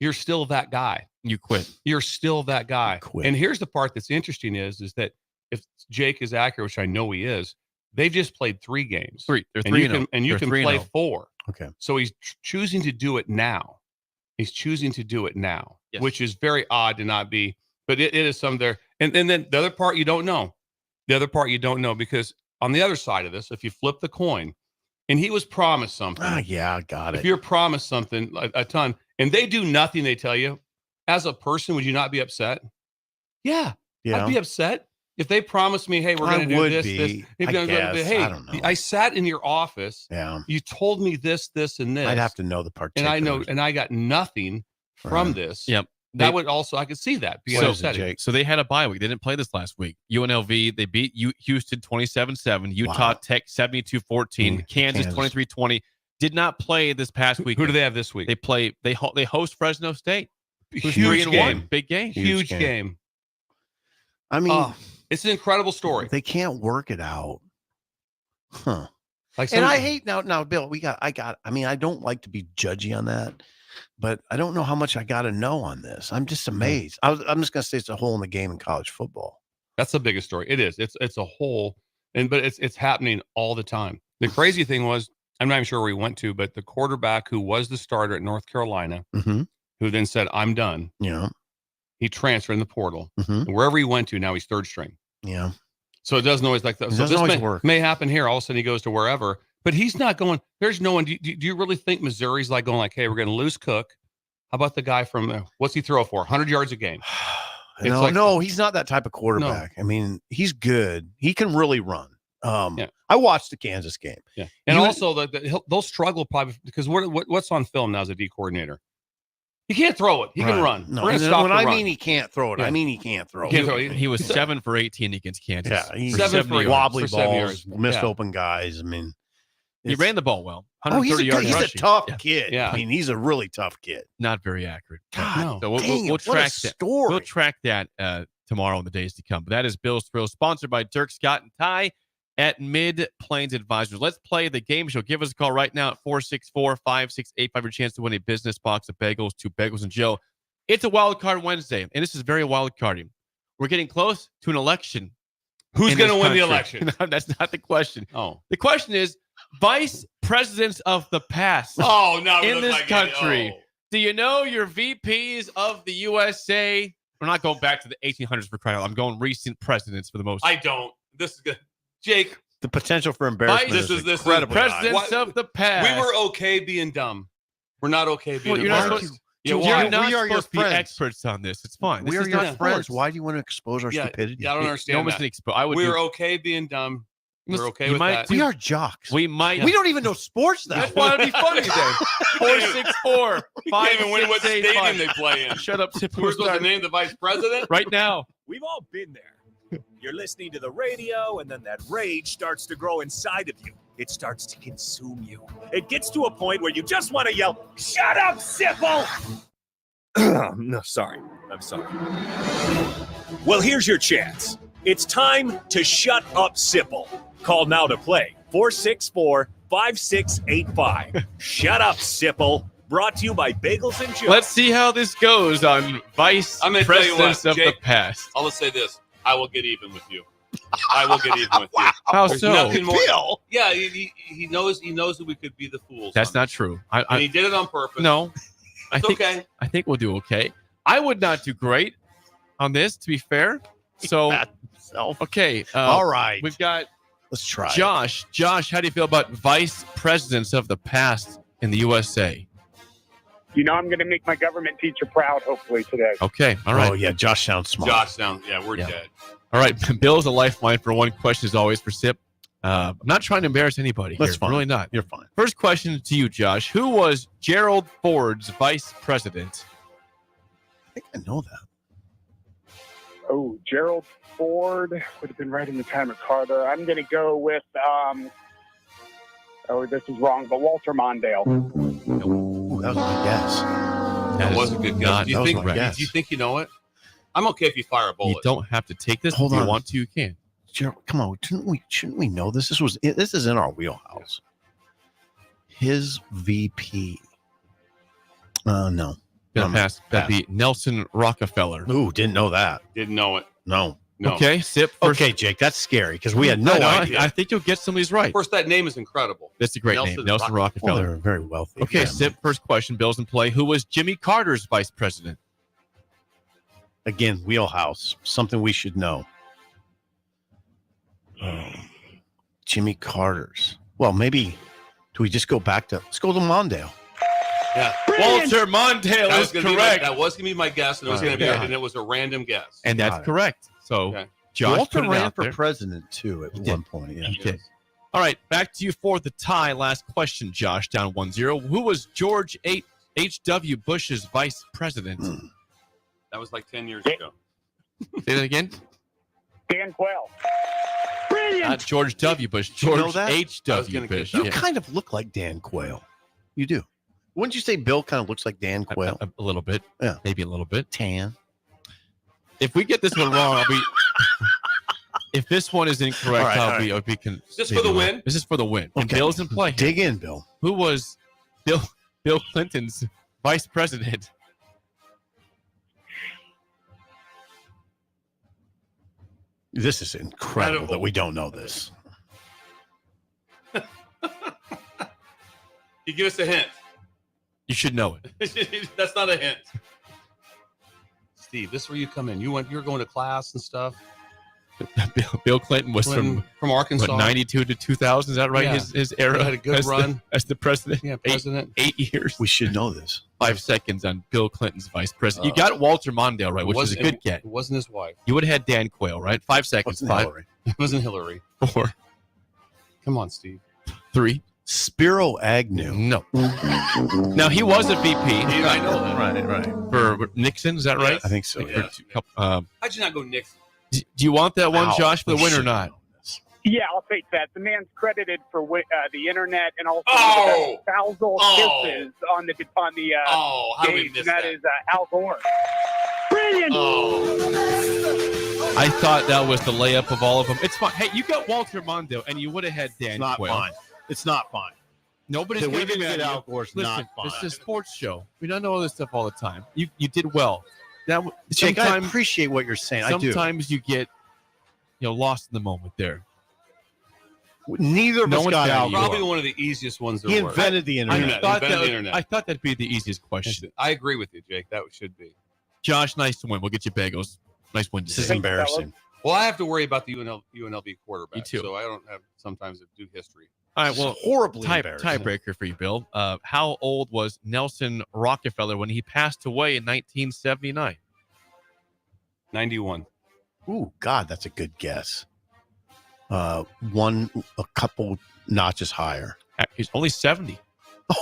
You're still that guy. You quit. You're still that guy. And here's the part that's interesting is that if Jake is accurate, which I know he is, they've just played 3 games. They're 3-0. And you can play 4. Okay. So he's choosing to do it now. Yes. Which is very odd to not be. But it is some there. And then the other part you don't know. Because on the other side of this, if you flip the coin, and he was promised something. Yeah, I got it. If you're promised something, a ton, and they do nothing, they tell you, as a person, would you not be upset? Yeah. I'd be upset. If they promised me, hey, we're going to do this. Hey, I don't know. I sat in your office. Yeah. You told me this, and this. I'd have to know the particulars. And I got nothing from this. Yep. That would also, I could see that. So they had a bye week. They didn't play this last week. UNLV, they beat Houston 27-7. Utah Tech 72-14. Kansas 23-20. Did not play this past week. Who do they have this week? They host Fresno State. Huge game. Big game. Huge game. I mean, It's an incredible story. They can't work it out. Huh. Like and I hate now, Bill, I mean, I don't like to be judgy on that, but I don't know how much I got to know on this. I'm just amazed. I'm just going to say it's a hole in the game in college football. That's the biggest story. It is. It's a hole, but it's happening all the time. The crazy thing was, I'm not even sure where he went to, but the quarterback who was the starter at North Carolina, who then said, I'm done. Yeah. He transferred in the portal. Wherever he went to, now he's third string. Yeah. So it doesn't always like that. So this may happen here. All of a sudden he goes to wherever, but he's not going. There's no one. Do you really think Missouri's like going like, hey, we're going to lose Cook? How about the guy from what's he throw for? 100 yards a game. No, he's not that type of quarterback. No. I mean, he's good. He can really run. I watched the Kansas game. Yeah, and also they'll struggle probably because what's on film now as a D coordinator. He can't throw it. He can run. No, we're stop when I mean he can't throw it, I mean he can't throw it. He was 7 for 18 against Kansas. Yeah, he's 7 for wobbly balls, missed open guys. I mean, he ran the ball well. 130 yards he's rushing. A tough kid. Yeah, I mean, he's a really tough kid. Not very accurate. God, so we'll track that. We'll track that tomorrow in the days to come. But that is Bill's Thrills, sponsored by Dirk Scott and Ty at Mid-Plains Advisors. Let's play the game show. Give us a call right now at 464-5685. Your chance to win a business box of bagels, 2 bagels and Joe. It's a wild card Wednesday, and this is very wild carding. We're getting close to an election. Who's going to win the election? No, that's not the question. Oh, the question is vice presidents of the past. Oh, no, in this country. Do you know your VPs of the USA? We're not going back to the 1800s for crying out loud. I'm going recent presidents for the most. I don't. This is good, Jake. The potential for embarrassment this is this incredibly presidents of the past. We were okay being dumb. We're not okay being you're dumb. not supposed, we are not supposed to be experts on this. It's fine. We are your friends. Why do you want to expose our stupidity? Yeah, I don't understand that. We're okay being dumb. We're okay with that. We are jocks. We might. We don't even know sports now. That's why it'd be funny today. 464. You can't even win what stadium they play in. Shut up, Sipple. We're supposed to name the vice president right now. We've all been there. You're listening to the radio, and then that rage starts to grow inside of you. It starts to consume you. It gets to a point where you just want to yell, "Shut up, Sipple!" No, sorry. I'm sorry. Well, here's your chance. It's time to shut up, Sipple. Call now to play. 464-5685. Shut up, Sipple. Brought to you by Bagels and Joe. Let's see how this goes on vice presidents of the past. I'll just say this. I will get even with you. I will get even with you. How There's so? nothing more. Bill. Yeah, he knows that we could be the fools. That's not true. And he did it on purpose. No. Okay. I think we'll do okay. I would not do great on this, to be fair. So, okay. All right. We've got Let's try Josh. Josh, how do you feel about vice presidents of the past in the USA? You know, I'm going to make my government teacher proud, hopefully, today. Okay. All right. Oh, yeah. Josh sounds smart. We're dead. All right. Bill's a lifeline for one question, as always, for Sip. I'm not trying to embarrass anybody. That's here. fine. Really not. You're fine. First question to you, Josh. Who was Gerald Ford's vice president? I think I know that. Oh, Gerald Ford would have been right in the time of Carter. I'm going to go with, this is wrong, but Walter Mondale. Ooh, that was my guess. That was a good guess. Do you think you know it? I'm okay if you fire a bullet. You don't have to take this. Hold if on. you want to, you can. Gerald, come on. Shouldn't we know this? This is in our wheelhouse. His VP. No. Pass. That'd be Nelson Rockefeller. Ooh, didn't know that. Didn't know it. No. Okay, Sip. Okay, Jake, that's scary because we had no idea. I think you'll get some of these right. Of course, that name is incredible. That's a great name, Nelson Rockefeller. Well, they're very wealthy. Okay, family. Sip. First question. Bill's in play. Who was Jimmy Carter's vice president? Again, wheelhouse. Something we should know. Jimmy Carter's. Well, maybe. Do we just go back to? Let's go to Mondale. Yeah, Walter Mondale is correct. That was going to be my guess, and it was going to be, and it was a random guess. And that's correct. So, Josh Walter put it ran out for there. president too at one point. Yeah. He did. All right, back to you for the tie. Last question, Josh, down 1-0. Who was George H.W. Bush's vice president? That was like 10 years ago. Say that again. Dan Quayle. Brilliant. Not George W. Bush. You know George that? H.W. Bush. You kind of look like Dan Quayle. You do. Wouldn't you say Bill kind of looks like Dan Quayle? A little bit. Yeah. Maybe a little bit. Tan. If we get this one wrong, I'll be If this one is incorrect, All right. I'll be Is this for the win? This is for the win. And Okay. Bill's in play. Dig in, Bill. Who was Bill Clinton's vice president? This is incredible that we don't know this. You give us a hint. You should know it. That's not a hint. Steve, this is where you come in. You're going to class and stuff. Bill Clinton was from Arkansas, 92 to 2000. Is that right? Yeah. His era. He had a good run as the president. Yeah, president. 8 years. We should know this. 5 seconds on Bill Clinton's vice president. You got Walter Mondale right, which is a good get. It wasn't his wife. You would have had Dan Quayle, right? 5 seconds. Wasn't 5. Hillary. It wasn't Hillary. 4. Come on, Steve. 3. Spiro Agnew. No. Now he was a VP. I know that. Right. For Nixon. Is that right? I think so. Yeah. How'd you not go Nixon? Do you want that one, Ow, Josh, for the we win or should not? know this. Yeah, I'll take that. The man's credited for the internet and also Oh! the spousal Oh! kisses on the How did we stage, miss and that that? is Al Gore. Brilliant. I thought that was the layup of all of them. It's fine. Hey, you got Walter Mondale, and you would have had Dan It's not Quayle. fine. It's not fine. Nobody's That we going to didn't get get Al Al Gore's Listen, not fine. it's a sports show. We don't know all this stuff all the time. You did well. That Jake, I sometimes appreciate what you're saying. I do. sometimes you get lost in the moment there. Neither of No us one's got got Al you. Gore. Probably one of the easiest ones there He were. invented the internet. I thought that'd be the easiest question. I agree with you, Jake. That should be. Josh, nice to win. We'll get you bagels. Nice win. This is today. embarrassing. Well, I have to worry about the UNLV quarterback. Me too. So I don't have sometimes to do history. All right, well, horribly embarrassing. tiebreaker for you, Bill. How old was Nelson Rockefeller when he passed away in 1979? 91. Ooh, God, that's a good guess. A couple notches higher. He's only 70.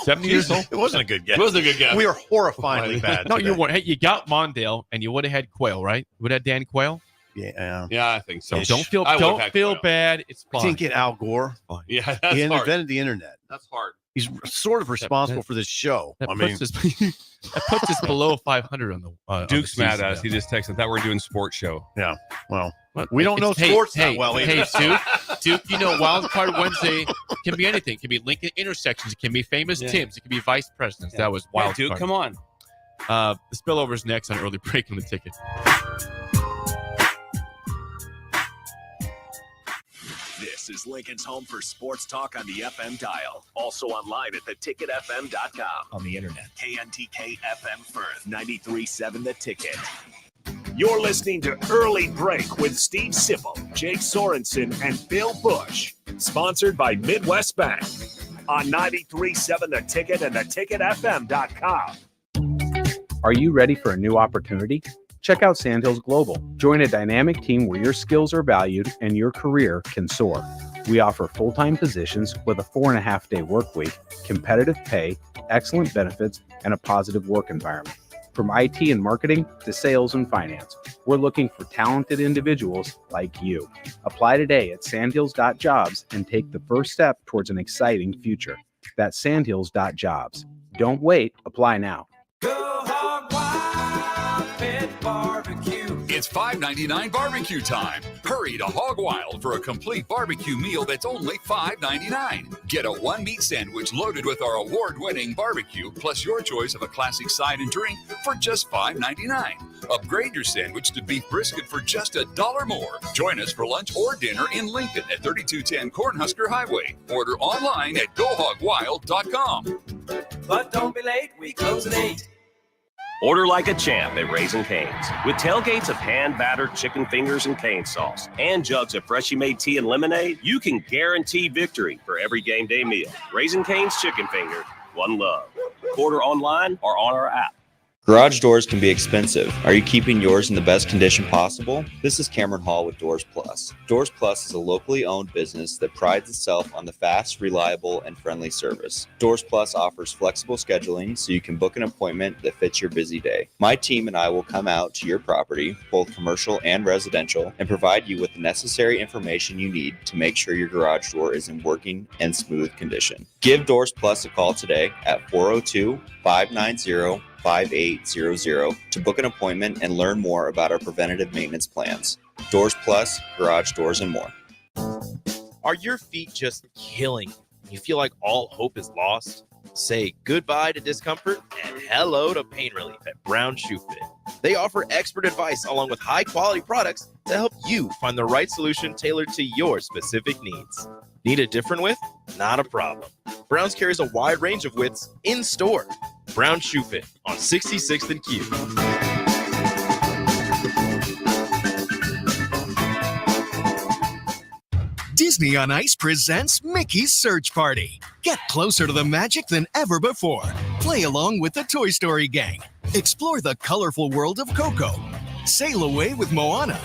70 years old. It wasn't a good guess. It wasn't a good guess. We are horrifyingly bad. No, today. you weren't. Hey, you got Mondale, and you would have had Quayle, right? You would have had Dan Quayle. Yeah. Yeah, I think so. So don't I would have don't had feel Quayle. bad. It's He fine. didn't get Al Gore. Yeah, He that's hard. invented the internet. That's hard. He's sort of responsible for this show. That I mean, puts us below 500 on the Duke's on the mad season at us. now. He just texted that we're doing sports show. yeah. Well, What? we don't know Hey, sports hey, that well Hey, either. Duke, Wild Card Wednesday can be anything. It can be Lincoln Intersections. It can be famous Yeah. Tims. It can be vice presidents. Yeah. That was Wild Duke, Card. come on. The spillover's next on early break on the ticket. This is Lincoln's home for sports talk on the FM dial. Also online at theticketfm.com. On the internet. KNTK FM Firth, 93.7 The Ticket. You're listening to Early Break with Steve Sipple, Jake Sorensen, and Bill Busch. Sponsored by Midwest Bank. On 93.7 The Ticket and theticketfm.com. Are you ready for a new opportunity? Check out Sandhills Global. Join a dynamic team where your skills are valued and your career can soar. We offer full-time positions with a 4.5-day work week, competitive pay, excellent benefits, and a positive work environment. From IT and marketing to sales and finance, we're looking for talented individuals like you. Apply today at sandhills.jobs and take the first step towards an exciting future. That's sandhills.jobs. Don't wait. Apply now. It's $5.99 barbecue time. Hurry to Hog Wild for a complete barbecue meal that's only $5.99. Get a one-meat sandwich loaded with our award-winning barbecue, plus your choice of a classic side and drink for just $5.99. Upgrade your sandwich to beef brisket for just $1 more. Join us for lunch or dinner in Lincoln at 3210 Cornhusker Highway. Order online at GoHogWild.com. But don't be late, we close at 8. Order like a champ at Raising Cane's. With tailgates of hand-battered chicken fingers and cane sauce and jugs of freshly made tea and lemonade, you can guarantee victory for every game day meal. Raising Cane's Chicken Finger, one love. Order online or on our app. Garage doors can be expensive. Are you keeping yours in the best condition possible? This is Cameron Hall with Doors Plus. Doors Plus is a locally owned business that prides itself on the fast, reliable, and friendly service. Doors Plus offers flexible scheduling so you can book an appointment that fits your busy day. My team and I will come out to your property, both commercial and residential, and provide you with the necessary information you need to make sure your garage door is in working and smooth condition. Give Doors Plus a call today at 402-590-5800 to book an appointment and learn more about our preventative maintenance plans. Doors Plus, garage doors, and more. Are your feet just killing you? You feel like all hope is lost? Say goodbye to discomfort and hello to pain relief at Brown Shoe Fit. They offer expert advice along with high-quality products to help you find the right solution tailored to your specific needs. Need a different width? Not a problem. Brown's carries a wide range of widths in store. Brown Shoe Fit on 66th and Q. Disney on Ice presents Mickey's Search Party. Get closer to the magic than ever before. Play along with the Toy Story gang. Explore the colorful world of Coco. Sail away with Moana.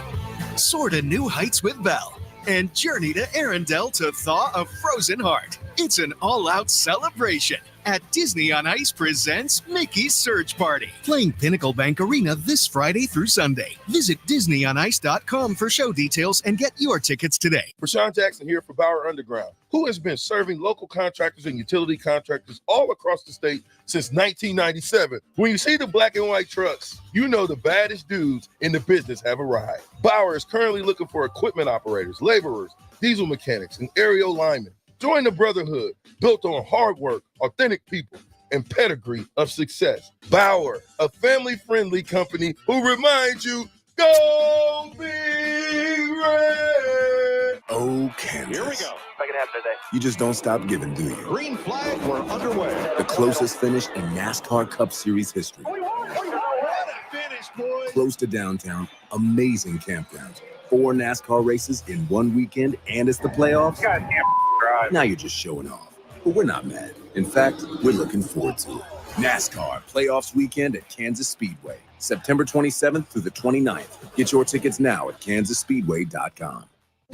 Soar to new heights with Belle. And journey to Arendelle to thaw a frozen heart. It's an all-out celebration at Disney on Ice presents Mickey's Search Party. Playing Pinnacle Bank Arena this Friday through Sunday. Visit DisneyOnIce.com for show details and get your tickets today. Rashawn Jackson here for Bauer Underground, who has been serving local contractors and utility contractors all across the state since 1997. When you see the black and white trucks, you know the baddest dudes in the business have arrived. Bauer is currently looking for equipment operators, laborers, diesel mechanics, and aerial linemen. Join the brotherhood built on hard work, authentic people, and pedigree of success. Bauer, a family-friendly company who reminds you, go Big Red! Oh, Kansas. Here we go. Second half today. You just don't stop giving, do you? Green flag, we're underway. The closest finish in NASCAR Cup Series history. Close to downtown, amazing campgrounds. 4 NASCAR races in one weekend, and it's the playoffs. Goddamn drive. Now you're just showing off. But we're not mad. In fact, we're looking forward to it. NASCAR Playoffs Weekend at Kansas Speedway, September 27th through the 29th. Get your tickets now at kansasspeedway.com.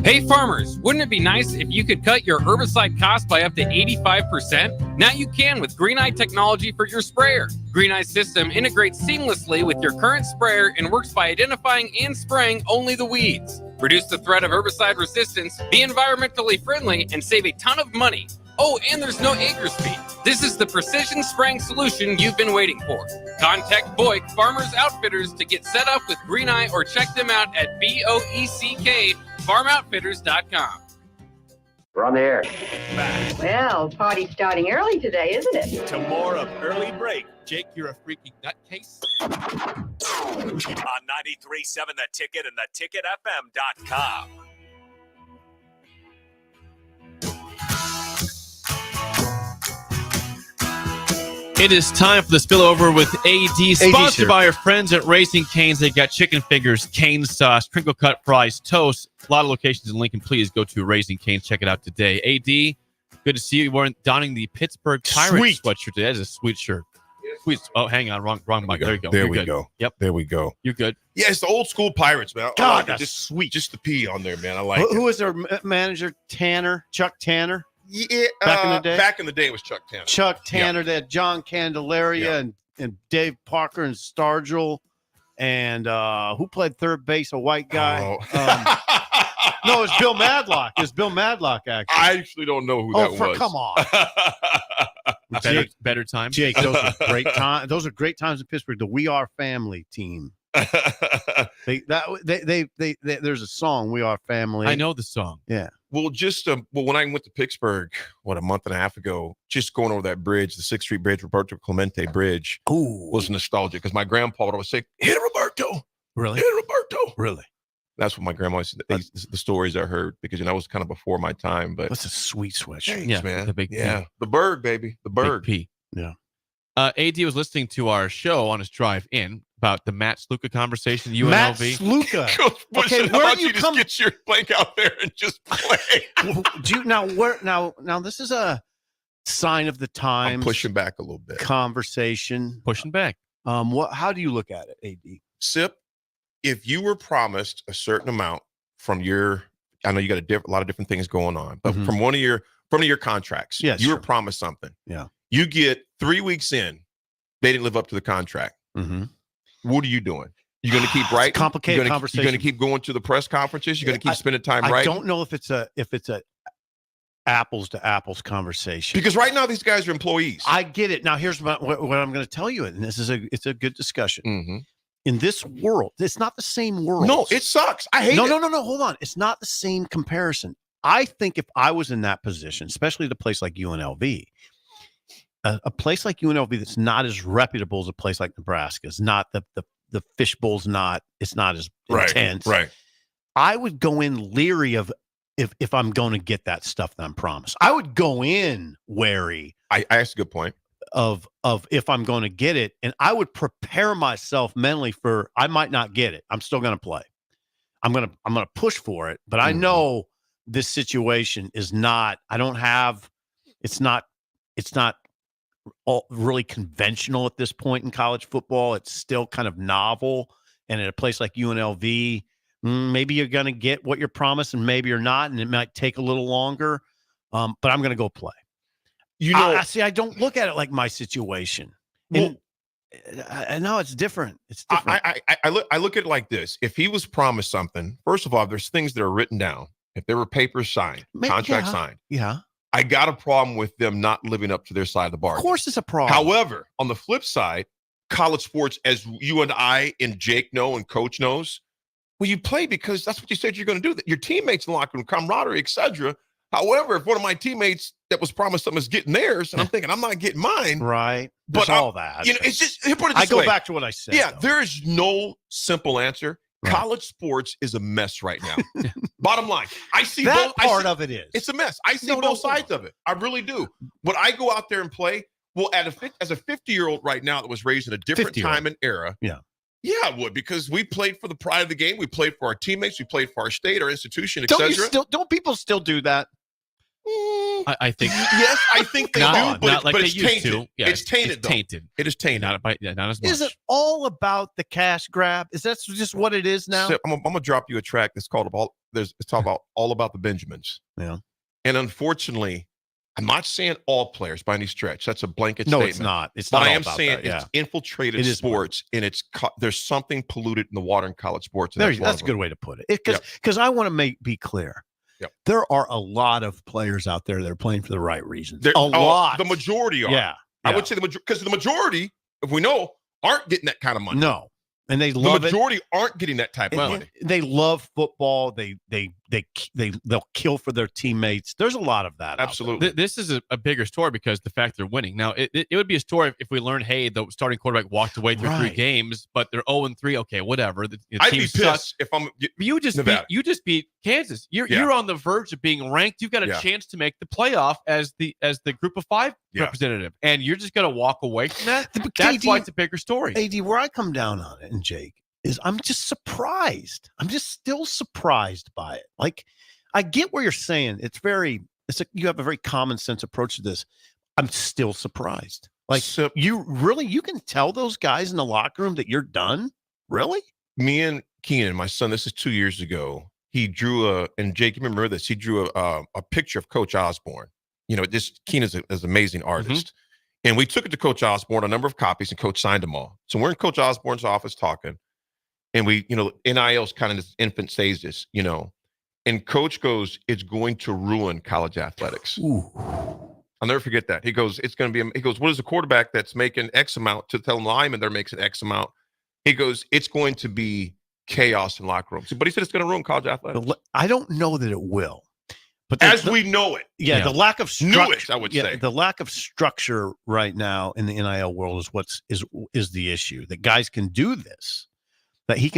Hey farmers, wouldn't it be nice if you could cut your herbicide cost by up to 85%? Now you can with Green Eye technology for your sprayer. Green Eye's system integrates seamlessly with your current sprayer and works by identifying and spraying only the weeds. Reduce the threat of herbicide resistance, be environmentally friendly, and save a ton of money. Oh, and there's no acre speed. This is the precision spraying solution you've been waiting for. Contact Boyd Farmers Outfitters to get set up with Green Eye or check them out at BOECK.FarmOutfitters.com. We're on the air. Well, party's starting early today, isn't it? To more of Early Break. Jake, you're a freaking nutcase. On 93.7 The Ticket and theticketfm.com. It is time for the spillover with AD, sponsored by our friends at Raising Cane's. They got chicken fingers, cane sauce, crinkle cut fries, toast. A lot of locations in Lincoln. Please go to Raising Cane's. Check it out today. AD, good to see you. You weren't donning the Pittsburgh Pirates sweatshirt today. That is a sweet shirt. Sweet. Oh, hang on. Wrong mic. There you go. There You're we good. go. Yep. There we go. You're good. Yeah, it's the old school Pirates, man. God, I like that's it. Just sweet. Just the P on there, man. I like Who it. was their manager? Chuck Tanner? Yeah, back in the day? Back in the day, it was Chuck Tanner. Chuck Tanner, they had John Candelaria and Dave Parker and Stargell. And who played third base? A white guy. No, it's Bill Madlock. It's Bill Madlock, actually. I actually don't know who that was. Come on. Better times. Jake, those are great times. Those are great times in Pittsburgh. The We Are Family team. There's a song, We Are Family. I know the song. Yeah. Well, when I went to Pittsburgh, a month and a half ago, just going over that bridge, the 6th Street Bridge, Roberto Clemente Bridge, was nostalgic because my grandpa would always say, "Hit Roberto." Really? Hit Roberto. Really? That's what my grandma said. The stories I heard because that was kind of before my time. But that's a sweet sweatshirt. Thanks, Yeah, man. the big P. The bird, baby, the bird. Big P. Yeah. AD was listening to our show on his drive in about the Matt Sluka conversation. Matt UNLV. Sluka. Okay, where do you just get your blank out there and just play? Do you now? This is a sign of the times. I'm pushing back a little bit. Conversation. Pushing back. How do you look at it, AD? Sip, if you were promised a certain amount from your, I know you got a lot of different things going on, but from one of your contracts, yes, you were promised something. Yeah. You get 3 weeks in, they didn't live up to the contract. Mm-hmm. What are you doing? You're going to keep writing? Complicated conversation. You're going to keep going to the press conferences? You're going to keep spending time writing? I don't know if it's a apples to apples conversation. Because right now these guys are employees. I get it. Now here's what I'm going to tell you, and it's a good discussion. Mm-hmm. in this world, it's not the same world. No, it sucks. I hate it. No. Hold on. It's not the same comparison. I think if I was in that position, especially at a place like UNLV, a place like UNLV that's not as reputable as a place like Nebraska, is not the fishbowl's not, it's not as intense. Right. I would go in leery of if I'm going to get that stuff that I'm promised. I would go in wary. I asked a good point. Of if I'm going to get it, and I would prepare myself mentally for I might not get it. I'm still going to play. I'm going to push for it, but I know this situation is not. I don't have. It's not all really conventional at this point in college football. It's still kind of novel, and at a place like UNLV, maybe you're going to get what you're promised, and maybe you're not, and it might take a little longer. But I'm going to go play. You know, I don't look at it like my situation. And I know it's different. It's different. I look at it like this. If he was promised something, first of all, there's things that are written down. If there were papers signed, contracts signed. Yeah. I got a problem with them not living up to their side of the bargain. Of course it's a problem. However, on the flip side, college sports, as you and I and Jake know and Coach knows, well, you play because that's what you said you're going to do. Your teammates in the locker room, camaraderie, etc. However, if one of my teammates that was promised something is getting theirs, and I'm thinking I'm not getting mine, right? But there's all that. You know, it's just put it this I go way. back to what I said. Yeah, though. there is no simple answer. Right. College sports is a mess right now. Bottom line, I see that both. part of it is. It's a mess. I see both sides of it. I really do. When I go out there and play, well, as a 50-year-old right now that was raised in a different time and era. Yeah, I would, because we played for the pride of the game. We played for our teammates. We played for our state, our institution, etc. Don't people still do that? I think yes, I think they do, but it's tainted. To. Yeah, it's tainted. It's tainted. It is tainted. Not as much. Is it all about the cash grab? Is that just what it is now? So I'm gonna drop you a track that's called it's talking about all about the Benjamins. Yeah. And unfortunately, I'm not saying all players by any stretch. That's a blanket no, statement. it's not. It's but not. I all am about saying that, it's infiltrated sports, and there's something polluted in the water in college sports. That's a good way to put it. Because I want to be clear. Yep. There are a lot of players out there that are playing for the right reasons. A lot. The majority are. Yeah. I would say because the majority, if we know, aren't getting that kind of money. No. And they love the majority aren't getting that type of money. They love football. They'll kill for their teammates. There's a lot of that. Absolutely. This is a bigger story because the fact they're winning. Now, it would be a story if we learned, hey, the starting quarterback walked away through 3 games, but they're 0-3. Okay, whatever. I'd be pissed if I'm. You just beat Kansas. You're on the verge of being ranked. You've got a chance to make the playoff as the Group of 5 representative, and you're just going to walk away from that. That's why it's a bigger story. AD, where I come down on it, and Jake, is I'm just surprised. I'm just still surprised by it. Like, I get where you're saying. You have a very common sense approach to this. I'm still surprised. Like, you can tell those guys in the locker room that you're done? Really? Me and Keenan, my son, this is 2 years ago. He drew and Jake, you remember this? He drew a picture of Coach Osborne. You know, Keenan's an amazing artist. Mm-hmm. And we took it to Coach Osborne, a number of copies, and Coach signed them all. So we're in Coach Osborne's office talking. And we, NIL's kind of this infant stages, and Coach goes, it's going to ruin college athletics. Ooh. I'll never forget that. He goes, what is a quarterback that's making X amount to tell them lineman they're making X amount? He goes, it's going to be chaos in locker rooms. But he said it's going to ruin college athletics. I don't know that it will. But as we know it. Yeah, the lack of structure. I would say. The lack of structure right now in the NIL world is the issue. That guys can do this. That he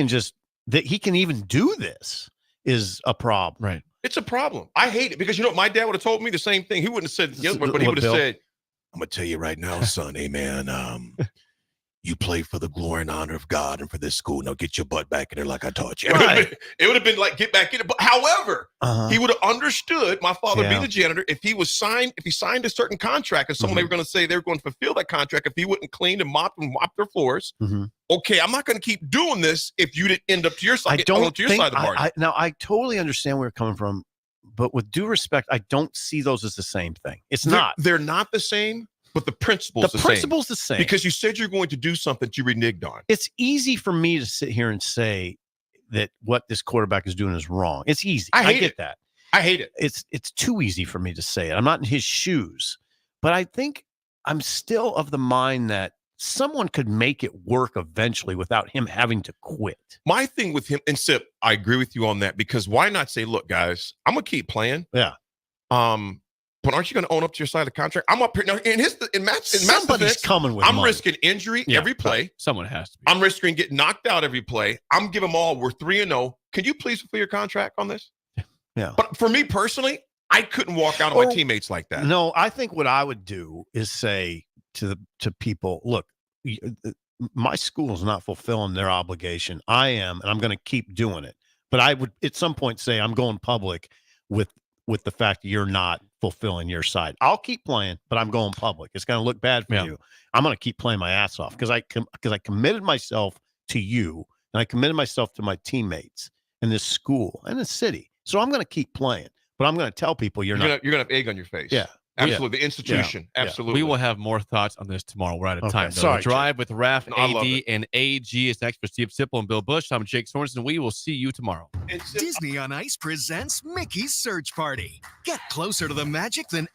can even do this is a problem. Right. It's a problem. I hate it because my dad would have told me the same thing. He wouldn't have said yes, but he would have said, I'm gonna tell you right now, son, hey man, you play for the glory and honor of God and for this school. Now get your butt back in there like I taught you. Right. It would have been like, get back in it. But however, he would have understood, my father being a janitor, if he signed a certain contract and someone they were going to say they were going to fulfill that contract if he wouldn't clean and mop their floors. Mm-hmm. Okay, I'm not going to keep doing this if you didn't end up to your side. I totally understand where you're coming from, but with due respect, I don't see those as the same thing. They're not the same. But the principle's the same. Because you said you're going to do something that you reneged on. It's easy for me to sit here and say that what this quarterback is doing is wrong. It's easy. I get that. I hate it. It's too easy for me to say it. I'm not in his shoes. But I think I'm still of the mind that someone could make it work eventually without him having to quit. My thing with him, and Sip, I agree with you on that, because why not say, look, guys, I'm going to keep playing. Yeah. But aren't you going to own up to your side of the contract? I'm up here now. In Matt's Somebody's defense, coming with I'm money. risking injury every play. Someone has to be. I'm risking getting knocked out every play. I'm giving them all. We're 3-0. Can you please fulfill your contract on this? Yeah. But for me personally, I couldn't walk out on my teammates like that. No, I think what I would do is say to people, look, my school is not fulfilling their obligation. I am, and I'm going to keep doing it. But I would at some point say I'm going public with the fact that you're not fulfilling your side. I'll keep playing, but I'm going public. It's going to look bad for you. I'm going to keep playing my ass off because I committed myself to you, and I committed myself to my teammates and this school and the city. So I'm going to keep playing, but I'm going to tell people you're not. You're going to have egg on your face. Yeah. Absolutely. The institution. Yeah. Absolutely. We will have more thoughts on this tomorrow. We're out of Okay. time. Though. Sorry, The Drive with Raf, No, I love AD, it. and AG is next for Steve Sipple and Bill Busch. I'm Jake Sorensen. We will see you tomorrow. Disney on Ice presents Mickey's Search Party. Get closer to the magic than